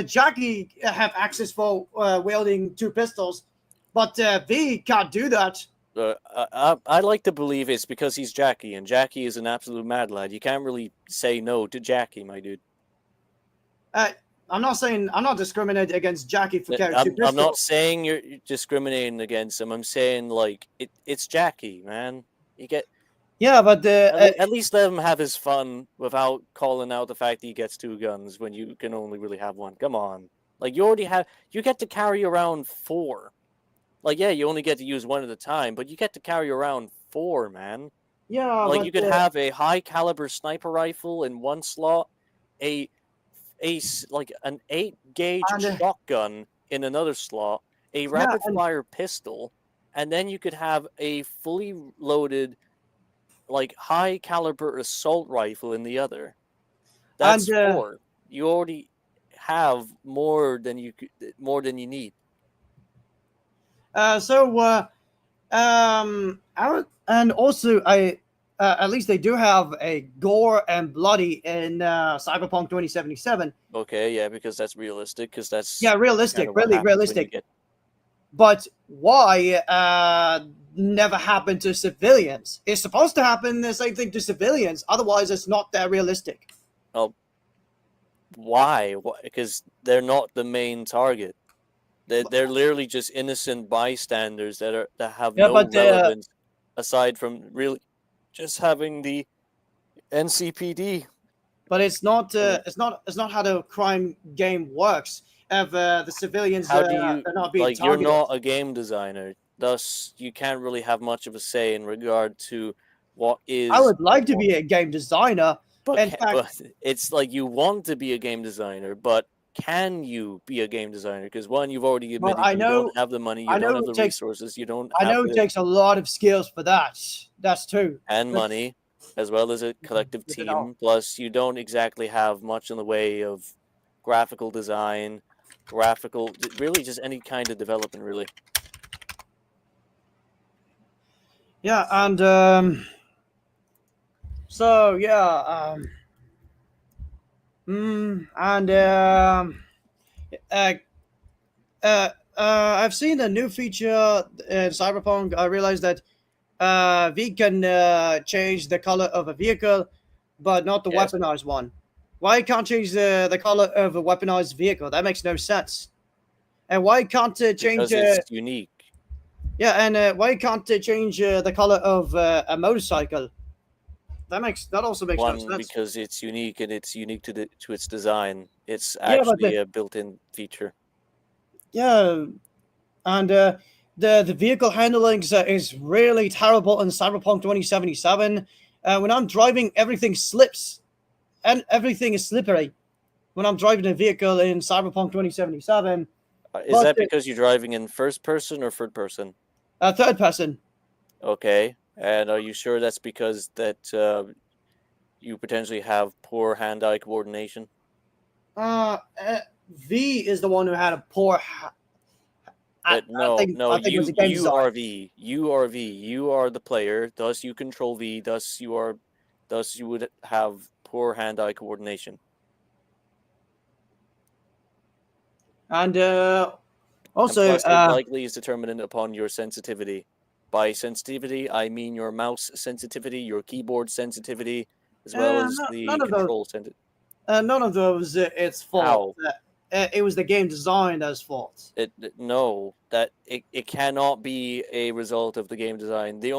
Jackie have access for wielding two pistols, but V can't do that. I like to believe it's because he's Jackie, and Jackie is an absolute mad lad. You can't really say no to Jackie, my dude. I'm not discriminating against Jackie for carrying two pistols. I'm not saying you're discriminating against him. I'm saying it's Jackie, man. Yeah, but at least let him have his fun without calling out the fact that he gets two guns when you can only really have one. Come on, you get to carry around four. You only get to use one at a time, but you get to carry around four, man. Yeah, you could have a high caliber sniper rifle in one slot, an 8-gauge shotgun in another slot, a rapid fire pistol, and then you could have a fully loaded, high caliber assault rifle in the other. That's four. You already have more than you need. And also at least they do have a gore and bloody in Cyberpunk 2077. Okay, yeah, because that's realistic. Because that's Yeah, realistic, kinda what really happens when you realistic. get- But why never happened to civilians? It's supposed to happen the same thing to civilians. Otherwise, it's not that realistic. Why? Because they're not the main target. They're literally just innocent bystanders that have Yeah, no but relevance aside from really just having the NCPD. but it's not. Okay. It's not how the crime game works. If the civilians How do you are not being like? You're targeted. not a game designer, thus you can't really have much of a say in regard to what is. I would like to what- be a game designer. but, in fact, but it's like you want to be a game designer, but can you be a game designer? Because one, you've already Well, admitted I you know- don't have the money, you I know don't have it the takes- resources, you don't I have know it the takes a lot of skills for that. That's true. and money, as well as a collective Yes, I know. team. Plus, you don't exactly have much in the way of graphical design, really just any kind of development, really. Yeah, and so yeah, and I've seen a new feature in Cyberpunk. I realized that we can change the color of a vehicle, but not the Yes. weaponized one. Why can't change the color of a weaponized vehicle? That makes no sense. And why can't change? Because it's unique. Yeah, and why can't change the color of a motorcycle? That also makes One, no sense. because it's unique and it's unique to its design. It's Yeah, but actually a built-in feature. Yeah, and the vehicle handling is really terrible in Cyberpunk 2077. When I'm driving, everything slips, and everything is slippery. When I'm driving a vehicle in Cyberpunk 2077, Is But that the- because you're driving in first person or third person? third person. Okay. And are you sure that's because that you potentially have poor hand-eye coordination? V is the one who had a poor. No, I think it was a game you design. are V. You are V. You are the player. Thus, you control V. Thus, you would have poor hand-eye coordination. And And also, plus, it likely is determined upon your sensitivity. By sensitivity, I mean your mouse sensitivity, your keyboard sensitivity, as well as the none of those. control sensitivity. none of those its fault. It was the game design that's fault. No, that it cannot be a result of the game design. The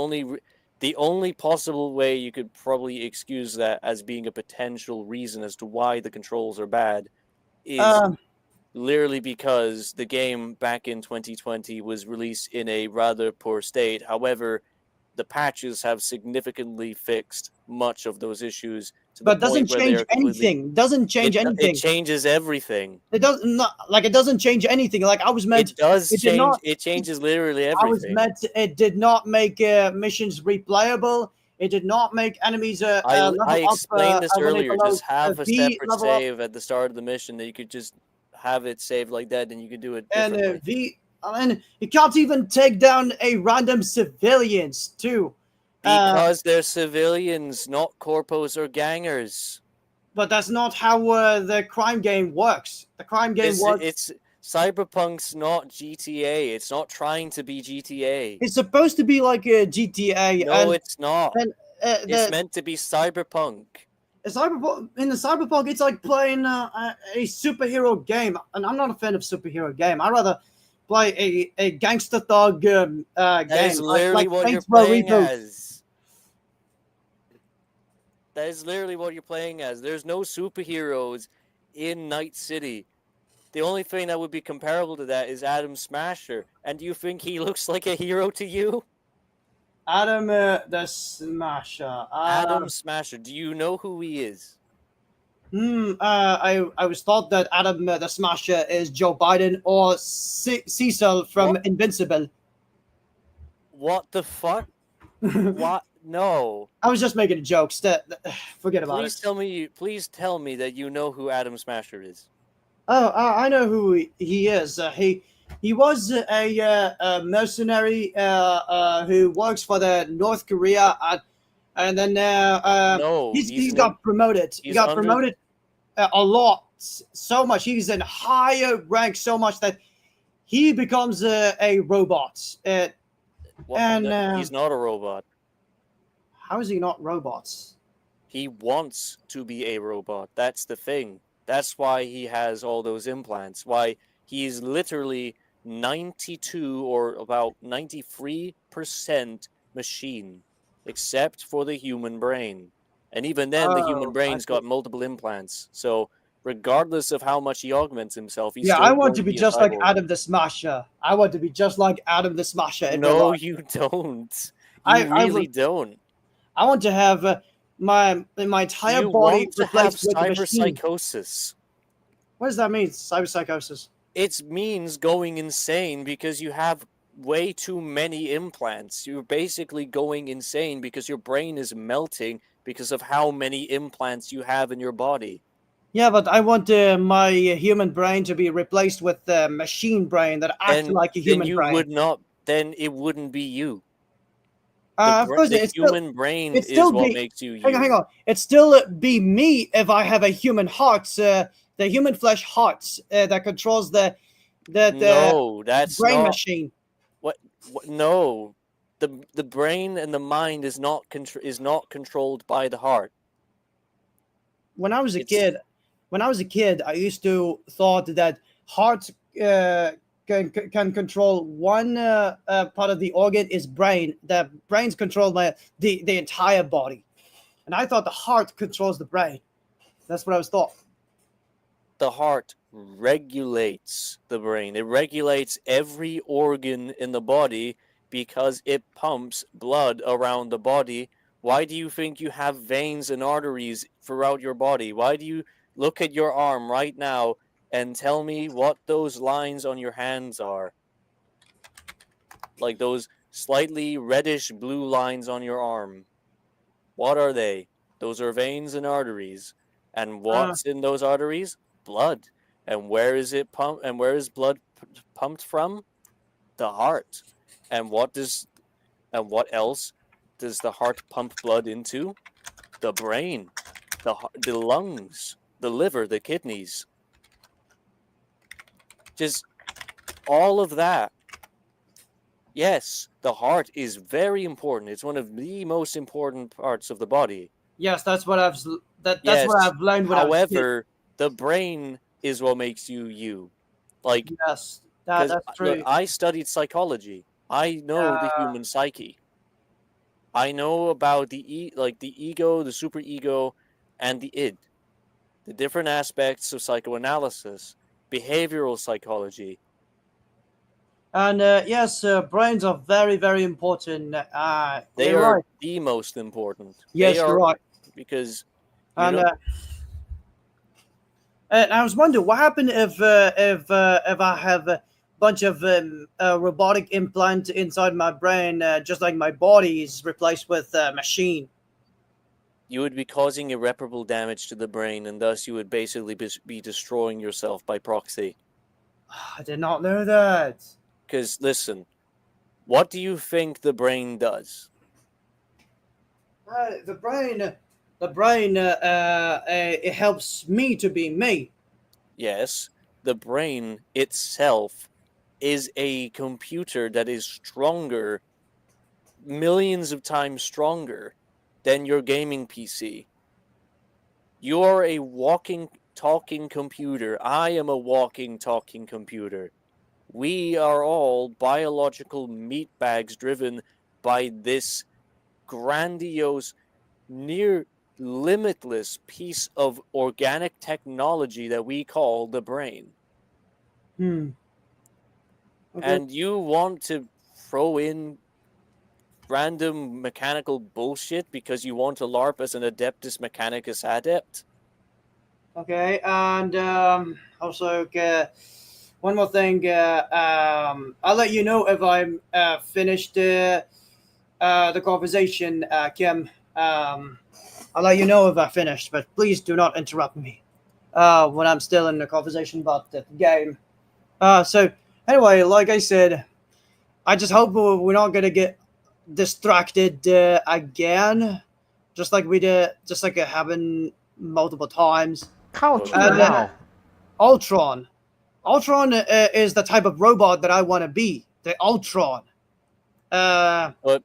only possible way you could probably excuse that as being a potential reason as to why the controls are bad is literally because the game back in 2020 was released in a rather poor state. However, the patches have significantly fixed much of those issues to But the doesn't point where they change are completely. anything. Doesn't change anything. It changes everything. It doesn't not like it doesn't change anything. Like I was meant. It does it did change. not- It changes literally I was everything. meant. It did not make missions replayable. It did not make enemies. I explained this when they earlier. below Just have a V separate level up. save at the start of the mission that you could just have it saved like that, and you could do it And differently. I mean, you can't even take down a random civilians too. Because they're civilians, not corpos or gangers. But that's not how the crime game works. The crime game works. It's Cyberpunk's not GTA. It's not trying to be GTA. It's supposed to be like a GTA. No, and, it's not. and, It's meant to be Cyberpunk. in the Cyberpunk, it's like playing a superhero game, and I'm not a fan of superhero game. I'd rather play a gangster thug game. That is literally like what you're Saints Row playing Reboot. as. That is literally what you're playing as. There's no superheroes in Night City. The only thing that would be comparable to that is Adam Smasher. And do you think he looks like a hero to you? Adam the Smasher. Adam Smasher. Do you know who he is? I was thought that Adam the Smasher is Joe Biden or Cecil from What? Invincible. What the fuck? What? No. I was just making a joke. Forget about Please it. Please tell me that you know who Adam Smasher is. Oh, I know who he is. He was a mercenary who works for the North Korea, and then No, he got promoted. He he's got under promoted a lot, so much. He's in higher rank so much that he becomes a robot. And no, he's not a robot. how is he not robots? He wants to be a robot. That's the thing. That's why he has all those implants. Why he's literally 92 or about 93% machine, except for the human brain. And even then, the human Oh, brain's I got see. multiple implants. So, regardless of how much he augments himself, he's Yeah, still I want going to be be a just like cyborg. Adam the Smasher. I want to be just like Adam the Smasher in real No, life. you don't. I You really don't. I want to have my entire You body want to have replaced with a machine. cyberpsychosis. What does that mean? Cyberpsychosis. It means going insane because you have way too many implants. You're basically going insane because your brain is melting because of how many implants you have in your body. Yeah, but I want my human brain to be replaced with the machine brain that acts And like a then human you brain. would not. Then it wouldn't be you. Of course, The it's human brain it is still what be. makes you Hang on, you. hang on. It still be me if I have a human heart, the human flesh heart that controls the No, that's brain not machine. what. No, the brain and the mind is not controlled by the heart. When I was a It's kid, I used to thought that heart can control one part of the organ is brain. The brain's control the entire body, and I thought the heart controls the brain. That's what I was thought. the heart regulates the brain. It regulates every organ in the body because it pumps blood around the body. Why do you think you have veins and arteries throughout your body? Why do you look at your arm right now and tell me what those lines on your hands are? Like those slightly reddish blue lines on your arm. What are they? Those are veins and arteries. And what's in those arteries? Blood. And where is it pumped? And where is blood pumped from? The heart. And what else does the heart pump blood into? The brain, the lungs, the liver, the kidneys. Just all of that. Yes, the heart is very important. It's one of the most important parts of the body. Yes, that's what that's Yes. what I've learned when I was a kid. However, the brain is what makes you you. Like, Yes, because that's true. I studied psychology. I know the human psyche. I know about the ego, the superego, and the id. The different aspects of psychoanalysis, behavioral psychology. And yes, brains are very, very important. They you're are right. the most important. Yes, they you're are right. because And and I was wondering what happened if I have a bunch of robotic implant inside my brain, just like my body is replaced with a machine. you would be causing irreparable damage to the brain, and thus you would basically be destroying yourself by proxy. I did not know that. Because listen, what do you think the brain does? The brain, it helps me to be me. Yes, the brain itself is a computer that is stronger, millions of times stronger than your gaming PC. You are a walking, talking computer. I am a walking, talking computer. We are all biological meatbags driven by this grandiose, near limitless piece of organic technology that we call the brain. Okay. And you want to throw in random mechanical bullshit because you want to LARP as an Adeptus Mechanicus adept? Okay, and also one more thing. I'll let you know if I'm finished the conversation, Kim. I'll let you know if I finished, but please do not interrupt me when I'm still in the conversation about the game. So, Anyway, like I said, I just hope we're not gonna get distracted again, just like it happened multiple times. เข้าชื่อ And เรา Ultron. Ultron is the type of robot that I want to be. The Ultron. But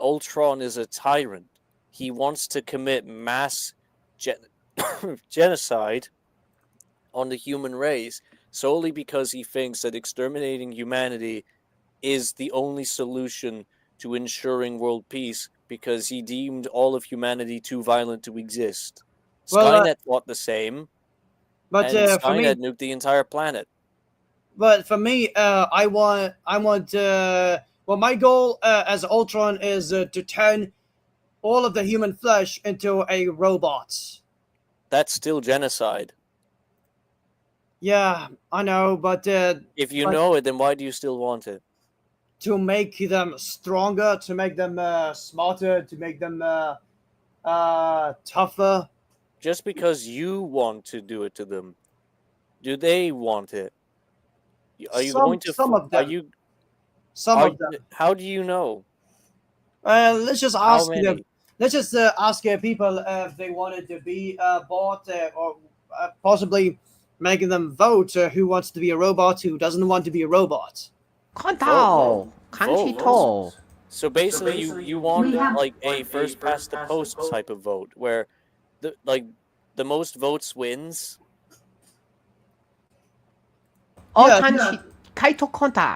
Ultron is a tyrant. He wants to commit mass genocide on the human race solely because he thinks that exterminating humanity is the only solution to ensuring world peace because he deemed all of humanity too violent to exist. Well, Skynet thought the same, but and for me, Skynet nuked the entire planet. I want. Well, my goal as Ultron is to turn all of the human flesh into a robot. That's still genocide. Yeah, I know, but If you but- know it, then why do you still want it? to make them stronger, to make them smarter, to make them tougher. Just because you want to do it to them, do they want it? Are you going to? Some of them? Are you? Some Are of them. How do you know? Let's just How ask them. many? Let's just ask people if they wanted to be bought or possibly making them vote who wants to be a robot, who doesn't want to be a robot. ข้อเท่าคันชิโต So basically, you want We have- like a first past the post type of vote, where the most votes wins. โอ้ Yeah, คัน yeah. ชิไคโตคอนตา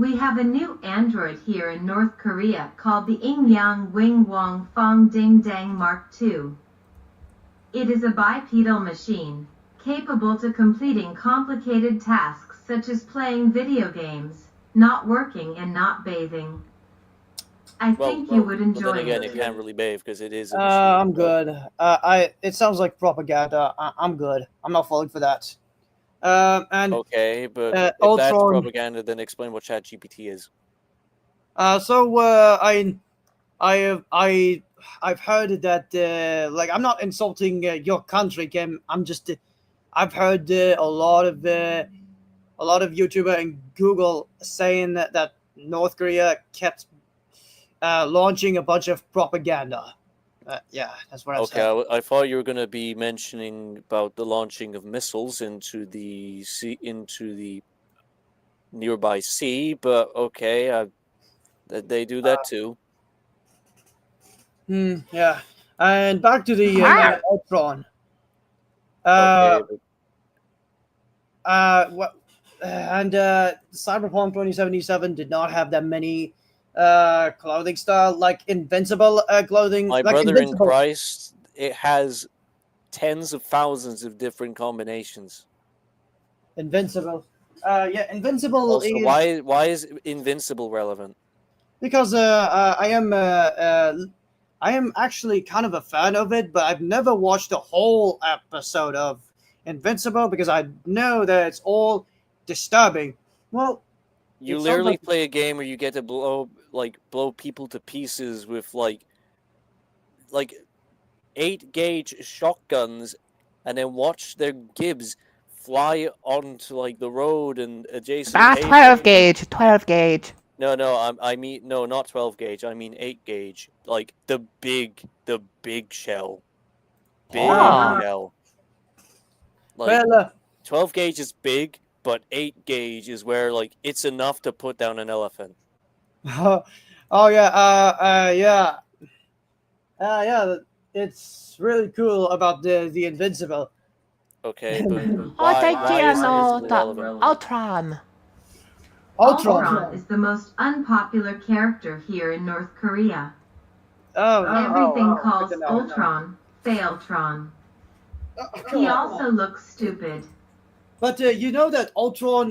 We have a new android here in North Korea called the Ingyang Wing Wong Fong Ding Dang Mark II. It is a bipedal machine, capable to completing complicated tasks such as playing video games, not working and not bathing. I think you would But enjoy then again, it. it can't really bathe because it is. A machine. I'm good. It sounds like propaganda. I'm good. I'm not falling for that. And Okay, but if that's Ultron- propaganda, then explain what ChatGPT is. I've heard that like I'm not insulting your country, Kim. I've heard a lot of YouTuber and Google saying that North Korea kept launching a bunch of propaganda. Yeah, that's what I've Okay, said. I thought you were going to be mentioning about the launching of missiles into the sea, into the nearby sea, but okay, they do that too. Yeah, and back to the Ultron. Okay, but What? And Cyberpunk 2077 did not have that many clothing style like Invincible clothing. my like brother in Invincible. Christ, it has tens of thousands of different combinations. Invincible. Yeah, Invincible Also, is why is Invincible relevant? because I am actually kind of a fan of it, but I've never watched a whole episode of Invincible because I know that it's all disturbing. Well, You It sounds literally like- play a game where you get to blow people to pieces with like 8-gauge shotguns, and then watch their gibs fly onto like the road and adjacent. อ่า pavement. 12 gauge 12 gauge No, I mean no, not 12 gauge. I mean 8 gauge. Like the big shell. Big Ah. shell. Like well, 12 gauge is big, but 8 gauge is where like it's enough to put down an elephant. oh yeah, yeah. It's really cool about the Invincible. Okay, but โอ้ why, ใจ why เจีย is โน Invincible ตะ relevant? อัลตรอน Ultron. Ultron is the most unpopular character here in North Korea. Everything calls good to know. Ultron Failtron. He also looks stupid. But you know that Ultron,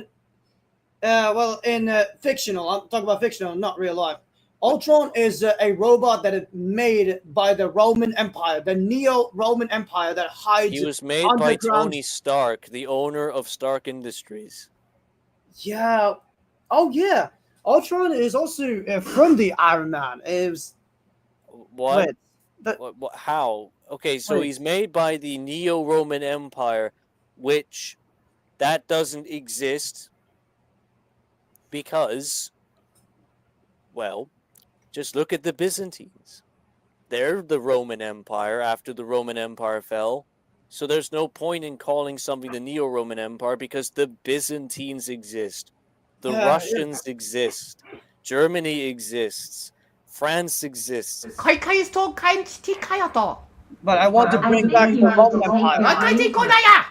well, in fictional, I'm talking about fictional, not real life. Ultron is a robot that is made by the Roman Empire, the Neo-Roman Empire that hides. He was made by underground- Tony Stark, the owner of Stark Industries. Yeah. Oh yeah. Ultron is also from the Iron Man. It was What? wait, What? How? Okay, so Wait. he's made by the Neo-Roman Empire, which that doesn't exist. Because, well, just look at the Byzantines. They're the Roman Empire after the Roman Empire fell. So there's no point in calling something the Neo-Roman Empire because the Byzantines exist. The Russians exist. Germany exists. France exists. Kai to kanchiti to. But I want to I bring think back you the need Roman to take your Empire. Nakaji brain kodaya.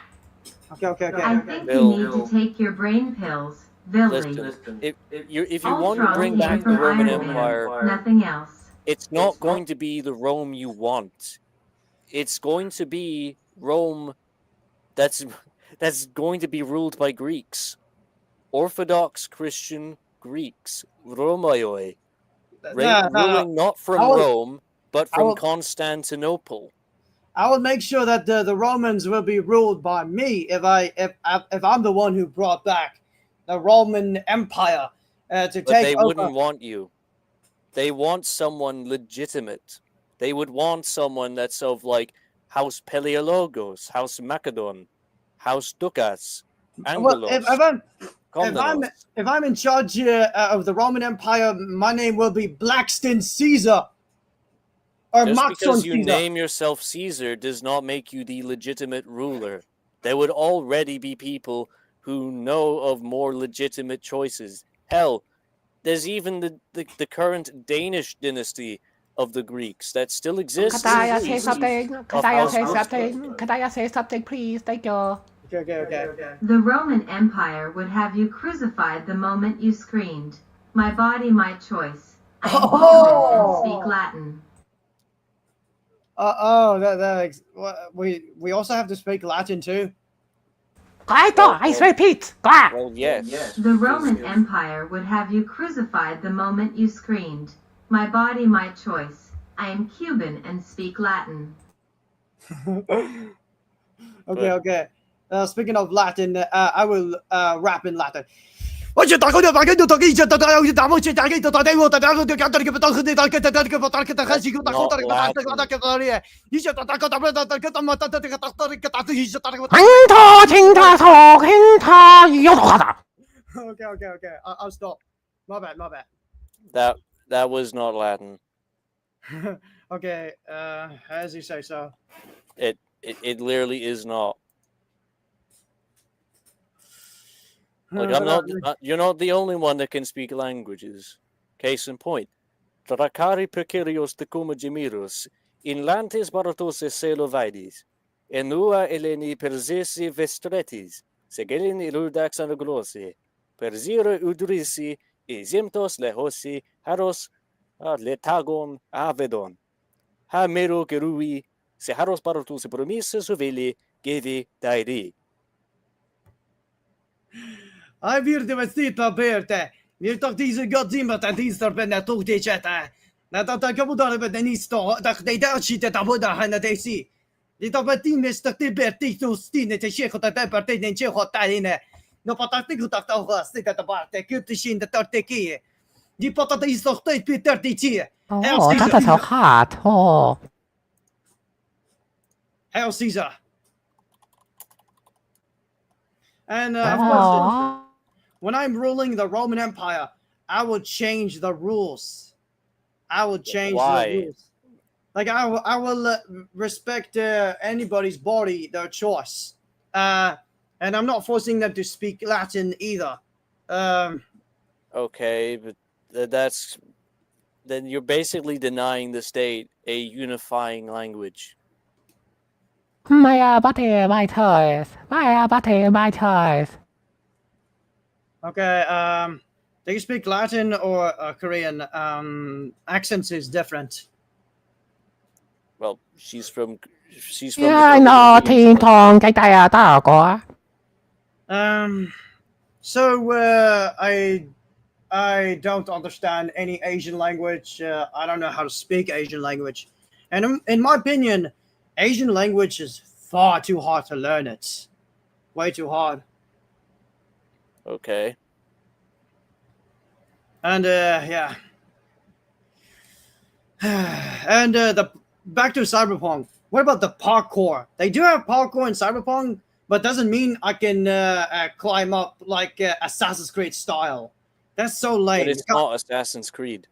Okay. I think Bill. you need to take your brain pills, Billy. Listen, if you want to Ultron bring here back the from Roman Iron Man. Empire, Nothing else. it's not going to be the Rome you want. It's going to be Rome that's going to be ruled by Greeks. Orthodox Christian Greeks. Romaioi. Ruling not from Rome, but from Constantinople. I will make sure that the Romans will be ruled by me if I'm the one who brought back the Roman Empire to But take they over. wouldn't want you. They want someone legitimate. They would want someone that's of like House Paleologos, House Macedon, House Ducas, Well, Angelos, if I'm in charge of the Roman Empire, my name will be Blackston Caesar. Or Just Maxon because you Caesar. name yourself Caesar does not make you the legitimate ruler. There would already be people who know of more legitimate choices. Hell, there's even the current Danish dynasty of the Greeks that still exists. Could I say something? Could I say something? Could I say something, please? Thank you. Okay. The Roman Empire would have you crucified the moment you screamed, "My body, my choice. I am human and speak Latin." We also have to speak Latin too. I repeat. Well, yes. The Roman Empire would have you crucified the moment you screamed, "My body, my choice. I am Cuban and speak Latin." Okay. Speaking of Latin, I will rap in Latin. Okay. I'll stop. My bad. That was not Latin. Okay, as you say so. It literally is not. Like you're not the only one that can speak languages. Case in point. Trakari precarios tecuma gemiros, in lantes baratos celovidis, enua eleni persesi vestretis, segelin iludax anaglosi, persiro udrisi, exemptos lehosi, haros letagon avedon. Ha mero gerui, se haros baratos promisse suveli, gevi dairi. I vierde vestita berte. Wir doch diese Godzimmer der Dienster ben der Tote chata. Na da kabudar ben nisto, da de da chite da boda hana de si. Di da betin mesta te berti to stine te shekho ta parte den cheho taline. No patati ku ta ta sta ta parte kut shin da torte ki. Di patata is doch te Peter di ti. Oh, that is so hard. Oh. Hail Caesar. And of course, when I'm ruling the Roman Empire, I will change the rules. I will change the rules. Like I will respect anybody's body, their choice. And I'm not forcing them to speak Latin either. Okay, but then you're basically denying the state a unifying language. My body, my choice. My body, my choice. Okay, do you speak Latin or Korean? Accents is different. Well, she's from. Yeah, I know. Ting tong, cái tay tao có. So I don't understand any Asian language. I don't know how to speak Asian language, and in my opinion, Asian language is far too hard to learn. It's way too hard. Okay. And yeah. And the back to Cyberpunk. What about the parkour? They do have parkour in Cyberpunk, but doesn't mean I can climb up like Assassin's Creed style. That's so lame. But it's not Assassin's Creed.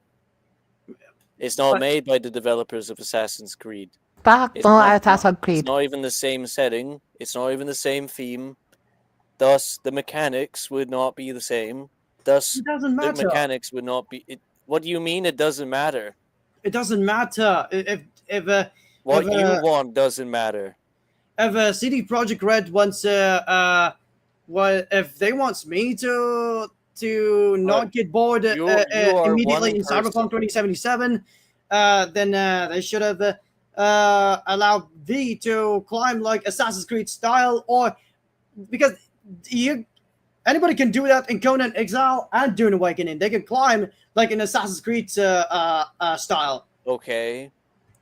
It's not But- made by the developers of Assassin's Creed. Back It's on not- Assassin's It's Creed. not even the same setting. It's not even the same theme. Thus, the mechanics would not be the same. Thus, It doesn't the matter. mechanics would not be. What do you mean it doesn't matter? It doesn't matter if What If, you want doesn't matter. CD Projekt Red wants what if they wants me to not get bored you are immediately one in person. Cyberpunk 2077, then they should have allowed V to climb like Assassin's Creed style, or because anybody can do that in Conan Exile and Dune Awakening. They can climb like in Assassin's Creed style. Okay,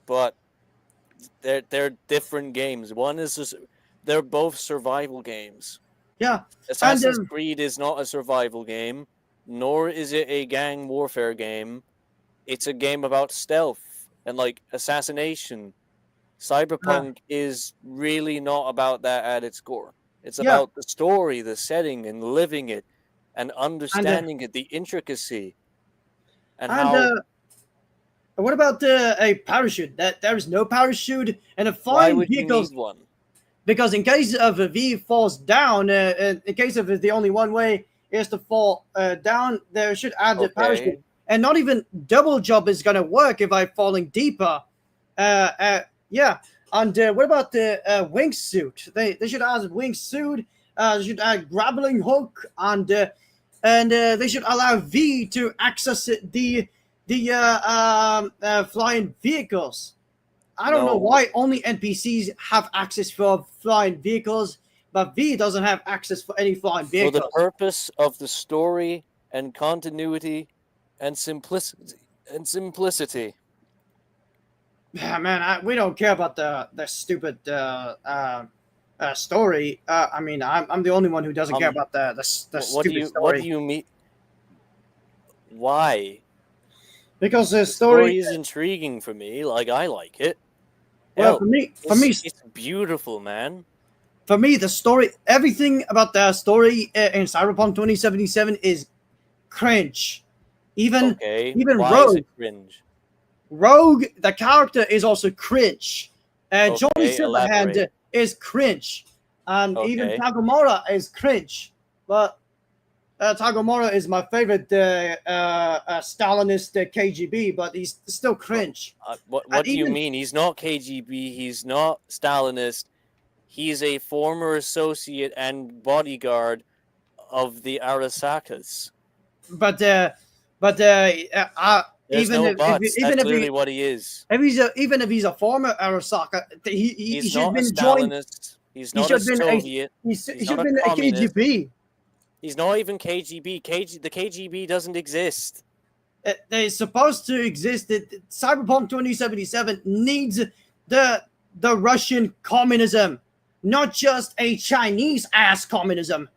but they're different games. One is just, they're both survival games. Yeah, Assassin's Creed is not a survival game, nor is it a gang warfare game. It's a game about stealth and like assassination. Cyberpunk is really not about that at its core. It's about the story, the setting, and living it, and understanding it, the intricacy, and how. What about a parachute? That there is no parachute and a Why flying would vehicle. you need one? Because in case of a V falls down, in case of the only one way is to fall down, there should add the parachute. And not even double jump is gonna work if I'm falling deeper. Yeah. And what about the wingsuit? They should add wingsuit. They should add grappling hook, and they should allow V to access the flying vehicles. I don't know why only NPCs have access for flying vehicles, but V doesn't have access for any flying vehicles. For the purpose of the story and continuity and simplicity. Yeah, man, we don't care about the stupid story. I mean, I'm the only one who doesn't care about the stupid story. What do you mean? Why? Because the story is intriguing for me. Like, I like it. Well, for me, it's beautiful, man. For me, the story, everything about the story in Cyberpunk 2077 is cringe. Even Why Rogue. is it cringe? Rogue, the character, is also cringe. Johnny Silverhand elaborate. is cringe, and even Tagomora is cringe. But Tagomora is my favorite Stalinist KGB, but he's still cringe. What do you mean? He's not KGB. He's not Stalinist. He's a former associate and bodyguard of the Arasakas. But There's even no if, buts. even That's if literally he, what he is. even if he's a former Arasaka, he He's should not have a been joined. Stalinist. He's He not should a have been Soviet. he He's should not have a been a communist. KGB. He's not even KGB. The KGB doesn't exist. They're supposed to exist. Cyberpunk 2077 needs the Russian communism, not just a Chinese ass communism.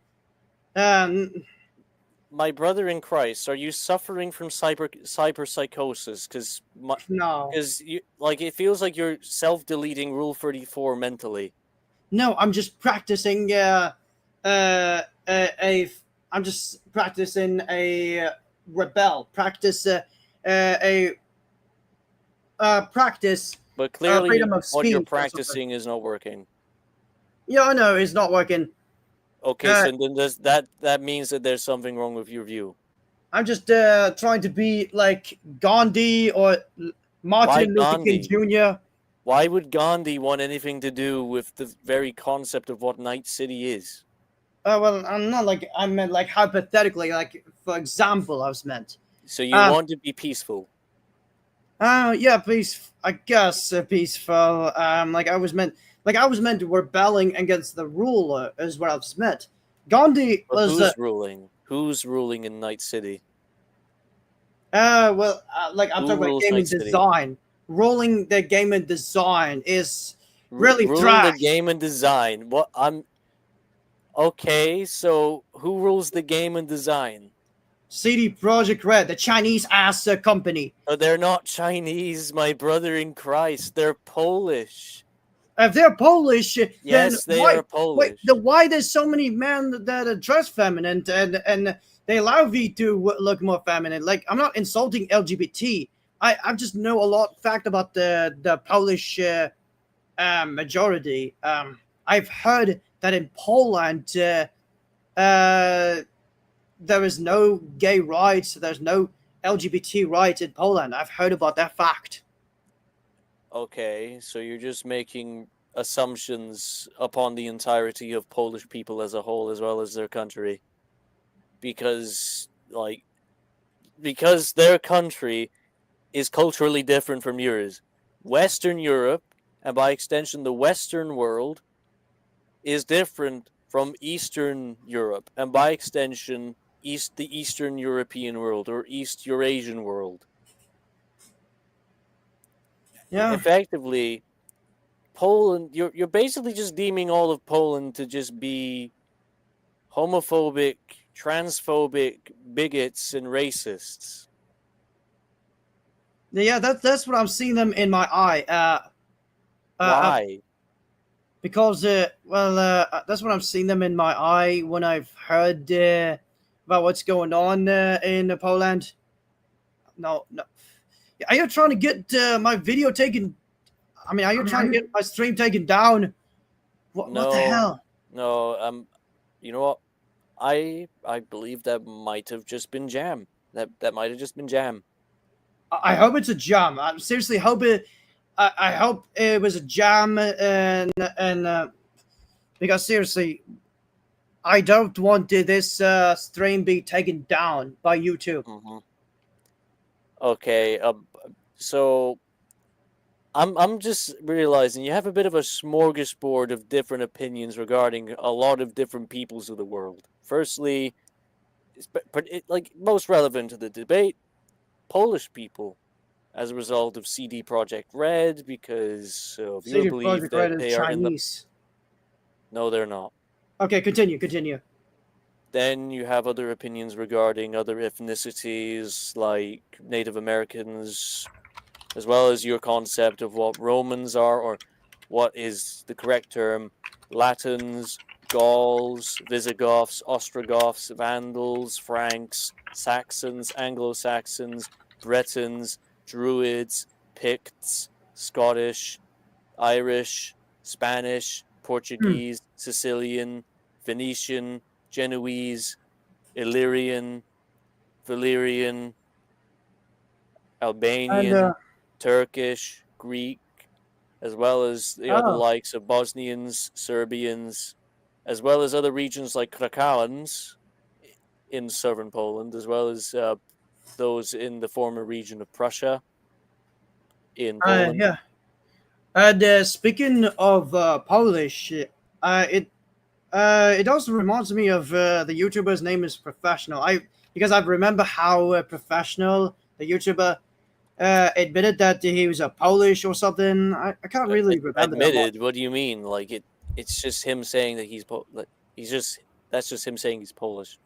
My brother in Christ, are you suffering from cyber psychosis? Because no, because it feels like you're self-deleting Rule 34 mentally. No, I'm just practicing. I'm just practicing a rebel. Practice practice. But clearly, freedom of what you're speech or practicing is not working. Yeah, I know it's not working. Okay, so then that means that there's something wrong with your view. I'm just trying to be like Gandhi or Martin Luther King Jr. Why would Gandhi want anything to do with the very concept of what Night City is? Well, I meant like hypothetically, like for example, I was meant. So you want to be peaceful? Yeah, peace. I guess peaceful. Like I was meant to rebelling against the ruler is what I was meant. Gandhi But was who's ruling? Who's ruling in Night City? Well, like I'm Who talking about rules game Night and City? design. Ruling the game and design is really ruling trash. the game and design. What I'm okay. So who rules the game and design? CD Projekt Red, the Chinese ass company. Oh, they're not Chinese, my brother in Christ. They're Polish. If they're Polish, Yes, then they are Polish. Why there's so many men that dress feminine and they allow V to look more feminine. Like, I'm not insulting LGBT. I just know a lot fact about the Polish majority. I've heard that in Poland, there is no gay rights. There's no LGBT rights in Poland. I've heard about that fact. Okay, so you're just making assumptions upon the entirety of Polish people as a whole, as well as their country, because their country is culturally different from yours. Western Europe, and by extension the Western world, is different from Eastern Europe, and by extension the Eastern European world or East Eurasian world. Yeah. Effectively, Poland, you're basically just deeming all of Poland to just be homophobic, transphobic, bigots, and racists. Yeah, that's what I'm seeing them in my eye. Why? Because that's what I'm seeing them in my eye when I've heard about what's going on in Poland. No, no. Are you trying to get my video taken? I mean, are you trying to get my stream taken down? What the hell? No, you know what? I believe that might have just been jam. That might have just been jam. I hope it's a jam. I seriously hope it. I hope it was a jam, and because seriously, I don't want this stream be taken down by YouTube. Mm-hmm. Okay, so I'm just realizing you have a bit of a smorgasbord of different opinions regarding a lot of different peoples of the world. Firstly, like most relevant to the debate, Polish people, as a result of CD Projekt Red, because of your belief that they are Chinese. No, they're not. Okay, continue. Then you have other opinions regarding other ethnicities like Native Americans, as well as your concept of what Romans are, or what is the correct term, Latins, Gauls, Visigoths, Ostrogoths, Vandals, Franks, Saxons, Anglo-Saxons, Bretons, Druids, Picts, Scottish, Irish, Spanish, Portuguese, Sicilian, Venetian, Genoese, Illyrian, Valyrian, Albanian, And, Turkish, Greek, as well as the other likes of Bosnians, Serbians, as well as other regions like Krakowans in southern Poland, as well as those in the former region of Prussia in Poland. yeah. And speaking of Polish, it also reminds me of the YouTuber's name is Professional. Because I remember how Professional, the YouTuber, admitted that he was a Polish or something. I can't really remember. Admitted? What do you mean? Like it's just him saying that that's just him saying he's Polish.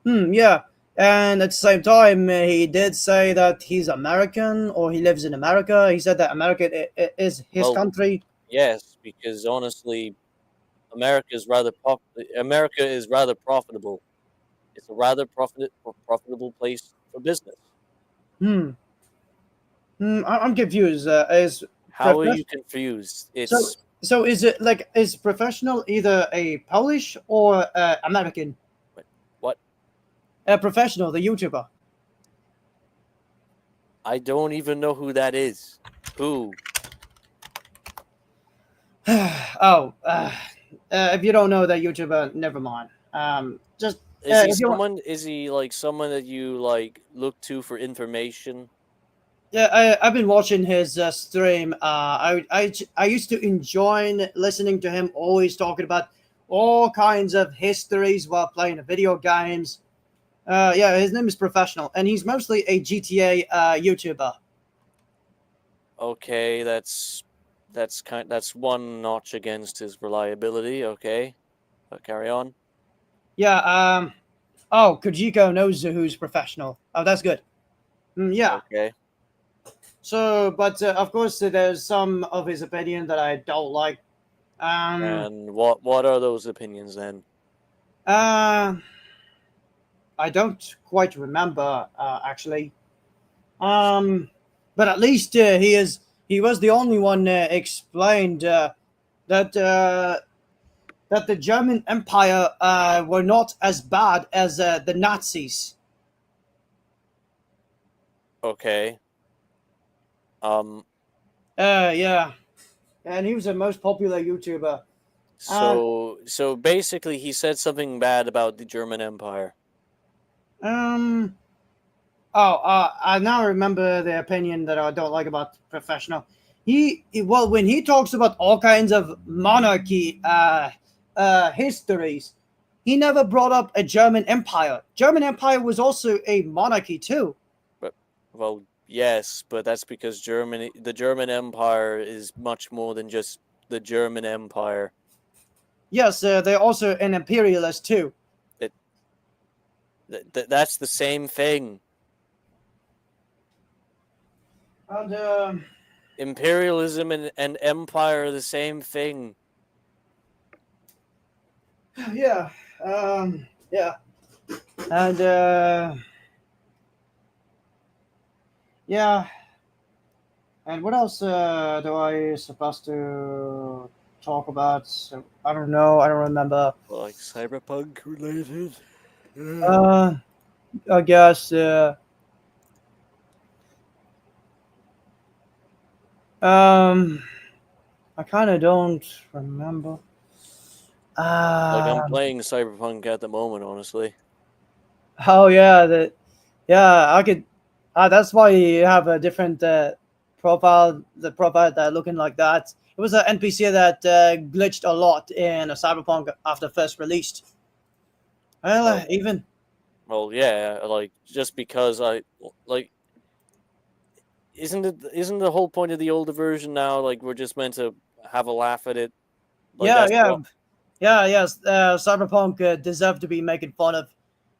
Yeah. And at the same time, he did say that he's American or he lives in America. He said that America is his country. Yes, because honestly, America is rather profitable. It's a rather profitable place for business. I'm confused. How are you confused? So is it like, is Professional either a Polish or American? What? Professional, the YouTuber. I don't even know who that is. Who? If you don't know that YouTuber, never mind. Is he like someone that you like look to for information? Yeah, I've been watching his stream. I used to enjoy listening to him always talking about all kinds of histories while playing video games. Yeah, his name is Professional, and he's mostly a GTA YouTuber. Okay, that's one notch against his reliability. Okay, carry on. Yeah. Oh, Kojiko knows who's Professional. Oh, that's good. Yeah. Okay. So, but of course, there's some of his opinion that I don't like. And what are those opinions then? I don't quite remember actually. But at least he was the only one explained that that the German Empire were not as bad as the Nazis. Okay. Yeah, and he was the most popular YouTuber. So basically, he said something bad about the German Empire. Um. I now remember the opinion that I don't like about Professional. Well, when he talks about all kinds of monarchy histories, he never brought up a German Empire. German Empire was also a monarchy too. Well, yes, but that's because the German Empire is much more than just the German Empire. Yes, they're also an imperialist too. That's the same thing. And Imperialism and empire are the same thing. yeah, yeah, and yeah. And what else do I supposed to talk about? So, I don't know. I don't remember. Like cyberpunk related. I guess. I kind of don't remember. Like I'm playing cyberpunk at the moment, honestly. Oh yeah, yeah. I could. That's why you have a different profile. The profile that looking like that. It was an NPC that glitched a lot in a Cyberpunk after first released. Well, Oh. even. Well, yeah, like just because I like. Isn't the whole point of the older version now like we're just meant to have a laugh at it? Like, Yeah, that's yeah, yeah, yes. Cyberpunk deserved to be making fun of,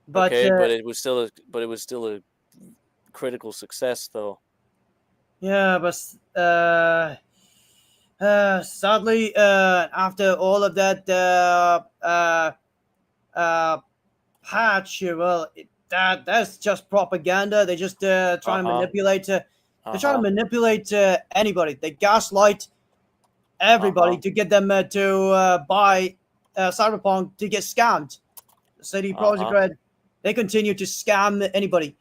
but okay, but it was still a critical success though. yeah, but sadly, after all of that patch, well, that's just propaganda. They just trying to Uh-huh. manipulate. They're trying to Uh-huh. manipulate anybody. They gaslight everybody to get them to buy Cyberpunk to get scammed. CD Projekt Red, they continue to scam anybody.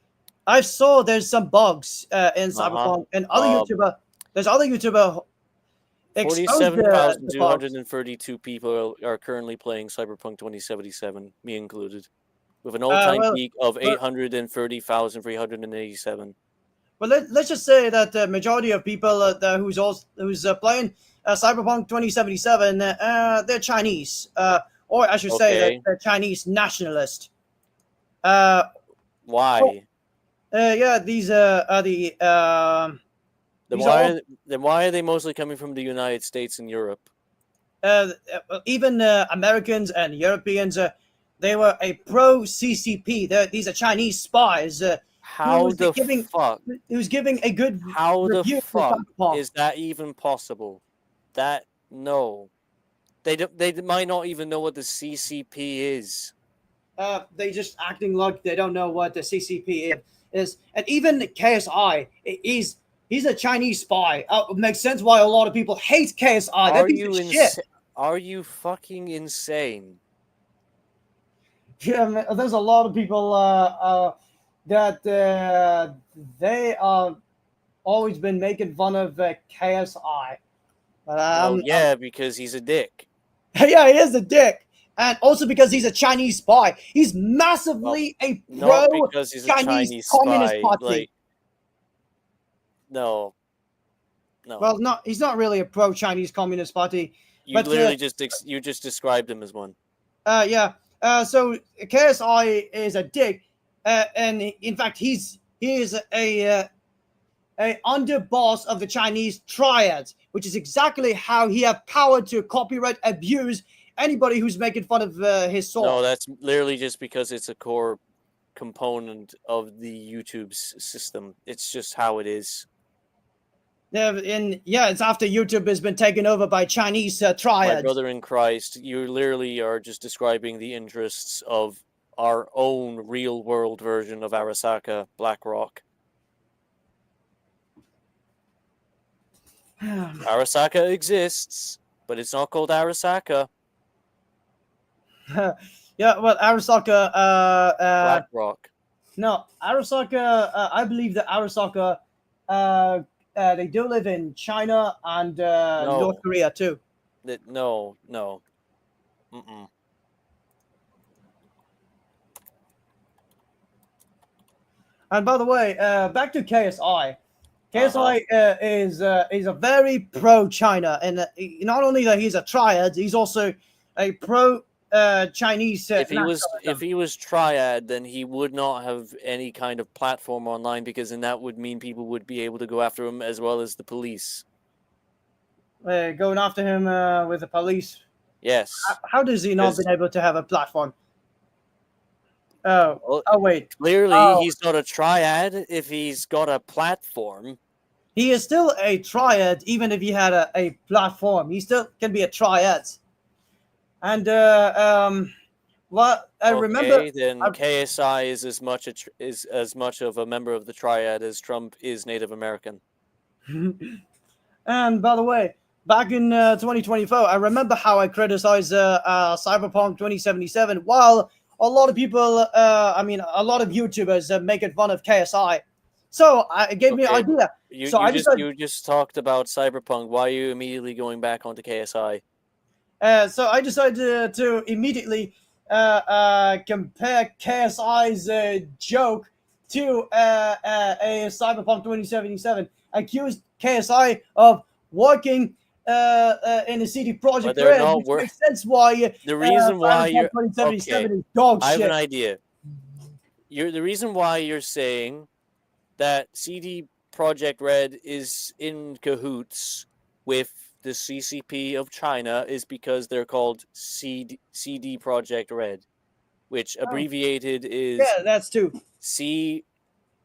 I saw there's some bugs in Cyberpunk and other YouTuber. There's other YouTuber exposed the bugs. 47,232 people are currently playing Cyberpunk 2077, me included, with an all-time peak of 830,387. Well, let's just say that the majority of people who's playing Cyberpunk 2077, they're Chinese, or I should say that they're Chinese nationalist. Why? Yeah, these are the. Then why are they mostly coming from the United States and Europe? Even Americans and Europeans, they were a pro CCP. These are Chinese spies. How the fuck? Who's giving a good How the review fuck is that even possible? No. They might not even know what the CCP is. They just acting like they don't know what the CCP is, and even KSI he's a Chinese spy. It makes sense why a lot of people hate KSI. They're piece of shit. Are you fucking insane? Yeah, man, there's a lot of people that they are always been making fun of KSI. Well, yeah, because he's a dick. Yeah, he is a dick. And also because he's a Chinese spy. He's massively a pro Chinese Communist Party. Like, no. Well, he's not really a pro Chinese Communist Party. You literally just described him as one. Yeah. So KSI is a dick, and in fact, he is a underboss of the Chinese triad, which is exactly how he have power to copyright abuse anybody who's making fun of his soul. No, that's literally just because it's a core component of the YouTube system. It's just how it is. It's after YouTube has been taken over by Chinese triads. My brother in Christ, you literally are just describing the interests of our own real-world version of Arasaka BlackRock. Arasaka exists, but it's not called Arasaka. Yeah, well, Arasaka. BlackRock. No, Arasaka. I believe that Arasaka. They do live in China and No. North Korea too. No. Mm-mm. And by the way, back to KSI. KSI is a very pro China, and not only that he's a triad, he's also a pro Chinese. If he was triad, then he would not have any kind of platform online, because then that would mean people would be able to go after him as well as the police. Going after him with the police. Yes. How does he not been able to have a platform? Well, Wait. Clearly, he's not a triad if he's got a platform. He is still a triad, even if he had a platform. He still can be a triad. And remember, then KSI is as much of a member of the triad as Trump is Native American. And by the way, back in 2024, I remember how I criticized Cyberpunk 2077, while a lot of people, a lot of YouTubers making fun of KSI. So it gave me an idea. You just talked about Cyberpunk. Why are you immediately going back onto KSI? So I decided to immediately compare KSI's joke to a Cyberpunk 2077. Accused KSI of working in a CD Projekt Red, which makes sense why the reason why you're 2077 is dog I have shit. an idea. The reason why you're saying that CD Projekt Red is in cahoots with the CCP of China is because they're called CD Projekt Red, which abbreviated is that's true.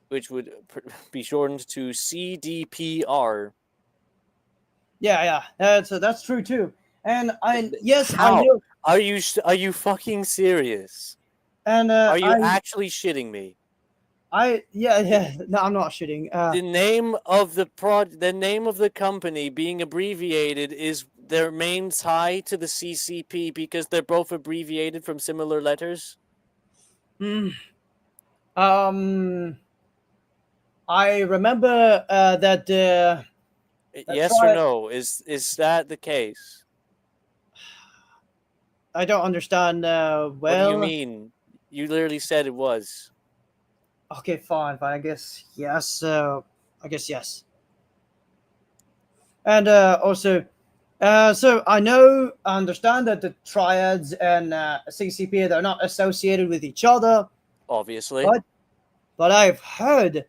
Which would be shortened to CDPR. Yeah, that's true too. And I How? know. Are you fucking serious? And are you actually shitting me? No, I'm not shitting. The name of the name of the company being abbreviated is their main tie to the CCP because they're both abbreviated from similar letters. I remember that. Yes or no? Is that the case? I don't understand. What do you mean? You literally said it was. Okay, fine. I guess yes. I guess yes. And also, so I understand that the triads and CCP, they're not associated with each other. Obviously. But I've heard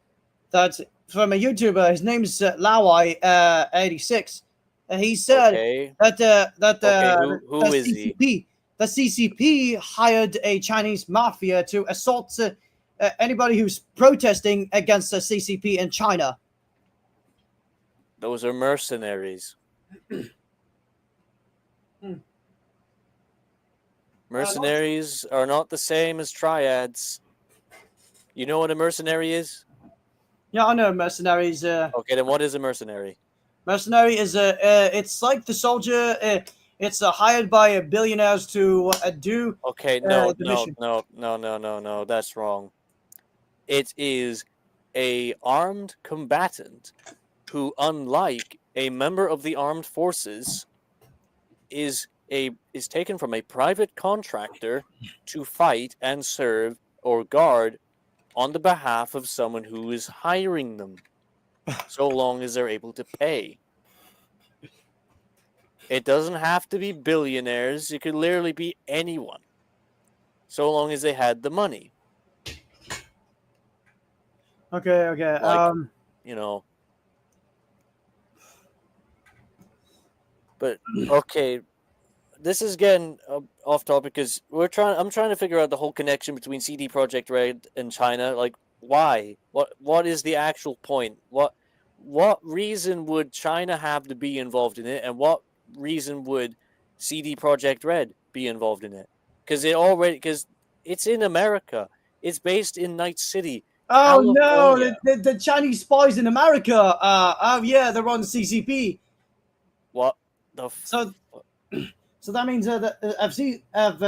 that from a YouTuber. His name's Lawai86. He said who is he? The CCP hired a Chinese mafia to assault anybody who's protesting against the CCP in China. Those are mercenaries. Mercenaries are not the same as triads. You know what a mercenary is? Yeah, I know mercenaries. Okay, then what is a mercenary? Mercenary is it's like the soldier. It's hired by billionaires to do. Okay, no, that's wrong. It is a armed combatant who, unlike a member of the armed forces, is taken from a private contractor to fight and serve or guard on the behalf of someone who is hiring them, so long as they're able to pay. It doesn't have to be billionaires. It could literally be anyone, so long as they had the money. Okay. You know. But okay, this is getting off topic because I'm trying to figure out the whole connection between CD Projekt Red and China. Like, why? What is the actual point? What reason would China have to be involved in it, and what reason would CD Projekt Red be involved in it? Because It's in America. It's based in Night City, Oh no, California. the Chinese spies in America. Oh yeah, they're on the CCP. What the? So that means that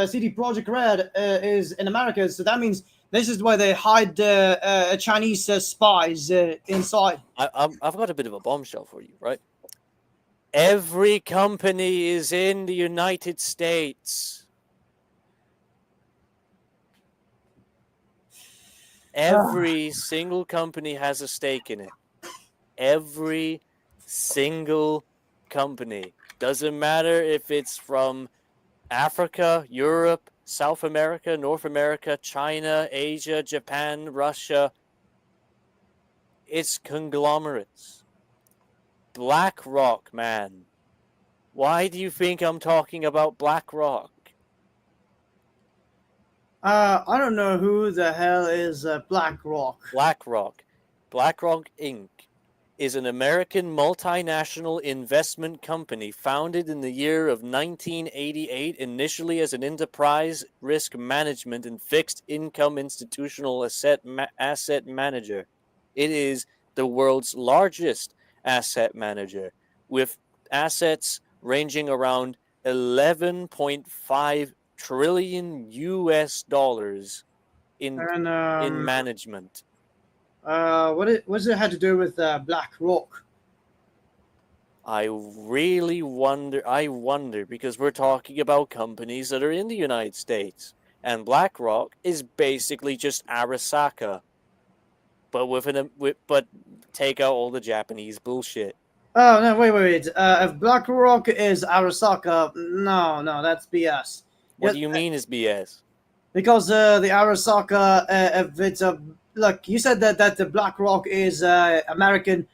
CD Projekt Red is in America. So that means this is where they hide Chinese spies inside. I've got a bit of a bombshell for you, right? Every company is in the United States. Every single company has a stake in it. Every single company. Doesn't matter if it's from Africa, Europe, South America, North America, China, Asia, Japan, Russia. It's conglomerates. BlackRock, man. Why do you think I'm talking about BlackRock? I don't know who the hell is BlackRock. BlackRock. BlackRock Inc. is an American multinational investment company founded in the year of 1988, initially as an enterprise risk management and fixed income institutional asset manager. It is the world's largest asset manager, with assets ranging around 11.5 trillion US dollars in And management. what does it have to do with BlackRock? I really wonder. I wonder because we're talking about companies that are in the United States, and BlackRock is basically just Arasaka, but but take out all the Japanese bullshit. Oh no! Wait! If BlackRock is Arasaka, no, that's BS. What do you mean is BS? Because the Arasaka, if it's a look, you said that the BlackRock is American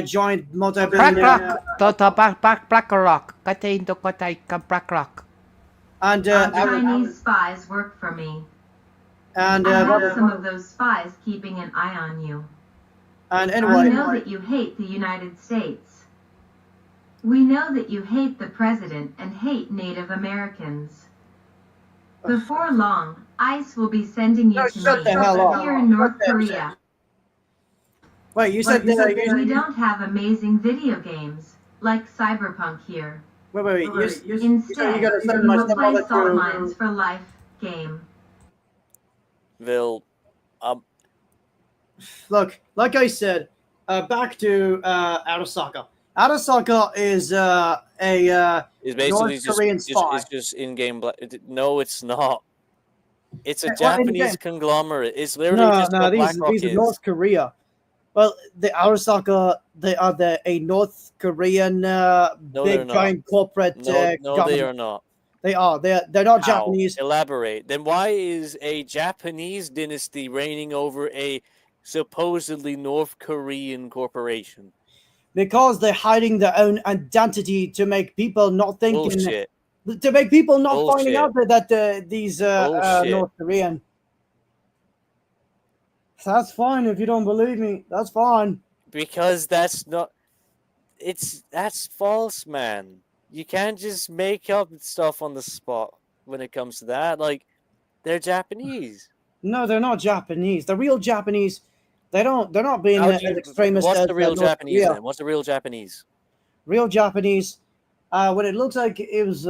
joint multi-billion BlackRock. Katain to katay ka BlackRock. and Chinese spies work for me. and I have some of those spies keeping an eye on you. and We anyway, know that you hate the United States. We know that you hate the president and hate Native Americans. Before long, ICE will be sending you No, to shut me the hell up. here in North Shut the- Korea. wait, you said We you don't have amazing video games like Cyberpunk here. wait, you said Instead, you gotta we send my will play stepmother Salt to. Mines for Life game. Vil, Look, like I said, back to Arasaka. Arasaka is is basically North Korean spy. it's just in-game. No, it's not. It's a Well, in Japanese game. conglomerate. It's literally just what BlackRock these are is. North Korea. Well, the Arasaka, they are a North Korean they're big not. giant corporate No, they government. are not. They are. They're not How? Japanese Elaborate. Then why is a Japanese dynasty reigning over a supposedly North Korean corporation? because they're hiding their own identity to make people not thinking. Bullshit. To make people not finding Bullshit. out that these Bullshit. North Korean. That's fine if you don't believe me. That's fine. Because that's not. That's false, man. You can't just make up stuff on the spot when it comes to that. Like, they're Japanese. No, they're not Japanese. The real Japanese, they're not being How as do you, extremist what's as the real North Japanese Korea. then? What's the real Japanese? Real Japanese, when it looks like it's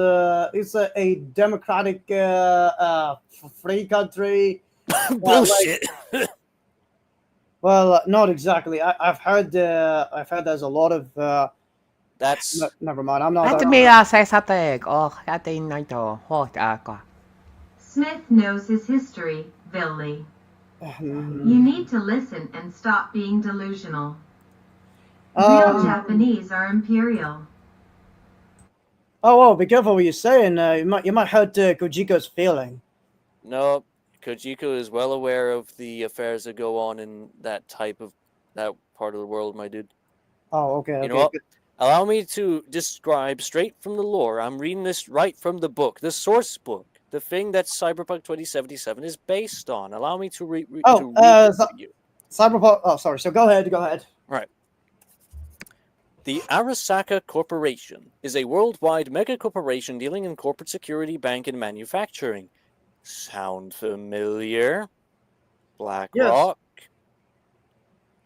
a democratic free country. Bullshit. Well, not exactly. I've heard there's a lot of. That's Never mind. I'm not. Let me say something. Oh, katain na ito. Hot ako. Smith knows his history, Billy. You need to listen and stop being delusional. Real Japanese are imperial. Oh, be careful what you're saying. You might hurt Kojiko's feeling. no. Kojiko is well aware of the affairs that go on in that part of the world, my dude. Oh, okay. You know what? Allow me to describe straight from the lore. I'm reading this right from the book, the source book, the thing that Cyberpunk 2077 is based on. Allow me to read it to you. Cyberpunk. Oh, sorry. So go ahead. Right. The Arasaka Corporation is a worldwide mega corporation dealing in corporate security, bank, and manufacturing. Sound familiar? Yes. BlackRock.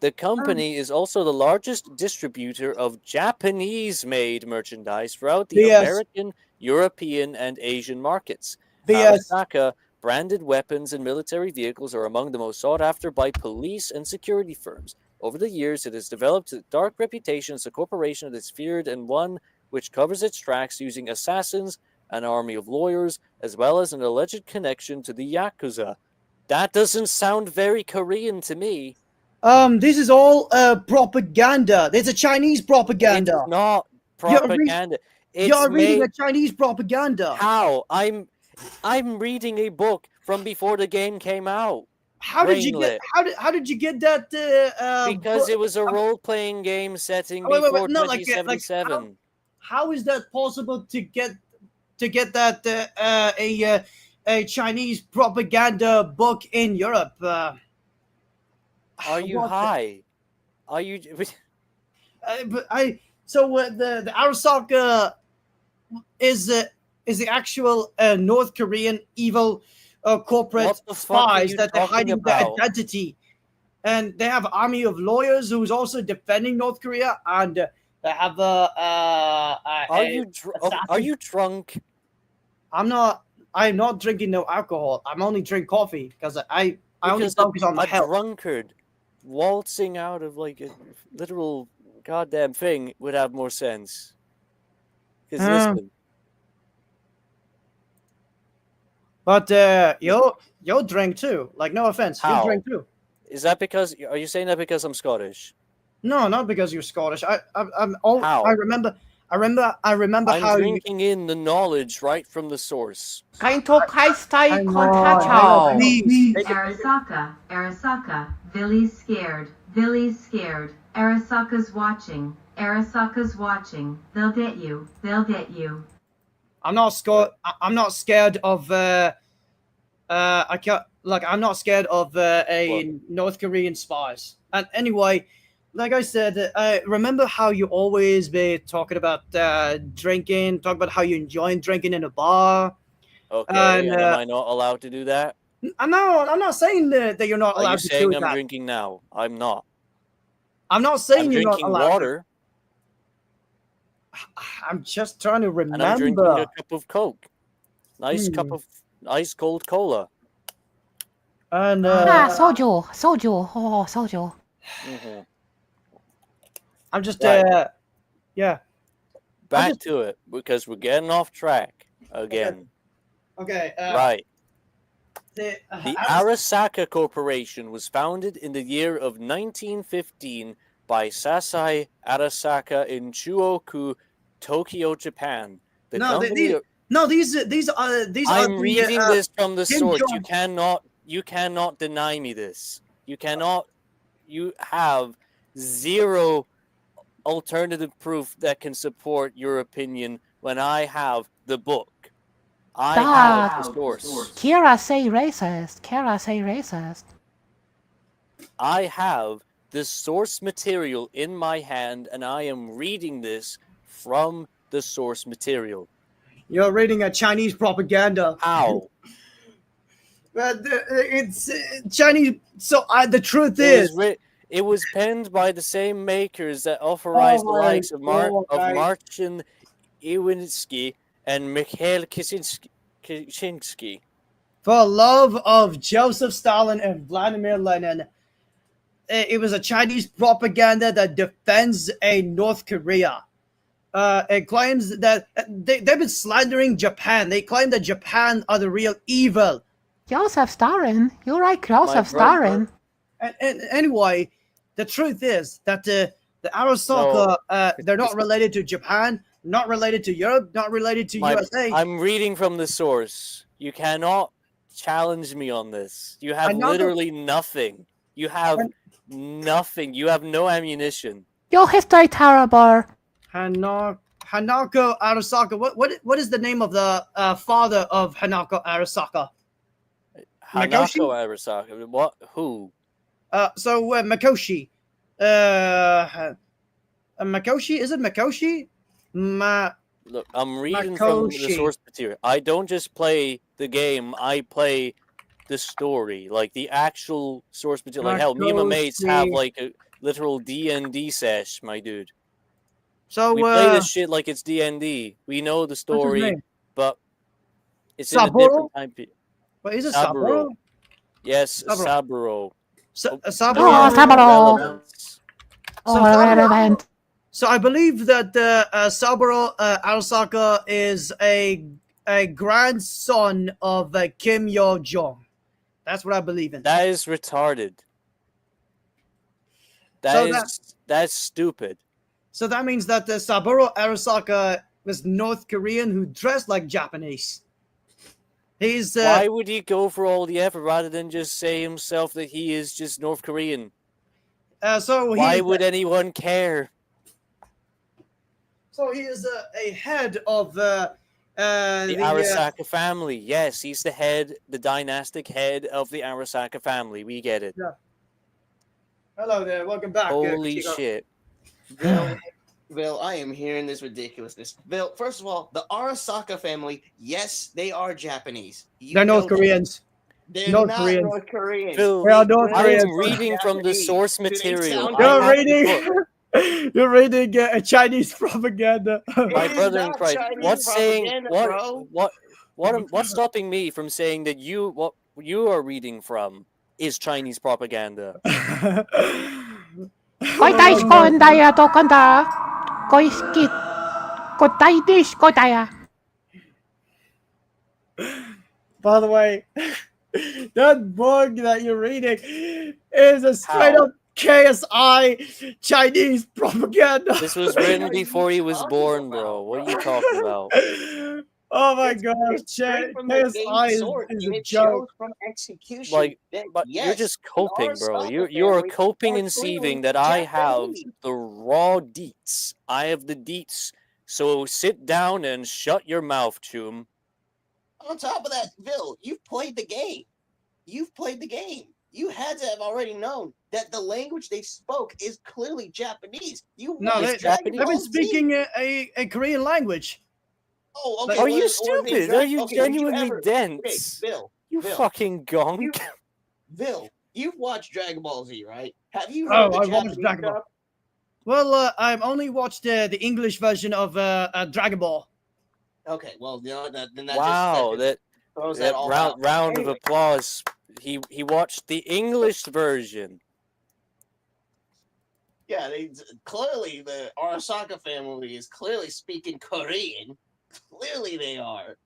The company is also the largest distributor of Japanese-made merchandise throughout the BS. American, European, and Asian markets. BS. Arasaka branded weapons and military vehicles are among the most sought after by police and security firms. Over the years, it has developed a dark reputation as a corporation that is feared and one which covers its tracks using assassins, an army of lawyers, as well as an alleged connection to the Yakuza. That doesn't sound very Korean to me. This is all propaganda. It's a Chinese propaganda. It's not You're propaganda. You're reading made... a Chinese propaganda. How? I'm reading a book from before the game came out. How did you get? How did you get that? Because it was a role-playing game setting wait, before no, 2077. How is that possible to get that a Chinese propaganda book in Europe? Are you high? Are you? The Arasaka is the actual North Korean evil corporate spies that they're hiding their identity, and they have an army of lawyers who's also defending North Korea, and they have Are you drunk? I'm not drinking no alcohol. I'm only drink coffee because I only focus on my health. A drunkard waltzing out of like a literal goddamn thing would have more sense. Because listen. But you'll drink too. Like, no offense, you drink too. Is that because? Are you saying that because I'm Scottish? No, not because you're Scottish. How? I remember how I'm drinking in the knowledge right from the source. Arasaka, Billy's scared. Arasaka's watching. They'll get you. I'm not scared of I'm not scared of a North Korean spies. And anyway, like I said, I remember how you always be talking about drinking, talk about how you enjoy drinking in a bar. Okay, and am I not allowed to do that? I'm not saying that you're not allowed to do that. Are you saying I'm drinking now? I'm not. I'm not saying you're not drinking allowed. Water. I'm just trying to remember. And I'm drinking a cup of Coke. Nice cup of ice cold cola. And soju. Oh, soju. Mm-hmm. I'm just Back to it because we're getting off track again. Okay. Right. The Arasaka Corporation was founded in the year of 1915 by Sasai Arasaka in Chuoku, Tokyo, Japan. These are I'm reading this from the source. You cannot deny me this. You have zero alternative proof that can support your opinion when I have the book. I have the source. Kira say racist. I have the source material in my hand, and I am reading this from the source material. You're reading a Chinese propaganda. How? It's Chinese. So the truth is, it was penned by the same makers that authorized the likes of Marcin Iwinski and Mikhail Kaczynski. For love of Joseph Stalin and Vladimir Lenin, it was a Chinese propaganda that defends a North Korea. It claims that they've been slandering Japan. They claim that Japan are the real evil. Joseph Stalin. You're right, Joseph Stalin. And anyway, the truth is that the Arasaka, they're not related to Japan, not related to Europe, not related to USA. I'm reading from the source. You cannot challenge me on this. You have literally nothing. You have nothing. You have no ammunition. Your history terrible. Hanako Arasaka. What is the name of the father of Hanako Arasaka? Hanako Arasaka. What? Who? Makoshi. Makoshi? Is it Makoshi? Look, I'm reading from the Makoshi. source material. I don't just play the game. I play the story, like the actual source material. Like hell, me and my mates have Makoshi. like a literal D&D sesh, my dude. So, We play this shit like it's D&D. We know the what's his story, name? but it's in a Saburo? different time period. What is it? Saburo. Saburo? Yes, Saburo. Saburo. Saburo. Oh, Saburo. Relevance. Oh, So Saburo- relevant. So I believe that Saburo Arasaka is a grandson of Kim Yo Jong. That's what I believe in. That is retarded. So That's stupid. So that means that Saburo Arasaka was North Korean who dressed like Japanese. He's Why would he go for all the effort rather than just say himself that he is just North Korean? so Why he would anyone care? so he is a head of The Arasaka family. Yes, he's the head, the dynastic head of the Arasaka family. We get it. Hello there, welcome back. Holy Chico. shit. Bill, I am hearing this ridiculousness. Bill, first of all, the Arasaka family, yes, they are Japanese. You They're North know that. Koreans. They're North not Koreans. North Koreans. Bill, They are North I Koreans. am reading from the source Do they material. sound I You're have the book. reading. You're reading Chinese propaganda. My It is brother in not Christ. Chinese What's saying propaganda, bro. what's stopping me from saying that what you are reading from is Chinese propaganda? Coi tay con tay à tôi con ta. Coi skit. Coi tay đi coi tay à. By the way, that book that you're reading is a straight How? up KSI Chinese propaganda. This was written before he was born, bro. What are you talking about? Oh my It's- god, it's straight from the KSI game source, is and a it joke. shows from execution. Like, that, but yes, you're just the coping, bro. Arasaka You are family coping are and clearly seething that I have Japanese. the raw deets. I have the deets. So sit down and shut your mouth, Choom. On top of that, Bill, you've played the game. You've played the game. You had to have already known that the language they spoke is clearly Japanese. You No, watched they, Dragon Japanese. they've Ball been Z. speaking a Korean language. Oh, okay. Are well, you or stupid? Are you okay, did genuinely ever- dense? Okay, Bill, You Bill, fucking gonk. Bill, you've watched Dragon Ball Z, right? Have you Oh, heard the I watched Japanese Dragon Ball. stuff? Well, I've only watched the English version of Dragon Ball. Okay, well, you know, then that Wow, just that throws that all round out. round of Anyway. applause. He watched the English version. Yeah, clearly the Arasaka family is clearly speaking Korean. Clearly they are.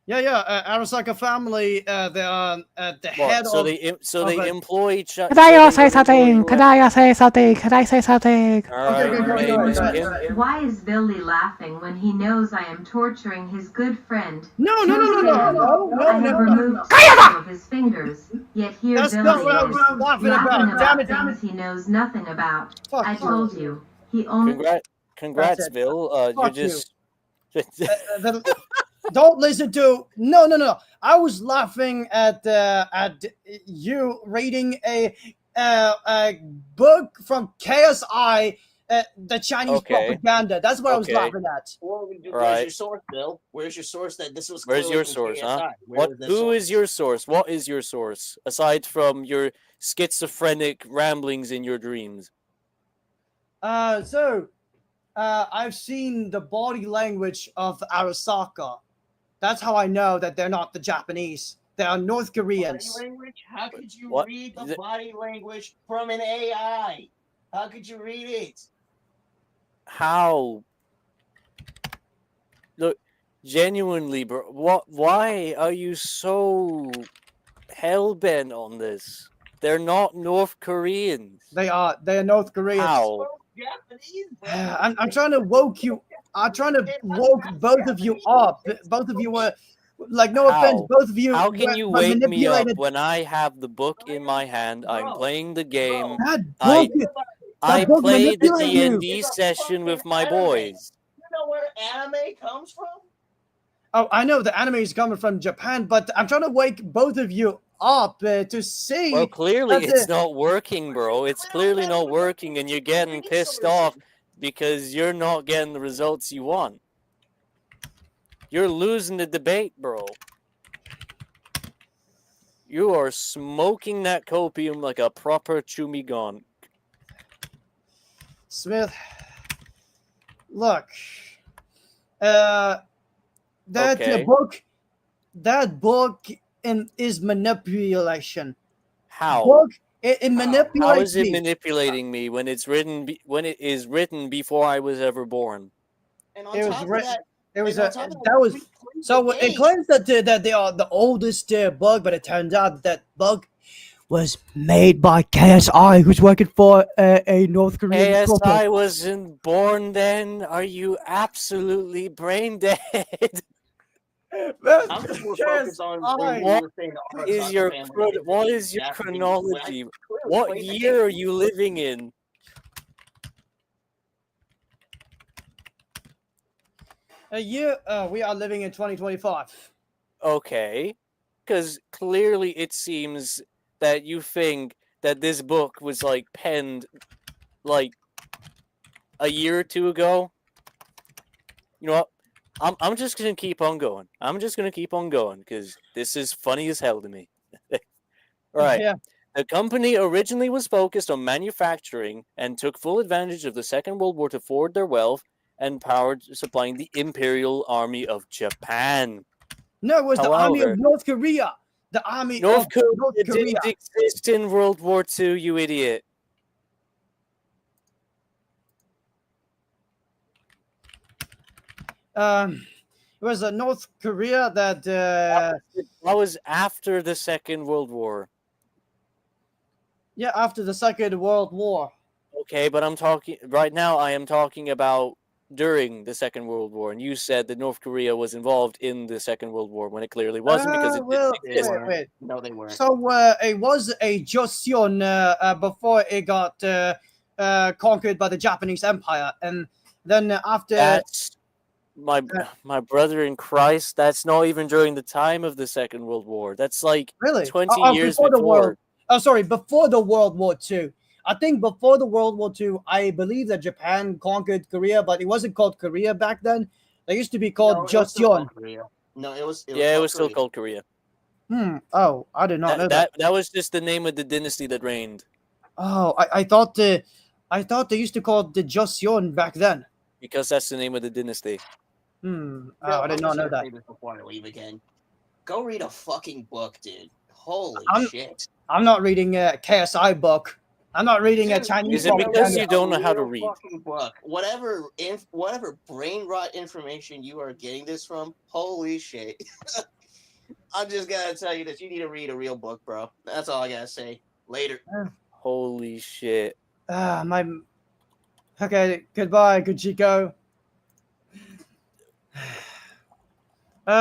Arasaka family, they are the What? head So of. they employ. Can I say something? Can I say something? Can I say something? All right, go ahead. Why is Billy laughing when he knows I am torturing his good friend? No. I have No. removed several of his fingers, yet here That's Billy not what I is was laughing about. Damn it. things he knows nothing about. Fuck I you. told you, he only. Congrats, That's it. Bill. You're Fuck you. just. Don't listen to. No. I was laughing at you reading a book from KSI, the Chinese Okay. propaganda. That's what I was Okay. laughing at. Well, where's Right. your source, Bill? Where's your source that this was? Where's clearly your from source, huh? KSI? Where was the Who source? is your source? What is your source aside from your schizophrenic ramblings in your dreams? I've seen the body language of Arasaka. That's how I know that they're not the Japanese. They are North Body Koreans. language? How could you What? read the body language from an AI? How could you read it? How? Look, genuinely, bro. Why are you so hell bent on this? They're not North Koreans. They are North Koreans. How? Japanese, bro. I'm trying to woke you. I'm trying to woke both of you up. Both of you were like, no offense, How? both of you. How can were- you were wake me up manipulated. when I have the book in my hand? I'm Bro, playing the game. That I- book, I book played the manipulated you. D&D session with my boys. You know where anime comes from? Oh, I know the anime is coming from Japan, but I'm trying to wake both of you up to see. Well, clearly That's it's it. not working, bro. It's clearly not working, and you're getting pissed off because you're not getting the results you want. You're losing the debate, bro. You are smoking that copium like a proper chumigon. Smith, look, that Okay. that book is manipulation. How? Book it How manipulates is it me. manipulating me when it's written when it is written before I was ever born? And on It was top of written. that, It was and on a top of that, that was we played so the it game. claims that they are the oldest bug, but it turns out that bug was made by KSI, who's working for a North Korean corporate. ASI wasn't born then. Are you absolutely brain dead? I'm just more focused on when What you were saying the is Arasaka your family. what is your Japanese, chronology? when I clearly What played the year game. are you living in? A year. We are living in 2025. Okay, because clearly it seems that you think that this book was like penned like a year or two ago. You know what? I'm just gonna keep on going. I'm just gonna keep on going because this is funny as hell to me. All right. Yeah. The company originally was focused on manufacturing and took full advantage of the Second World War to forward their wealth and power supplying the Imperial Army of Japan. No, it was the army of However, North Korea. The army North of Korea North Korea. didn't exist in World War II, you idiot. It was North Korea that. That was after the Second World War. Yeah, after the Second World War. Okay, but I'm talking right now. I am talking about during the Second World War, and you said that North Korea was involved in the Second World War when it clearly wasn't because it Well, didn't exist. wait. No, they weren't. So it was a Joseon before it got conquered by the Japanese Empire, and then after. That's my brother in Christ. That's not even during the time of the Second World War. That's like Really? 20 years before the before. world. Oh, sorry, before the World War II. I think before the World War II, I believe that Japan conquered Korea, but it wasn't called Korea back then. It used to be called No, it was still Joseon. called Korea. No, it was. Yeah, it was still called Korea. Oh, I did not know that. That was just the name of the dynasty that reigned. Oh, I thought they used to call it the Joseon back then. Because that's the name of the dynasty. Oh, I did not know that. Before I leave again, go read a fucking book, dude. Holy shit! I'm not reading a KSI book. I'm not reading a Dude, Chinese Is it book. because you don't know how to real read? fucking book. Whatever brain rot information you are getting this from, holy shit! I'm just gonna tell you that you need to read a real book, bro. That's all I gotta say. Later. Holy shit. Okay, goodbye, Kuchiko. You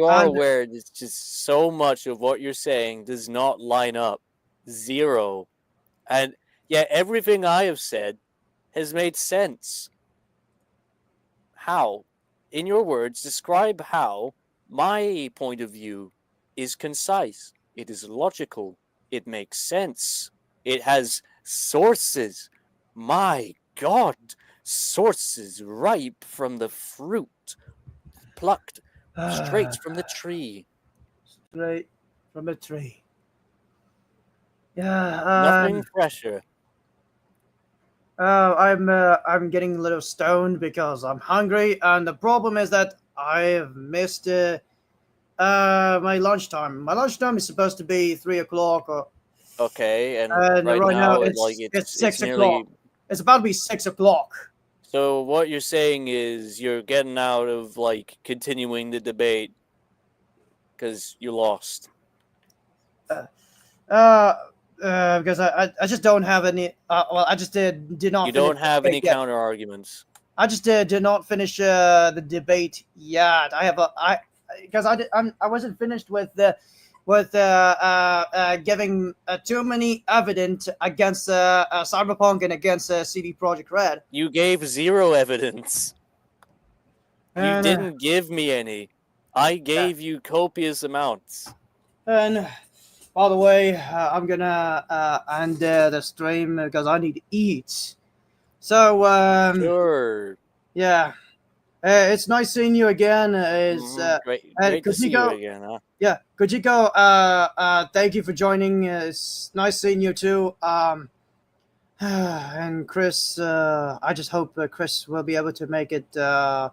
are aware that just so much of what you're saying does not line up. Zero. And yet everything I have said has made sense. How? In your words, describe how my point of view is concise. It is logical. It makes sense. It has sources. My God, sources ripe from the fruit, plucked straight from the tree. Straight from the tree. Yeah. Nothing fresher. I'm getting a little stoned because I'm hungry, and the problem is that I've missed my lunchtime. My lunchtime is supposed to be 3:00, or Okay, and right now it's like it's 6 nearly. o'clock. It's about to be 6:00. So what you're saying is you're getting out of like continuing the debate because you lost. Because I just don't have any. Well, I just did not. You finish don't have the any debate yet. counter arguments. I just did not finish the debate yet. I have because I wasn't finished with giving too many evidence against Cyberpunk and against CD Projekt Red. You gave zero evidence. You And, didn't give me any. I gave you copious amounts. And by the way, I'm gonna end the stream because I need to eat. So, Sure. yeah, it's nice seeing you again. Great to see you Kojiko, again, huh? yeah, Kojiko, thank you for joining. It's nice seeing you too. And Chris, I just hope Chris will be able to make it. I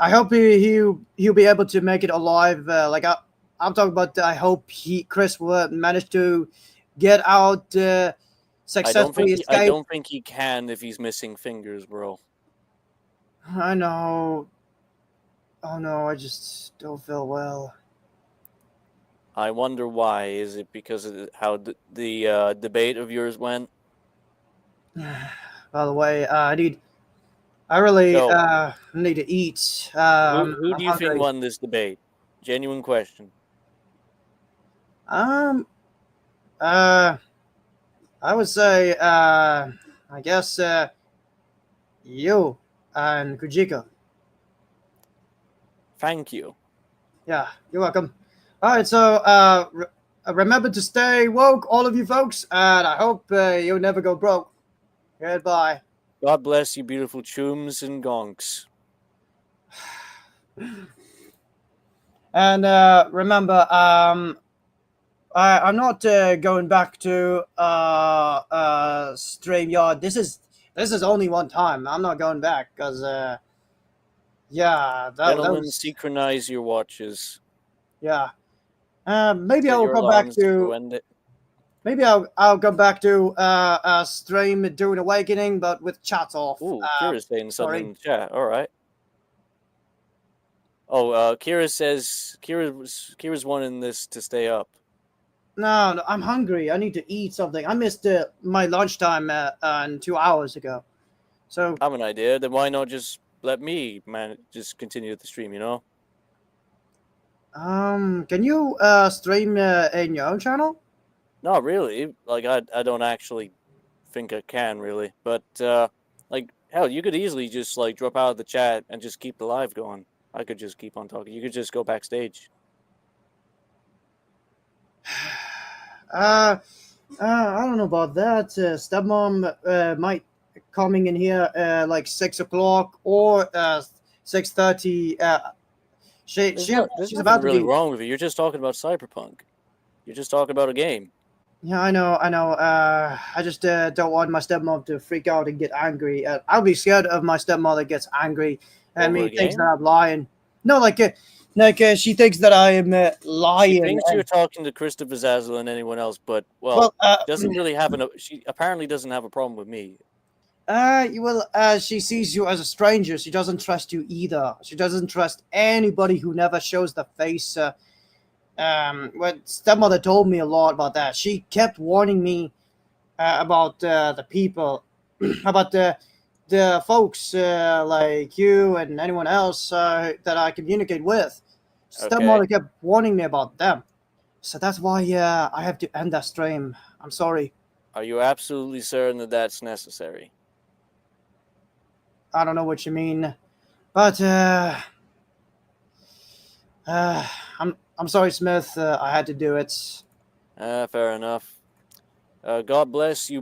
hope he'll be able to make it alive. I'm talking about. I hope Chris will manage to get out, successfully I escape. don't think he can if he's missing fingers, bro. I know. Oh no, I just don't feel well. I wonder why. Is it because of how the debate of yours went? By the way, I really So, need to eat. who I'm do you think hungry. won this debate? Genuine question. Um, I would say, I guess, you and Kujiko. Thank you. Yeah, you're welcome. All right, so remember to stay woke, all of you folks, and I hope you'll never go broke. Goodbye. God bless you, beautiful chooms and gonks. And remember, I'm not going back to StreamYard. This is only one time. I'm not going back because yeah, that Gentlemen, was synchronize your watches. yeah. Maybe Set I'll your go back alarms to end it. maybe I'll go back to stream Dune Awakening, but with chat off. Ooh, Kira's saying something sorry. in the chat. All right. Oh, Kira says Kira's wanting this to stay up. No, I'm hungry. I need to eat something. I missed my lunchtime 2 hours ago. So I have an idea. Then why not just let me just continue the stream? You know. can you stream in your own channel? Not really. Like I don't actually think I can really, but like hell, you could easily just like drop out of the chat and just keep the live going. I could just keep on talking. You could just go backstage. I don't know about that. Stepmom might coming in here like 6 o'clock or 6:30. There's She's nothing about to really be. wrong with it. You're just talking about Cyberpunk. You're just talking about a game. Yeah, I know. I just don't want my stepmom to freak out and get angry. I'll be scared of my stepmother gets angry at Over me, a thinks that game? I'm lying. No, she thinks that I am She lying. thinks you're talking to Christopher Zazzle and anyone else, but Well, doesn't really have she apparently doesn't have a problem with me. she sees you as a stranger. She doesn't trust you either. She doesn't trust anybody who never shows the face. What stepmother told me a lot about that. She kept warning me about the people, about the folks like you and anyone else that I communicate with. Stepmother Okay. kept warning me about them. So that's why I have to end that stream. I'm sorry. Are you absolutely certain that that's necessary? I don't know what you mean, but I'm sorry, Smith. I had to do it. Fair enough. God bless you.